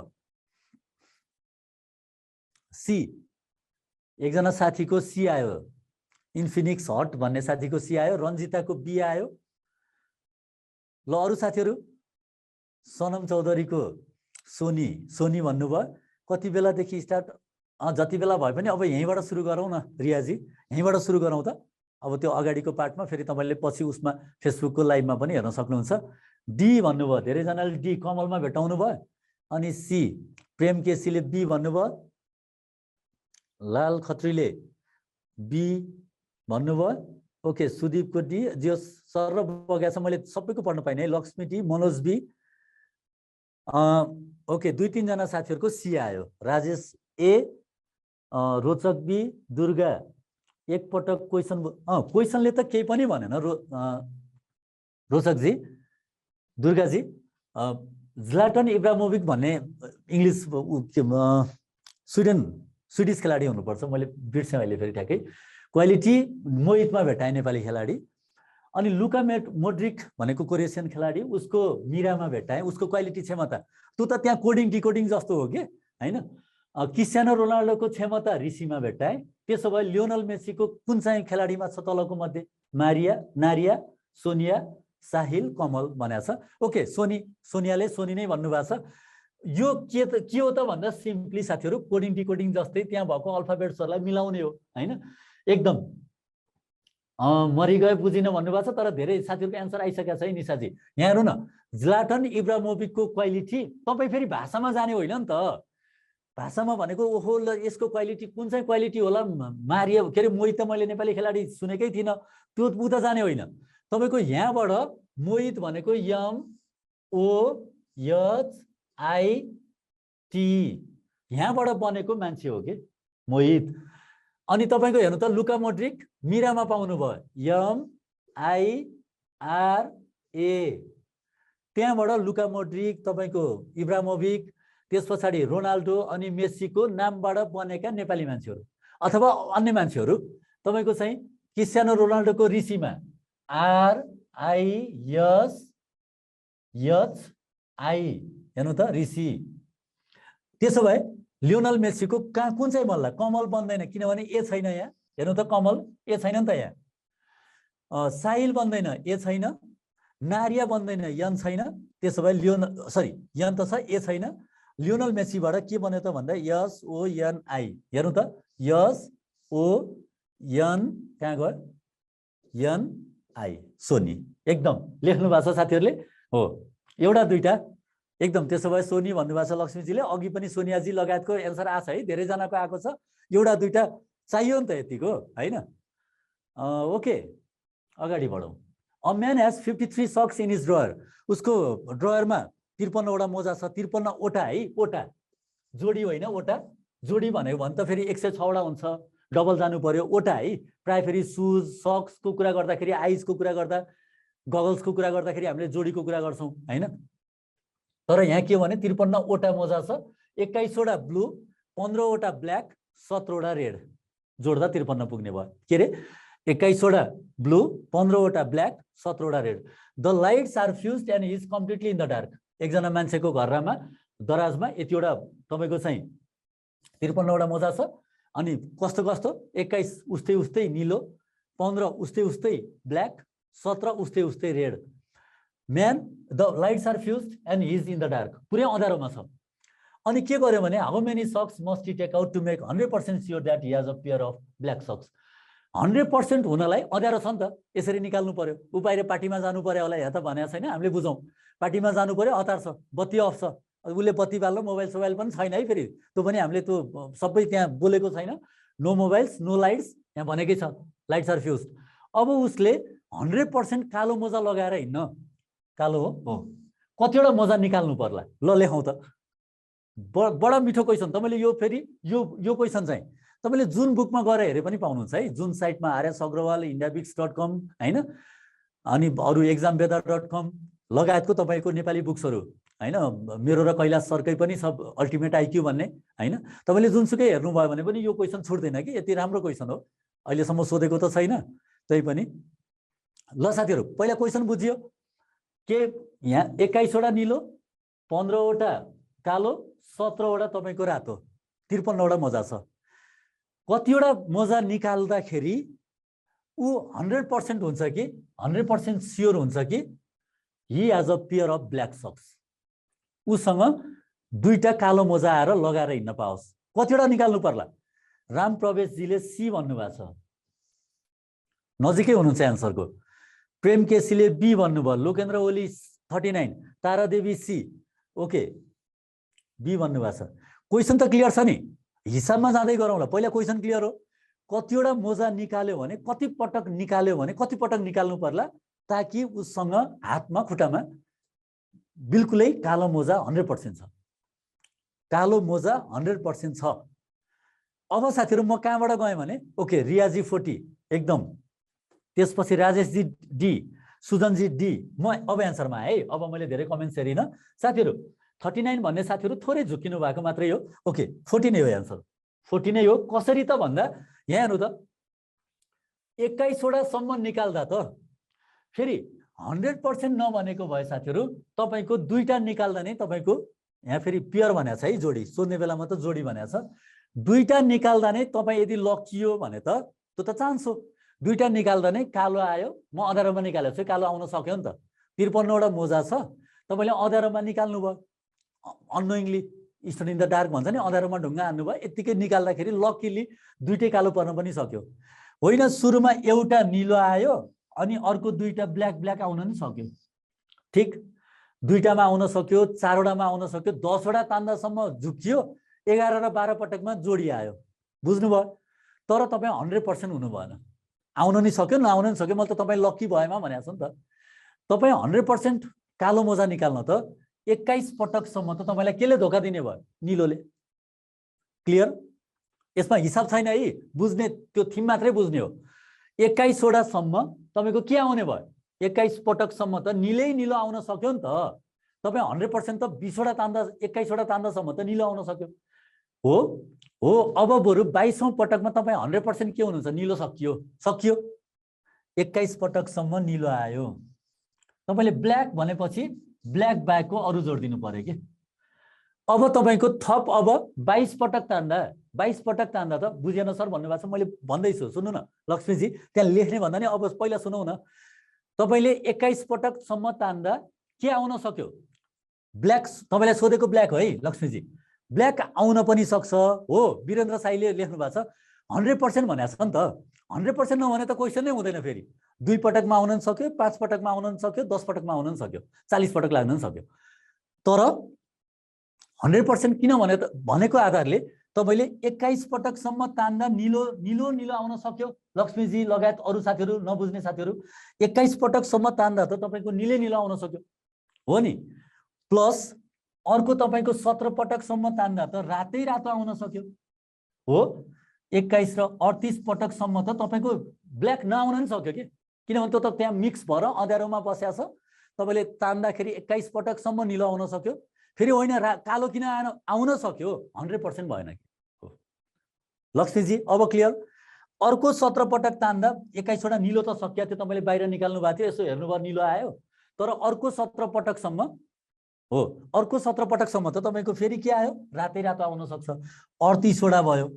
सी एकजना साथीको सी आयो इन्फिनिक्स हट भन्ने साथीको सी आयो रञ्जिताको बी आयो ल अरु साथीहरु सनम चौधरीको सोनी भन्नुभयो कति बेलादेखि स्टार्ट जति बेला भए पनि अब यहीँबाट सुरु गरौँ न रियाजी यहीँबाट सुरु गरौँ त अब त्यो अगाडिको पार्टमा फेरि तपाईले पछि उसमा फेसबुकको लाइभमा पनि हेर्न सक्नुहुन्छ डी भन्नुभयो धेरै जनाले डी कमलमा भेटाउनु भयो अनि सी प्रेम केसीले बी भन्नुभयो लाल खत्रीले बी भन्नुभयो ओके सुदीपको डी जो सर र बग्या छ मैले सबैको पढ्न पाइन है Lakshmi D Manoj B okay 2-3 जना साथीहरुको सी आयो राजेश ए रोचक बी दुर्गा एक पटक क्वेशनले त केही पनि भनेन रोचक जी दुर्गा जी ज्लाटन इब्राहिमोभिच भन्ने इंग्लिश स्विडिश खेलाडी हुनुपर्छ मैले बिर्सेँ अहिले फेरि ठ्याक्कै क्वालिटी मोहितमा भेटाए नेपाली खेलाडी अनि लुका मोड्रिक भनेको क्रोएसियन खेलाडी उसको मिरामा भेटाए उसको क्वालिटी क्षमता त्यो त त्यहाँ कोडिङ डिकोडिङ जस्तो हो के हैन क्रिस्टियानो रोनाल्डोको क्षमता रिसीमा भेटाए त्यसो भए लियोनल मेसीको कुन चाहिँ खेलाडीमा छ तलको मध्ये नारिया सोनिया साहिल कमल भनेको छ ओके सोनियाले सोनी नै भन्नुभएको छ यो के हो त भन्दा सिम्पली साथीहरु कोडिङ डिकोडिङ जस्तै त्यहाँ भएको अल्फाबेट्सहरुलाई मिलाउने हो हैन एकदम मरि गए बुझिन भन्नुभएको छ तर धेरै साथीहरुको आन्सर आइसकेको छ है निशाजी यहाँ हेर्नु न ज्लाटन इब्राहिमोभिचको क्वालिटी तपाई फेरि भाषामा जाने होइन नि त भाषामा भनेको ओहो ल यसको क्वालिटी कुन चाहिँ क्वालिटी होला मारिया के रे मोहित त मैले नेपाली खेलाडी सुनेकै थिइन त्यो उता जाने होइन तपाईको यहाँबाट मोहित भनेको M O H I T यहाँबाट बनेको मान्छे हो के मोहित अनि तपाईको हेर्नु त लुका मोड्रिक मिरामा पाउनु भयो एम आई आर ए त्यहाँबाट लुका मोड्रिक तपाईको इब्राहिमोभिच त्यसपछि रोनाल्डो अनि मेसीको नामबाट बनेका नेपाली मान्छेहरु अथवा अन्य मान्छेहरु तपाईको चाहिँ क्रिस्टियानो रोनाल्डोको रिसीमा आर RISHI हेर्नु त ऋषि। त्यसो भए लियोनल मेसीको कहाँ कुन चाहिँ बन्ला? कमल बन्दैन, किनभने ए छैन यहाँ। हेर्नु त कमल ए छैन नि त यहाँ। साहिल बन्दैन, ए छैन। नारिया बन्दैन, यन छैन। त्यसो भए यन त छ, ए छैन। लियोनल मेसीबाट के बन्यो त भन्दा SONI। हेर्नु त SON कहाँ गयो? NI सोनी। एकदम लेख्नु भएको छ साथीहरूले हो, एउटा दुईटा एकदम। त्यसो भए सोनी भन्नुभएको छ लक्ष्मीजीले, अघि पनि सोनियाजी लगायतको एन्सर आछ है, धेरैजनाको आएको छ। एउटा दुईटा चाहियो नि त यतिको हैन। ओके अगाडि बढौँ। A man has 53 socks in his drawer. उसको ड्रयरमा 53 वटा मोजा छ। 53 वटा है, ओटा जोडी होइन, ओटा जोडी भनेको भने त फेरि 106 वटा हुन्छ, डबल जानु पर्यो। ओटा है, प्राय फेरि सुज सक्सको कुरा गर्दाखेरि, आइजको कुरा गर्दा, गगल्सको कुरा गर्दाखेरि हामीले जोडीको कुरा गर्छौँ हैन। तर यहाँ के भने 53 वटा मोजा छ, 21 वटा ब्लू, 15 वटा ब्ल्याक, 17 वटा रेड, जोड्दा 53 पुग्ने भयो। के रे? 21 वटा ब्लू, 15 वटा ब्ल्याक, 17 वटा red. The lights are fused and is completely in the dark. एकजना मान्छेको घरमा दराजमा यतिवटा तपाईँको चाहिँ 53 वटा मोजा छ। अनि कस्तो कस्तो? 21 उस्तै उस्तै निलो, 15 उस्तै उस्तै ब्ल्याक, 17 उस्तै उस्तै red. Man the lights are fused and is in the dark, पुरै अँध्यारोमा छ। अनि के गर्यो भने how many socks must he take out to make 100% sure that he has a pair of black socks. 100% हुनलाई अँध्यारो छ नि त, यसरी निकाल्नु पर्यो। ऊ बाहिर पार्टीमा जानु पर्यो होला, यहाँ त भनेको छैन, हामीले बुझौँ। पार्टीमा जानु पर्यो, हतार छ, बत्ती अफ छ, उसले बत्ती बाल्नु, मोबाइल सोबाइल पनि छैन है फेरि, त्यो पनि हामीले त्यो सबै त्यहाँ बोलेको छैन। नो मोबाइल्स नो लाइट्स, यहाँ भनेकै छ लाइट्स आर फ्युज्ड। अब उसले 100% कालो मोजा लगाएर हिँड्न, कालो हो, कतिवटा मोजा निकाल्नु पर्ला? ल लेखौँ त। बडा मिठो क्वेसन। तपाईँले यो फेरि यो क्वेसन चाहिँ तपाईँले जुन बुकमा गएर हेरे पनि पाउनुहुन्छ है, जुन साइटमा आर्यस अग्रवाल, indiabix.com हैन, अनि अरू examweather.com लगायतको तपाईँको नेपाली बुक्सहरू हैन, मेरो र कैलाश सरकै पनि सब अल्टिमेट आइक्यू भन्ने हैन, तपाईँले जुनसुकै हेर्नुभयो भने पनि यो क्वेसन छुट्दैन कि, यति राम्रो क्वेसन हो। अहिलेसम्म सोधेको त छैन, त्यही पनि। ल साथीहरू, पहिला क्वेसन बुझियो के? यहाँ 21 वटा निलो, 15 वटा कालो, 17 वटा तपाईँको रातो, 53 वटा मोजा छ। कतिवटा मोजा निकाल्दाखेरि ऊ 100% हुन्छ कि 100% स्योर हुन्छ कि he has a pair of black socks? उसँग दुईटा कालो मोजा आएर लगाएर हिँड्न पाओस्। कतिवटा निकाल्नु पर्ला? राम प्रवेशजीले सी भन्नुभएको छ, नजिकै हुनुहुन्छ एन्सरको। प्रेम केसीले बी भन्नुभयो, Lokendra Oli 39, Taradevi C, okay B भन्नुभएको छ। क्वेसन त क्लियर छ नि, हिसाबमा जाँदै गरौँला। पहिला क्वेसन क्लियर हो, कतिवटा मोजा निकाल्यो भने, कति पटक निकाल्यो भने कति पटक निकाल्नु पर्ला ताकि उसँग हातमा खुट्टामा बिल्कुलै कालो मोजा 100% छ। कालो मोजा 100% छ। अब साथीहरू म कहाँबाट गएँ भने, ओके रियाजी 40 एकदम, त्यसपछि राजेशजी डी, सुजनजी डी। म अब एन्सरमा है, अब मैले धेरै कमेन्ट्स हेरिनँ साथीहरू। 39 भन्ने साथीहरू थोरै झुक्किनु भएको मात्रै हो। ओके 40 नै हो एन्सर, 40 नै हो। कसरी त भन्दा यहाँ हेर्नु त, 21 वटासम्म निकाल्दा त फेरि 100% नभनेको भए साथीहरू, तपाईँको दुईटा निकाल्दा नै तपाईँको, यहाँ फेरि पेयर भनेको छ है, जोडी सोध्ने बेलामा त जोडी भनेको छ। दुईटा निकाल्दा नै तपाईँ यदि लकियो भने त त्यो त चान्स हो। दुईटा निकाल्दा नै कालो आयो, म अँध्यारोमा निकालेको छु, कालो आउन सक्यो नि त। 53 वटा मोजा छ, तपाईँले अँध्यारोमा निकाल्नु भयो, annoyingly stone in the dark भन्छ नि, अँध्यारोमा ढुङ्गा हान्नु भयो, यत्तिकै निकाल्दाखेरि लकिली दुईटै कालो पर्न पनि सक्यो। होइन, सुरुमा एउटा निलो आयो अनि अर्को दुईटा ब्ल्याक ब्ल्याक आउन नि सक्यो, ठिक, दुईटामा आउन सक्यो, 4 वटामा आउन सक्यो, 10 वटा तान्दासम्म झुक्कियो, 11 र 12 पटकमा जोडी आयो, बुझ्नुभयो। तर तपाईँ 100% हुनु भएन, आउन नि सक्यो नआउन नि सक्यो, मैले त तपाईँ लकी भएमा भनेको छु नि त। तपाईँ 100% कालो मोजा निकाल्न त 21 पटकसम्म त तपाईँलाई केले धोका दिने भयो? निलोले। क्लियर? यसमा हिसाब छैन है, बुझ्ने त्यो थिम मात्रै बुझ्ने हो। 21 वटासम्म तपाईँको के आउने भयो? 21 पटकसम्म त निलै निलो आउन सक्यो नि त। तपाईँ 100% त 20 वटा तान्दा, 21 वटा तान्दासम्म त निलो आउन सक्यो हो। हो, अब बरु 22औं पटकमा तपाईँ 100% के हुनुहुन्छ? निलो सकियो, सकियो। 21 पटकसम्म निलो आयो, तपाईले ब्ल्याक भनेपछि ब्ल्याक बाहेकको अरु जोडिदिनु पर्यो के। अब तपाईको थप अब 22 पटक तान्दा 22 पटक तान्दा त बुझेन सर भन्नुभएको छ। मैले भन्दैछु सुन्नु न लक्ष्मीजी, त्यहाँ लेख्ने भन्दा नि अब पहिला सुनौ न। तपाईले 21 पटक सम्म तान्दा के आउन सक्यो? ब्ल्याक, तपाईलाई सोधेको ब्ल्याक हो है लक्ष्मीजी। ब्ल्याक आउन पनि सक्छ हो। वीरेन्द्र साईले लेख्नु भएको छ 100% भनेको छ नि त। 100% नभने त क्वेसन नै हुँदैन फेरि। 2 पटकमा आउन नि सक्यो, 5 पटकमा आउन नि सक्यो, 10 पटकमा आउन नि सक्यो, 40 पटक लाग्न नि सक्यो। तर 100% किन भने त भनेको आधारले तपाईले 21 पटकसम्म तान्दा निलो निलो निलो आउन सक्यो। लक्ष्मीजी लगायत अरु साथीहरु, नबुझ्ने साथीहरु 21 पटकसम्म तान्दा त तपाईको निले निलो आउन सक्यो हो नि। प्लस अर्को तपाईको 17 पटकसम्म तान्दा त रातै रातो आउन सक्यो हो। 21 र 38 पटकसम्म त तपाईको ब्ल्याक नआउन नि सक्यो के, किनभने त्यो त त्यहाँ मिक्स भएर अँध्यारोमा बसेको छ। तपाईले तान्दाखेरि 21 पटकसम्म निलो आउन सक्यो। फेरि होइन कालो किन आउन सक्यो, 100% भएन कि हो। लक्ष्मीजी अब क्लियर। अर्को 17 पटक तान्दा 21 वटा निलो त सकिया थियो, तपाईले बाहिर निकाल्नु भएको थियो, यसो हेर्नुभयो निलो आयो। तर अर्को 17 पटकसम्म हो, अर्को 17 पटकसम्म त तपाईको फेरि के आयो? रातै रातो आउन सक्छ। 38 वटा भयो।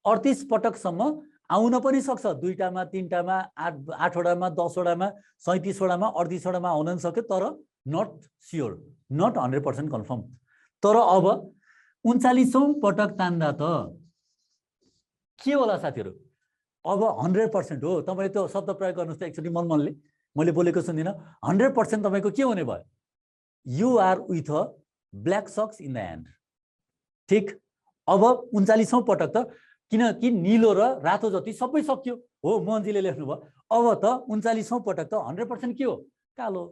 38 पटकसम्म आउन पनि सक्छ, 2टामा 3टामा 8 वटामा 10 वटामा 37 वटामा 38 वटामा आउन नि सक्यो। तर नट स्योर, नट 100% कन्फर्म। तर अब 39औं पटक तान्दा त के होला साथीहरु? अब 100% हो। तपाईले त्यो शब्द प्रयोग गर्नुस् त एकचोटी मनले, मैले बोलेको सुन्दिन। 100% तपाईको के हुने भयो? You are with a black socks in the hand. ठीक। अब 39औं पटक त किनकि निलो र रातो जति सबै सक्यो हो। मोहनजीले लेख्नु भयो। अब त 39औं पटक त 100% के हो? कालो।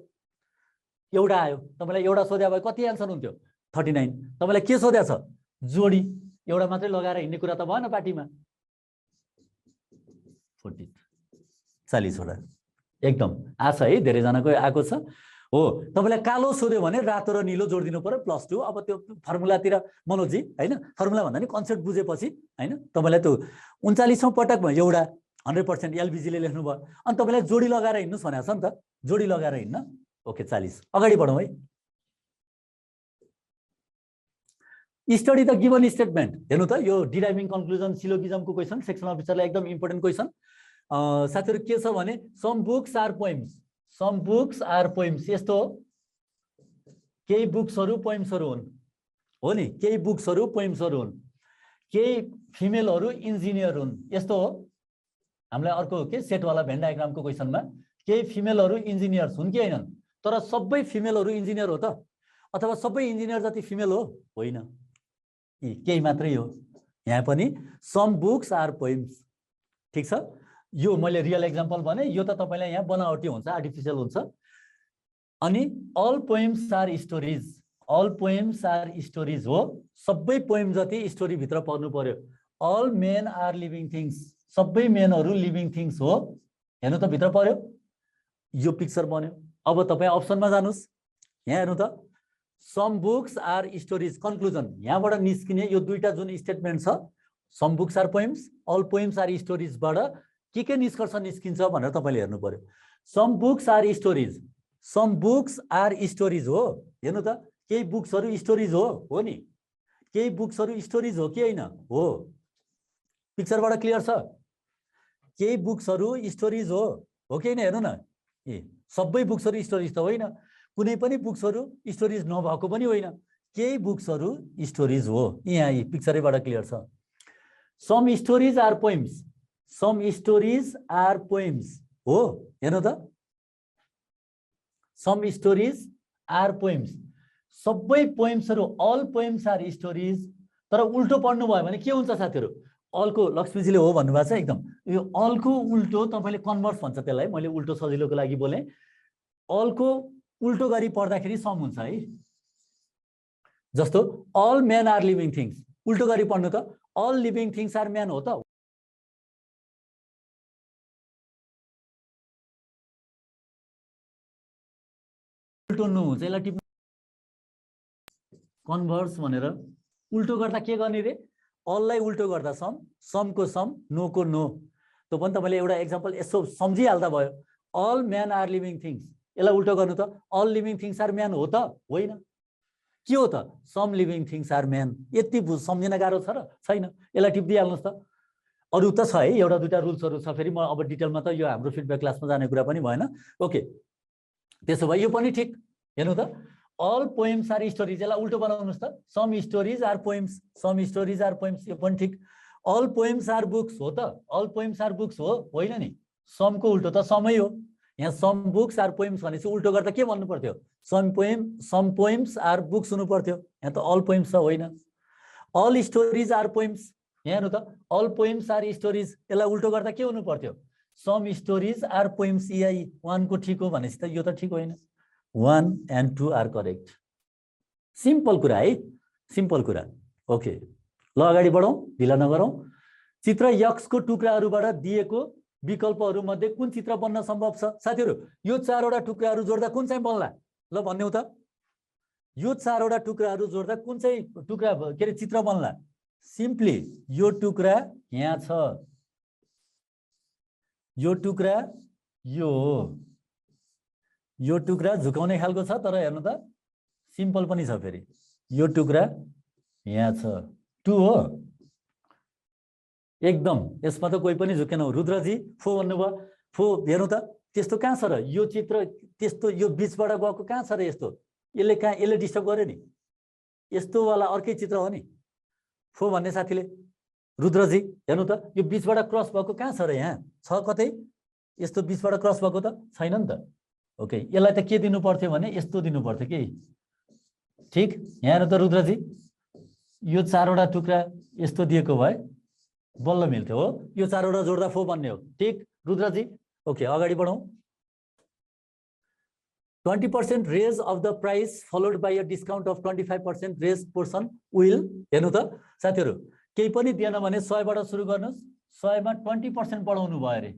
एउटा आयो। तपाईलाई एउटा सोध्या भए कति आन्सर हुन्थ्यो? 39। तपाईलाई के सोध्या छ? जोडी। एउटा मात्रै लगाएर हिँड्ने कुरा त भएन पार्टीमा। 40 वटा एकदम आछ है, धेरै जनाको आएको छ हो। तपाईलाई कालो सोध्यो भने रातो र निलो जोडिदिनु पर्यो +2। अब त्यो फर्मुलातिर मनोजी हैन, फर्मुला भन्दा नि कन्सेप्ट बुझेपछि हैन, तपाईलाई त्यो 39औं पटकमा एउटा 100% एलबीजी ले लेख्नु भयो। अनि तपाईलाई जोडी लगाएर हिँड्नुस् भनेको छ नि त, जोडी लगाएर हिँड्न। ओके 40। अगाडि बढौँ है। Study the given statement. हेर्नु त यो डिराइभिङ कन्क्लुजन सिलोगिजमको क्वेशन, सेक्सन अफिसरलाई एकदम इम्पोर्टेन्ट क्वेशन। साथीहरु के छ भने some books are poems, some books are poems यस्तो हो। केही बुक्सहरु पोएम्सहरु हुन् हो नि, केही बुक्सहरु पोएम्सहरु हुन्। केही फिमेलहरु इन्जिनियर हुन् यस्तो हो। हामीलाई अर्को के सेटवाला भेन डायग्रामको क्वेशनमा केही फिमेलहरु इन्जिनियर्स हुन् कि हैनन्? तर सबै फिमेलहरु इन्जिनियर हो त? अथवा सबै इन्जिनियर जति फिमेल हो? होइन, केही मात्रै हो। यहाँ पनि सम बुक्स आर पोएम्स। ठीक छ। यो मैले रियल एक्जाम्पल भने, यो त तपाईलाई यहाँ बनावटी हुन्छ, आर्टिफिशियल हुन्छ। अनि all poems are stories, all poems are stories हो। सबै पोएम जति स्टोरी भित्र पर्नु पर्यो। All men are living things, सबै मेनहरु लिभिङ थिंग्स हो। हेर्नु त भित्र पर्यो, यो पिक्चर बन्यो। अब तपाई अप्सनमा जानुस्, यहाँ हेर्नु त some books are stories. Conclusion यहाँबाट निस्किने यो दुईटा जुन स्टेटमेन्ट छ, some books are poems, all poems are स्टोरीजबाट के निष्कर्ष निस्किन्छ भनेर तपाईले हेर्नु पर्यो। Some books are stories, some books are stories हो। हेर्नु त केही बुक्सहरु स्टोरीज हो नि, केही बुक्सहरु स्टोरीज हो कि हैन? हो। पिक्चरबाट क्लियर छ? केही बुक्सहरु स्टोरीज हो कि हैन? हेर्नु न, सबै बुक्सहरु स्टोरीज त होइन, कुनै पनि बुक्सहरु स्टोरीज नभएको पनि होइन, केही बुक्सहरु स्टोरीज हो। यहाँ पिक्चरैबाट क्लियर छ। Some stories are poems, some stories are poems हो। हेर्नु त सम स्टोरीज आर पोएम्स, सबै पोएम्सहरु अल पोएम्स आर स्टोरीज। तर उल्टो पढ्नु भयो भने के हुन्छ साथीहरु? अलको लक्ष्मीजीले हो भन्नुभएको छ एकदम। यो अलको उल्टो तपाईले कन्भर्स भन्छ त्यसलाई, मैले उल्टो सजिलोको लागि बोले। अलको उल्टो गरी पढ्दाखेरि सम हुन्छ है। जस्तो all men are living things, उल्टो गरी पढ्नु त all living things are men हो त? उल्टो नो हुन्छ, यसलाई टिप्नु कन्भर्स भनेर। उल्टो गर्दा के गर्ने रे? अललाई उल्टो गर्दा सम, समको सम, नो को नो। त्यो पनि तपाईले एउटा एक्जाम्पल यसो सम्झिहाल्दा भयो। All men are living things यसलाई उल्टो गर्नु त all living things are man हो त होइन के हो त some living things are man यति सम्झिन गाह्रो छ र छैन यसलाई टिप्दिहाल्नुहोस् त अरू त छ है एउटा दुईटा रुल्सहरू छ फेरि म अब डिटेलमा त यो हाम्रो फिडब्याक क्लासमा जाने कुरा पनि भएन ओके त्यसो भए यो पनि ठिक हेर्नु त अल पोएम्स आर स्टोरिज यसलाई उल्टो बनाउनुहोस् त सम स्टोरिज आर पोएम्स यो पनि ठिक अल पोएम्स आर बुक्स हो त अल पोएम्स आर बुक्स हो होइन नि समको उल्टो त समै हो यहाँ सम बुक्स आर पोएम्स भनेपछि उल्टो गर्दा के भन्नु पर्थ्यो सम पोएम्स आर बुक्स हुनु पर्थ्यो यहाँ त अल पोएम्स छ होइन अल स्टोरिज आर पोएम्स यहाँ हेर्नु त अल पोएम्स आर स्टोरिज यसलाई उल्टो गर्दा के हुनु पर्थ्यो सम स्टोरिज आर पोएम्स यही 1 को ठिक हो भनेपछि त यो त ठिक होइन 1 and 2 आर करेक्ट सिम्पल कुरा है सिम्पल कुरा ओके ल अगाडि बढौँ ढिला नगरौँ चित्र यक्सको टुक्राहरूबाट दिएको विकल्पहरू मध्ये कुन चित्र बन्न सम्भव छ साथीहरू यो 4 वटा टुक्राहरू जोड्दा कुन चाहिँ बन्ला ल भन्नु त यो 4 वटा टुक्राहरू जोड्दा कुन चाहिँ टुक्रा के रे चित्र बन्ला सिम्पली यो टुक्रा यहाँ छ यो टुक्रा यो टुक्रा झुकाउने खालको छ तर हेर्नु त सिम्पल पनि छ फेरि यो टुक्रा यहाँ छ 2 हो एकदम यसमा त कोही पनि झुकेन रुद्रजी फो भन्नुभयो फो हेर्नु त त्यस्तो कहाँ छ र यो चित्र त्यस्तो यो बीचबाट गएको कहाँ छ र यस्तो यसले डिस्टर्ब गर्यो नि यस्तो वाला अर्कै चित्र हो नि फो भन्ने साथीले रुद्रजी हेर्नु त यो बीचबाट क्रस भएको कहाँ छ र यहाँ छ कतै यस्तो बीचबाट क्रस भएको त छैन नि त ओके यसलाई त के दिनु पर्थ्यो भने यस्तो दिनु पर्थ्यो कि ठिक यहाँ हेर्नु त रुद्रजी यो 4 वटा टुक्रा यस्तो दिएको भए बल्ल मिल्थ्यो हो यो 4 वटा जोड्दा फो बन्ने हो ठिक रुद्रजी ओके अगाडि बढौँ 20% raise of the price followed by a discount of 25% raise portion will हेर्नु त साथीहरू केही पनि दिएन भने 100 बाट सुरु गर्नुहोस् 100 मा 20% बढाउनु भयो अरे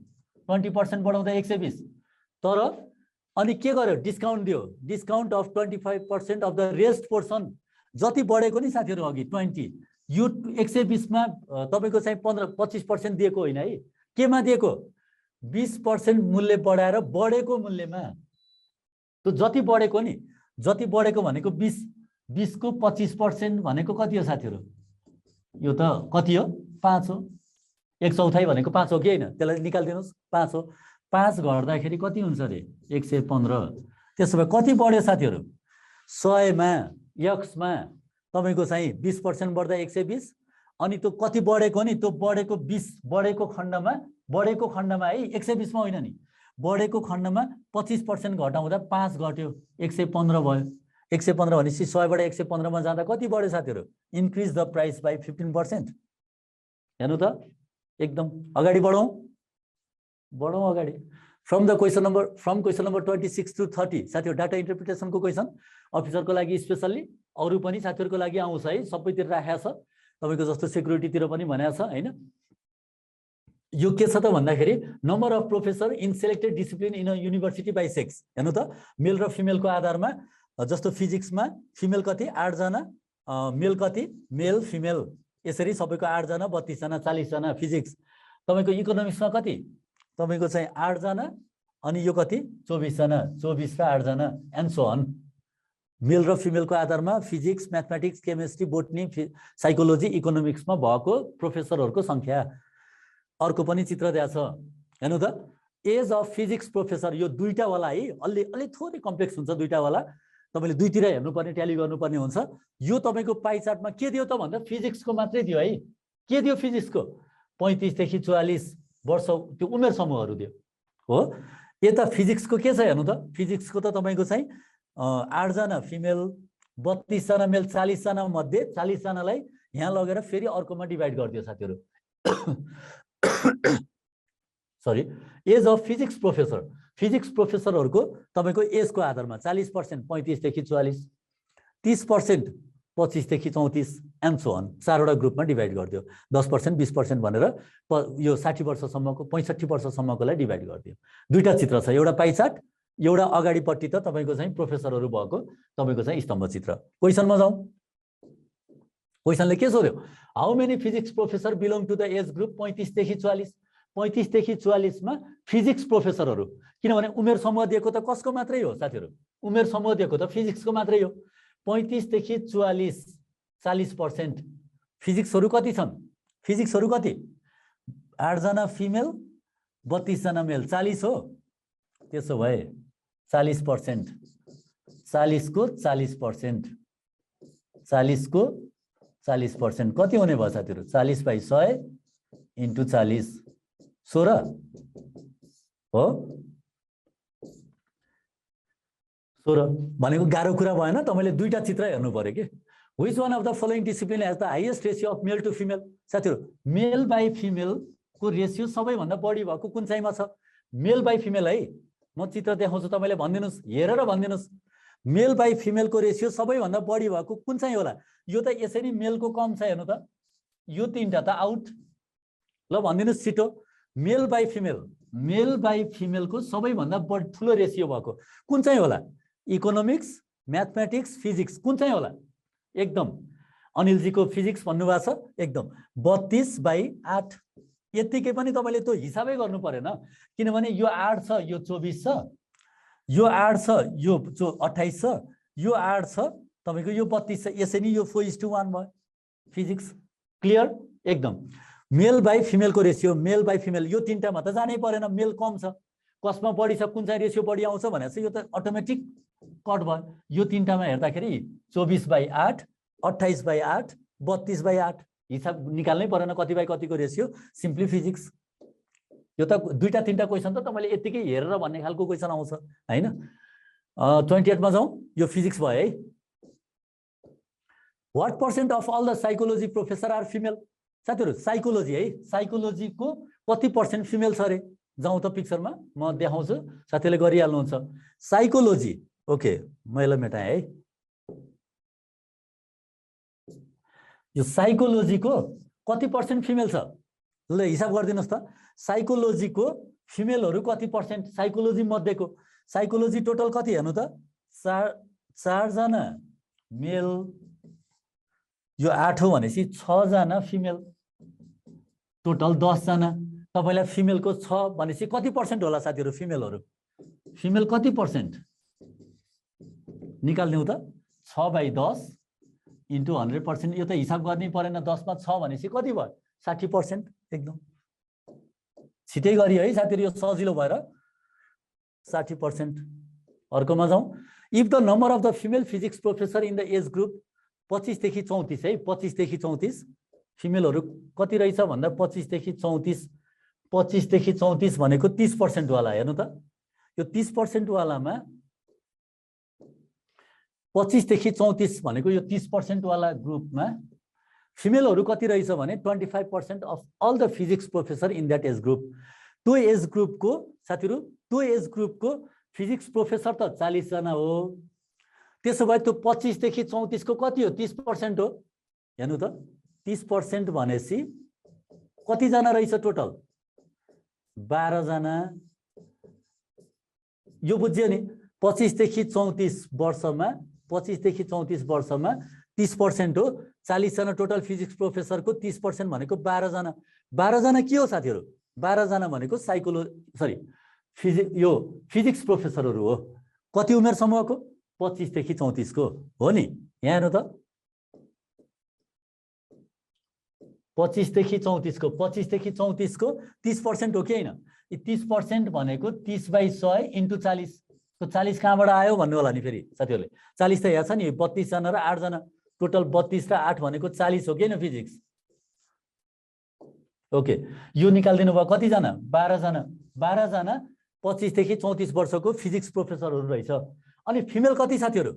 20% बढाउँदा 120 तर अनि के गर्यो डिस्काउन्ट दियो discount of 25% of the rest portion जति बढेको नि साथीहरू अघि 20 यो 120 मा तपाईको चाहिँ 15-25% दिएको होइन है केमा दिएको 20% मूल्य बढाएर बढेको मूल्यमा त्यो जति बढेको नि जति बढेको भनेको 20 को 25% भनेको कति हो साथीहरू यो त कति हो 5 हो 1/4 भनेको 5 हो कि हैन त्यसलाई निकाल्दिनुस् 5 हो 5 गर्दाखेरि कति हुन्छ रे 115 त्यसो भए कति बढ्यो साथीहरू 100 मा x मा तपाईको चाहिँ 20% बढ्दा 120 अनि त्यो कति बढेको नि त्यो बढेको 20 बढेको खण्डमा है 120 मा होइन नि बढेको खण्डमा 25% घटाउँदा 5 घट्यो 115 भयो 115 भनेपछि 100 बाट 115 मा जाँदा कति बढ्यो साथीहरू इन्क्रिज द प्राइस बाइ 15% हेर्नु त एकदम अगाडि बढौँ अगाडि फ्रम क्वेसन नम्बर 26 to 30 साथीहरू डाटा इन्टरप्रिटेसनको क्वेसन अफिसरको लागि स्पेशल्ली अरु पनि साथीहरुको लागि आउँछ है सबैतिर राखेको छ तपाईको जस्तो सेक्युरिटीतिर पनि भनेको छ हैन यो के छ त भन्दाखेरि number of professor in selected discipline in a university by sex हेर्नु त मेल र फिमेलको आधारमा जस्तो फिजिक्समा फिमेल कति 8 जना मेल कति मेल फिमेल यसरी सबैको 8 जना 32 जना 40 जना फिजिक्स तपाईको इकोनोमिक्समा कति तपाईको चाहिँ 8 जना अनि यो कति 24 जना 24 र 8 जना एन्ड सो अन मेल र फिमेलको आधारमा physics mathematics chemistry botany psychology इकोनोमिक्समा भएको प्रोफेसरहरुको संख्या अर्को पनि चित्र दिएको छ हेर्नु त एज अफ फिजिक्स प्रोफेसर यो दुईटा वाला है अलि थोरै कम्प्लेक्स हुन्छ दुईटा वाला तपाईले दुईतिर हेर्नुपर्ने ट्याली गर्नुपर्ने हुन्छ यो तपाईको पाइ चार्टमा के दियो त भन्दा फिजिक्सको मात्रै दियो है के दियो फिजिक्सको 35 देखि 44 वर्ष त्यो उमेर समूहहरु दियो हो यता फिजिक्सको के छ हेर्नु त फिजिक्सको त तपाईको चाहिँ 8 जना फिमेल 32 जना मेल 40 जना मध्ये 40 जनालाई यहाँ लगेर फेरि अर्कोमा डिभाइड गरिदियो साथीहरु सरी एज अफ फिजिक्स प्रोफेसरहरुको तपाईको एजको आधारमा 40% 35 देखि 44 30% 25 देखि 34 एन्ड सो अन चारवटा ग्रुपमा डिभाइड गरिदियो 10% 20% भनेर यो 60 वर्षसम्मको 65 वर्षसम्मकोलाई डिभाइड गरिदियो दुईटा चित्र छ एउटा पाइ चार्ट एउटा अगाडिपट्टि त तपाईको चाहिँ प्रोफेसरहरु भएको तपाईको चाहिँ स्तम्भ चित्र क्वेशनमा जाउँ क्वेशनले के सोध्यो how many physics professor belong to the age group 35 देखि 44 35 देखि 44 मा फिजिक्स प्रोफेसरहरू, किनभने उमेर समूह दिएको त कसको मात्रै हो साथीहरू, उमेर समूह दिएको त फिजिक्सको मात्रै हो। 35 देखि 44 40%। फिजिक्सहरू कति छन्, फिजिक्सहरू कति, 8 जना फिमेल 32 जना मेल, 40 हो। त्यसो भए 40%, 40 को 40%, 40 को 40% कति हुने भयो साथीहरू, 40/100 इन्टु 40 16 हो। 16 भनेको गाह्रो कुरा भएन, तपाईले दुईटा चित्र हेर्नु पर्यो के। Which one of the following discipline has the highest ratio of male to female? साथीहरू मेल बाई फिमेल को रेशियो सबैभन्दा बढी भएको कुन चाहिँमा छ, मेल बाई फिमेल है। म चित्र देखाउँछु, तपाईले भनिदिनुस्, हेरेर भनिदिनुस् मेल बाई फिमेल को रेशियो सबैभन्दा बढी भएको कुन चाहिँ होला। यो त यसरी मेलको कम छ, हेर्नु त यो तीनटा त आउट। ल भनिदिनुस् छिटो, मेल बाई फिमेलको सबैभन्दा बढी ठुलो रेशियो भएको कुन चाहिँ होला। इकोनोमिक्स, म्याथमेटिक्स, फिजिक्स कुन चाहिँ होला। एकदम अनिलजीको फिजिक्स भन्नुभएको छ, एकदम 32/8। यतिकै पनि तपाईले त्यो हिसाबै गर्नु परेन, किनभने यो 8 छ, यो 24 छ, यो 8 छ, यो 28 छ, यो 8 छ, तपाईको यो 32 छ, यसरी यो 4:1 भयो। फिजिक्स क्लियर एकदम। मेल बाई फिमेलको रेशियो, मेल बाई फिमेल यो तीनटामा त जानै परेन, मेल कम छ, कसमा बढी छ, कुन चाहिँ रेशियो बढी आउँछ भनेर यो त अटोमेटिक कट भयो। यो तीनटामा हेर्दाखेरि 24/8, 28/8, 32/8 हिसाब निकाल्नै परेन कति बाई कतिको रेशियो, सिम्पली फिजिक्स। यो त दुईटा तीनटा क्वेशन त तपाईले यतिकै हेरेर भन्ने खालको क्वेशन आउँछ हैन। 28 मा जाउँ, यो फिजिक्स भयो है। What percent of all the psychology professor are female? साथीहरु साइकोलोजी है, साइकोलोजीको कति पर्सेन्ट फिमेल छ रे। जाउँ त पिक्चरमा म देखाउँछु, साथीले गरिहाल्नुहुन्छ। साइकोलोजी ओके, मैले मेटाएँ है। यो साइकोलोजीको कति पर्सेन्ट फिमेल छ, ल हिसाब गरिदिनुस् त। साइकोलोजीको फिमेलहरु कति पर्सेन्ट, साइकोलोजी मध्येको, साइकोलोजी टोटल कति हेर्नु त, 4 जना मेल, यो 8 हो भनेपछि 6 जना फिमेल, टोटल 10 जना। तपाईलाई फिमेलको 6 भनेपछि कति पर्सेन्ट होला साथीहरु, फिमेलहरु फिमेल कति पर्सेन्ट निकाल्नु त। 6/10 इन्टु 100%, यो त हिसाब गर्नै परेन। 10 मा 6 भनेपछि कति भयो, 60%। एकदम छिटै गरी है साथीहरु, यो सजिलो भएर 60%। अर्कोमा जाउँ। If the number of the female physics professor in the age group 25 देखि 34 है, 25 देखि 34 फिमेलहरु कति रहेछ भन्दा 25 देखि 34, 25 देखि 34 भनेको 30% वाला। हेर्नु त यो 30% वालामा 25 देखि 34 भनेको यो 30% वाला ग्रुपमा फिमेलहरु कति रहेछ भने 25% of all the physics professor in that age group. त्यो एज ग्रुपको साथीहरु, त्यो एज ग्रुपको फिजिक्स प्रोफेसर त 40 जना हो। त्यसो भए त्यो 25 देखि 34 को कति हो, 30% हो। हेर्नु त 30% भनेपछि कति जना रहेछ टोटल, 12 जना। यो बुझ्यो नि, 25 देखि 34 वर्षमा, 25 देखि 34 वर्षमा 30% हो। 40 जना टोटल फिजिक्स प्रोफेसरको 30% भनेको 12 जना। 12 जना के हो साथीहरु, 12 जना भनेको यो फिजिक्स प्रोफेसरहरु हो। कति उमेर समूहको, 25 देखि 34 को हो नि। यहाँ हेर्नु त 25 देखि 34 को, 25 देखि 34 को 30% हो कि हैन। 30% भनेको 30/100 इन्टु 40। तो 40 कहाँबाट आयो भन्नु होला नि फेरि साथीहरुले। 40 त यहाँ छ नि, 32 जना र 8 जना, टोटल 32 र 8 भनेको 40 हो कि हैन फिजिक्स। ओके, यो निकाल्दिनु भयो कति जना, 12 जना। 12 जना 25 देखि 34 वर्षको फिजिक्स प्रोफेसरहरु रहेछ। अनि फिमेल कति साथीहरु,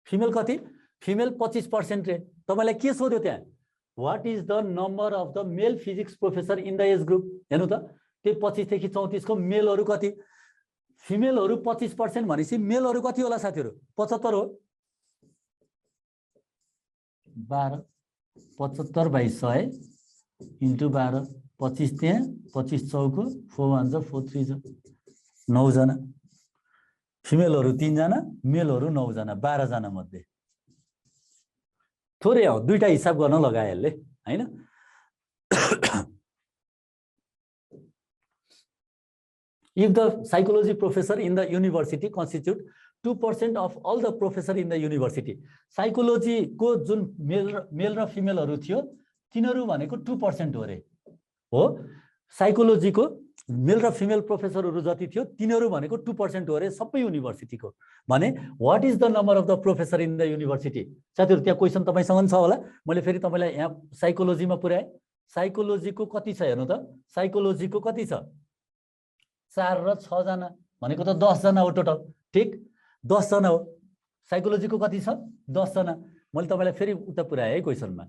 फिमेल कति, फिमेल 25% रे। तपाईलाई के सोध्यो त्यहाँ, what is the number of the male physics professor in the age group. हेर्नु त त्यो 25 देखि 34 को मेलहरु कति, फिमेलहरु 25% भनेपछि मेलहरु कति होला साथीहरु, 75 हो। 12 75/100 इन्टु 12, 25 त्यहाँ, 25 चौको 4 1 जा 4 3 जा 9 जना। फिमेलहरु 3 जना, मेलहरु 9 जना, 12 जना मध्ये। थोरै हो, दुईटा हिसाब गर्न लगाए यसले हैन। If the psychology professor in the university constitute 2% of all the professor in the university, psychology को जुन मेल र फिमेलहरु थियो तिनीहरु भनेको 2% हो रे हो साइकोलोजी को मेल र फिमेल प्रोफेसरहरु जति थियो तिनीहरु भनेको 2% हो रे सबै युनिभर्सिटीको भने what is the number of the professor in the university साथीहरु त्यहाँ क्वेशन तपाईसँग छ होला मैले फेरि तपाईलाई यहाँ साइकोलोजीमा पुर्याए साइकोलोजीको कति छ हेर्नु त साइकोलोजीको कति छ 4 र 6 जना भनेको त 10 जना हो टोटल ठीक 10 जना हो साइकोलोजीको कति छ 10 जना मैले तपाईलाई फेरि उता पुर्याए है क्वेशनमा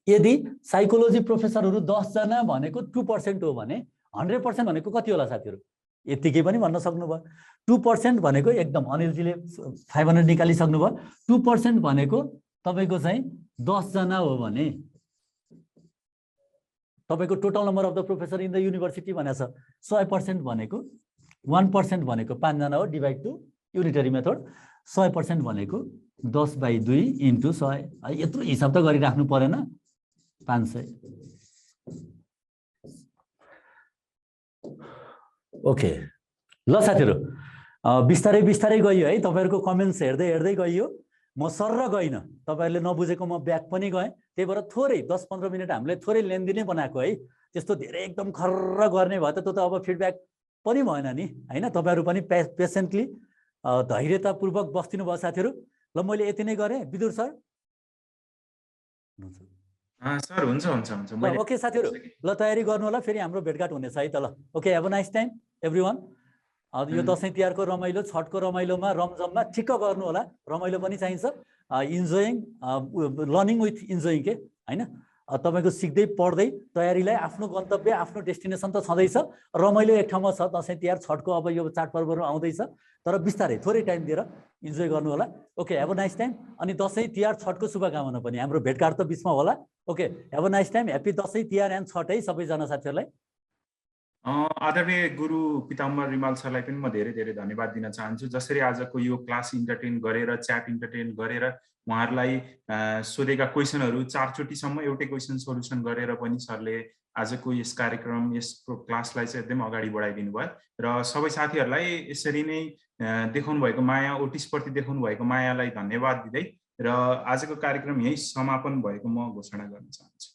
यदि साइकोलोजी प्रोफेसरहरु 10 जना भनेको 2% हो भने 100% भनेको कति होला साथीहरु यतिकै पनि भन्न सक्नु भयो 2% भनेको एकदम अनिलजीले 500 निकाली सक्नु भयो 2% भनेको तपाईको चाहिँ 10 जना हो भने तपाईको total number of the professor in the university भनेको छ 100% भनेको 1% भनेको 5 जना हो डिवाइड टु युनिटरी मेथड 100% भनेको 10/2 इन्टु 100 यत्रो हिसाब त गरिराख्नु परेन 500 ओके ल साथीहरु बिस्तारै बिस्तारै गइयो है तपाईहरुको कमेन्ट्स हेर्दै हेर्दै गइयो म सर्र गइन तपाईहरुले नबुझेको म ब्याक पनि गए त्यही भएर थोरै 10-15 मिनेट हामीले थोरै लेन्दी नै बनाएको है त्यस्तो धेरै एकदम खर्र गर्ने भयो त अब फिडब्याक पनि भएन नि हैन तपाईहरु पनि पेशेन्टली धैर्यतापूर्वक बस्दिनु भयो साथीहरु ल मैले यति नै गरे विदुर सर सर हुन्छ ल ओके साथीहरु ल तयारी गर्नु होला फेरि हाम्रो भेटघाट हुनेछ है त ल okay have a nice time everyone यो दशैं तिहारको रमाइलो छठको रमाइलोमा रमझममा ठिक्क गर्नु होला रमाइलो पनि चाहिन्छ इन्जोइङ लर्निङ विथ इन्जोइङ के हैन तपाईको सिक्दै पढ्दै तयारीलाई आफ्नो गन्तव्य आफ्नो डेस्टिनेसन त छँदैछ रमाइलो एक ठाउँमा छ दशैं तिहार छठको अब यो चाडपर्वहरु आउँदैछ तर बिस्तारै थोरै टाइम दिएर इन्जोय गर्नु होला okay have a nice time अनि दशैं तिहार छठको शुभकामना पनि हाम्रो भेटघाट त बीचमा होला okay have a nice time happy Dashain Tihar and Chhath है सबैजना साथीहरुलाई आदरणीय गुरु पिताम्बर रिमाल सरलाई पनि म धेरै धेरै धन्यवाद दिन चाहन्छु जसरी आजको यो क्लास इन्टरटेन गरेर च्याट इन्टरटेन गरेर उहाँहरुलाई सोधेका क्वेशनहरु 4 चोटीसम्म एउटै क्वेशन सोलुसन गरेर पनि सरले आजको यस कार्यक्रम यस क्लासलाई चाहिँ एकदम अगाडि बढाइदिनु भयो र सबै साथीहरुलाई यसरी नै देखाउनु भएको माया ओटिस प्रति देखाउनु भएको मायालाई धन्यवाद दिदै र आजको कार्यक्रम यही समापन भएको म घोषणा गर्न चाहन्छु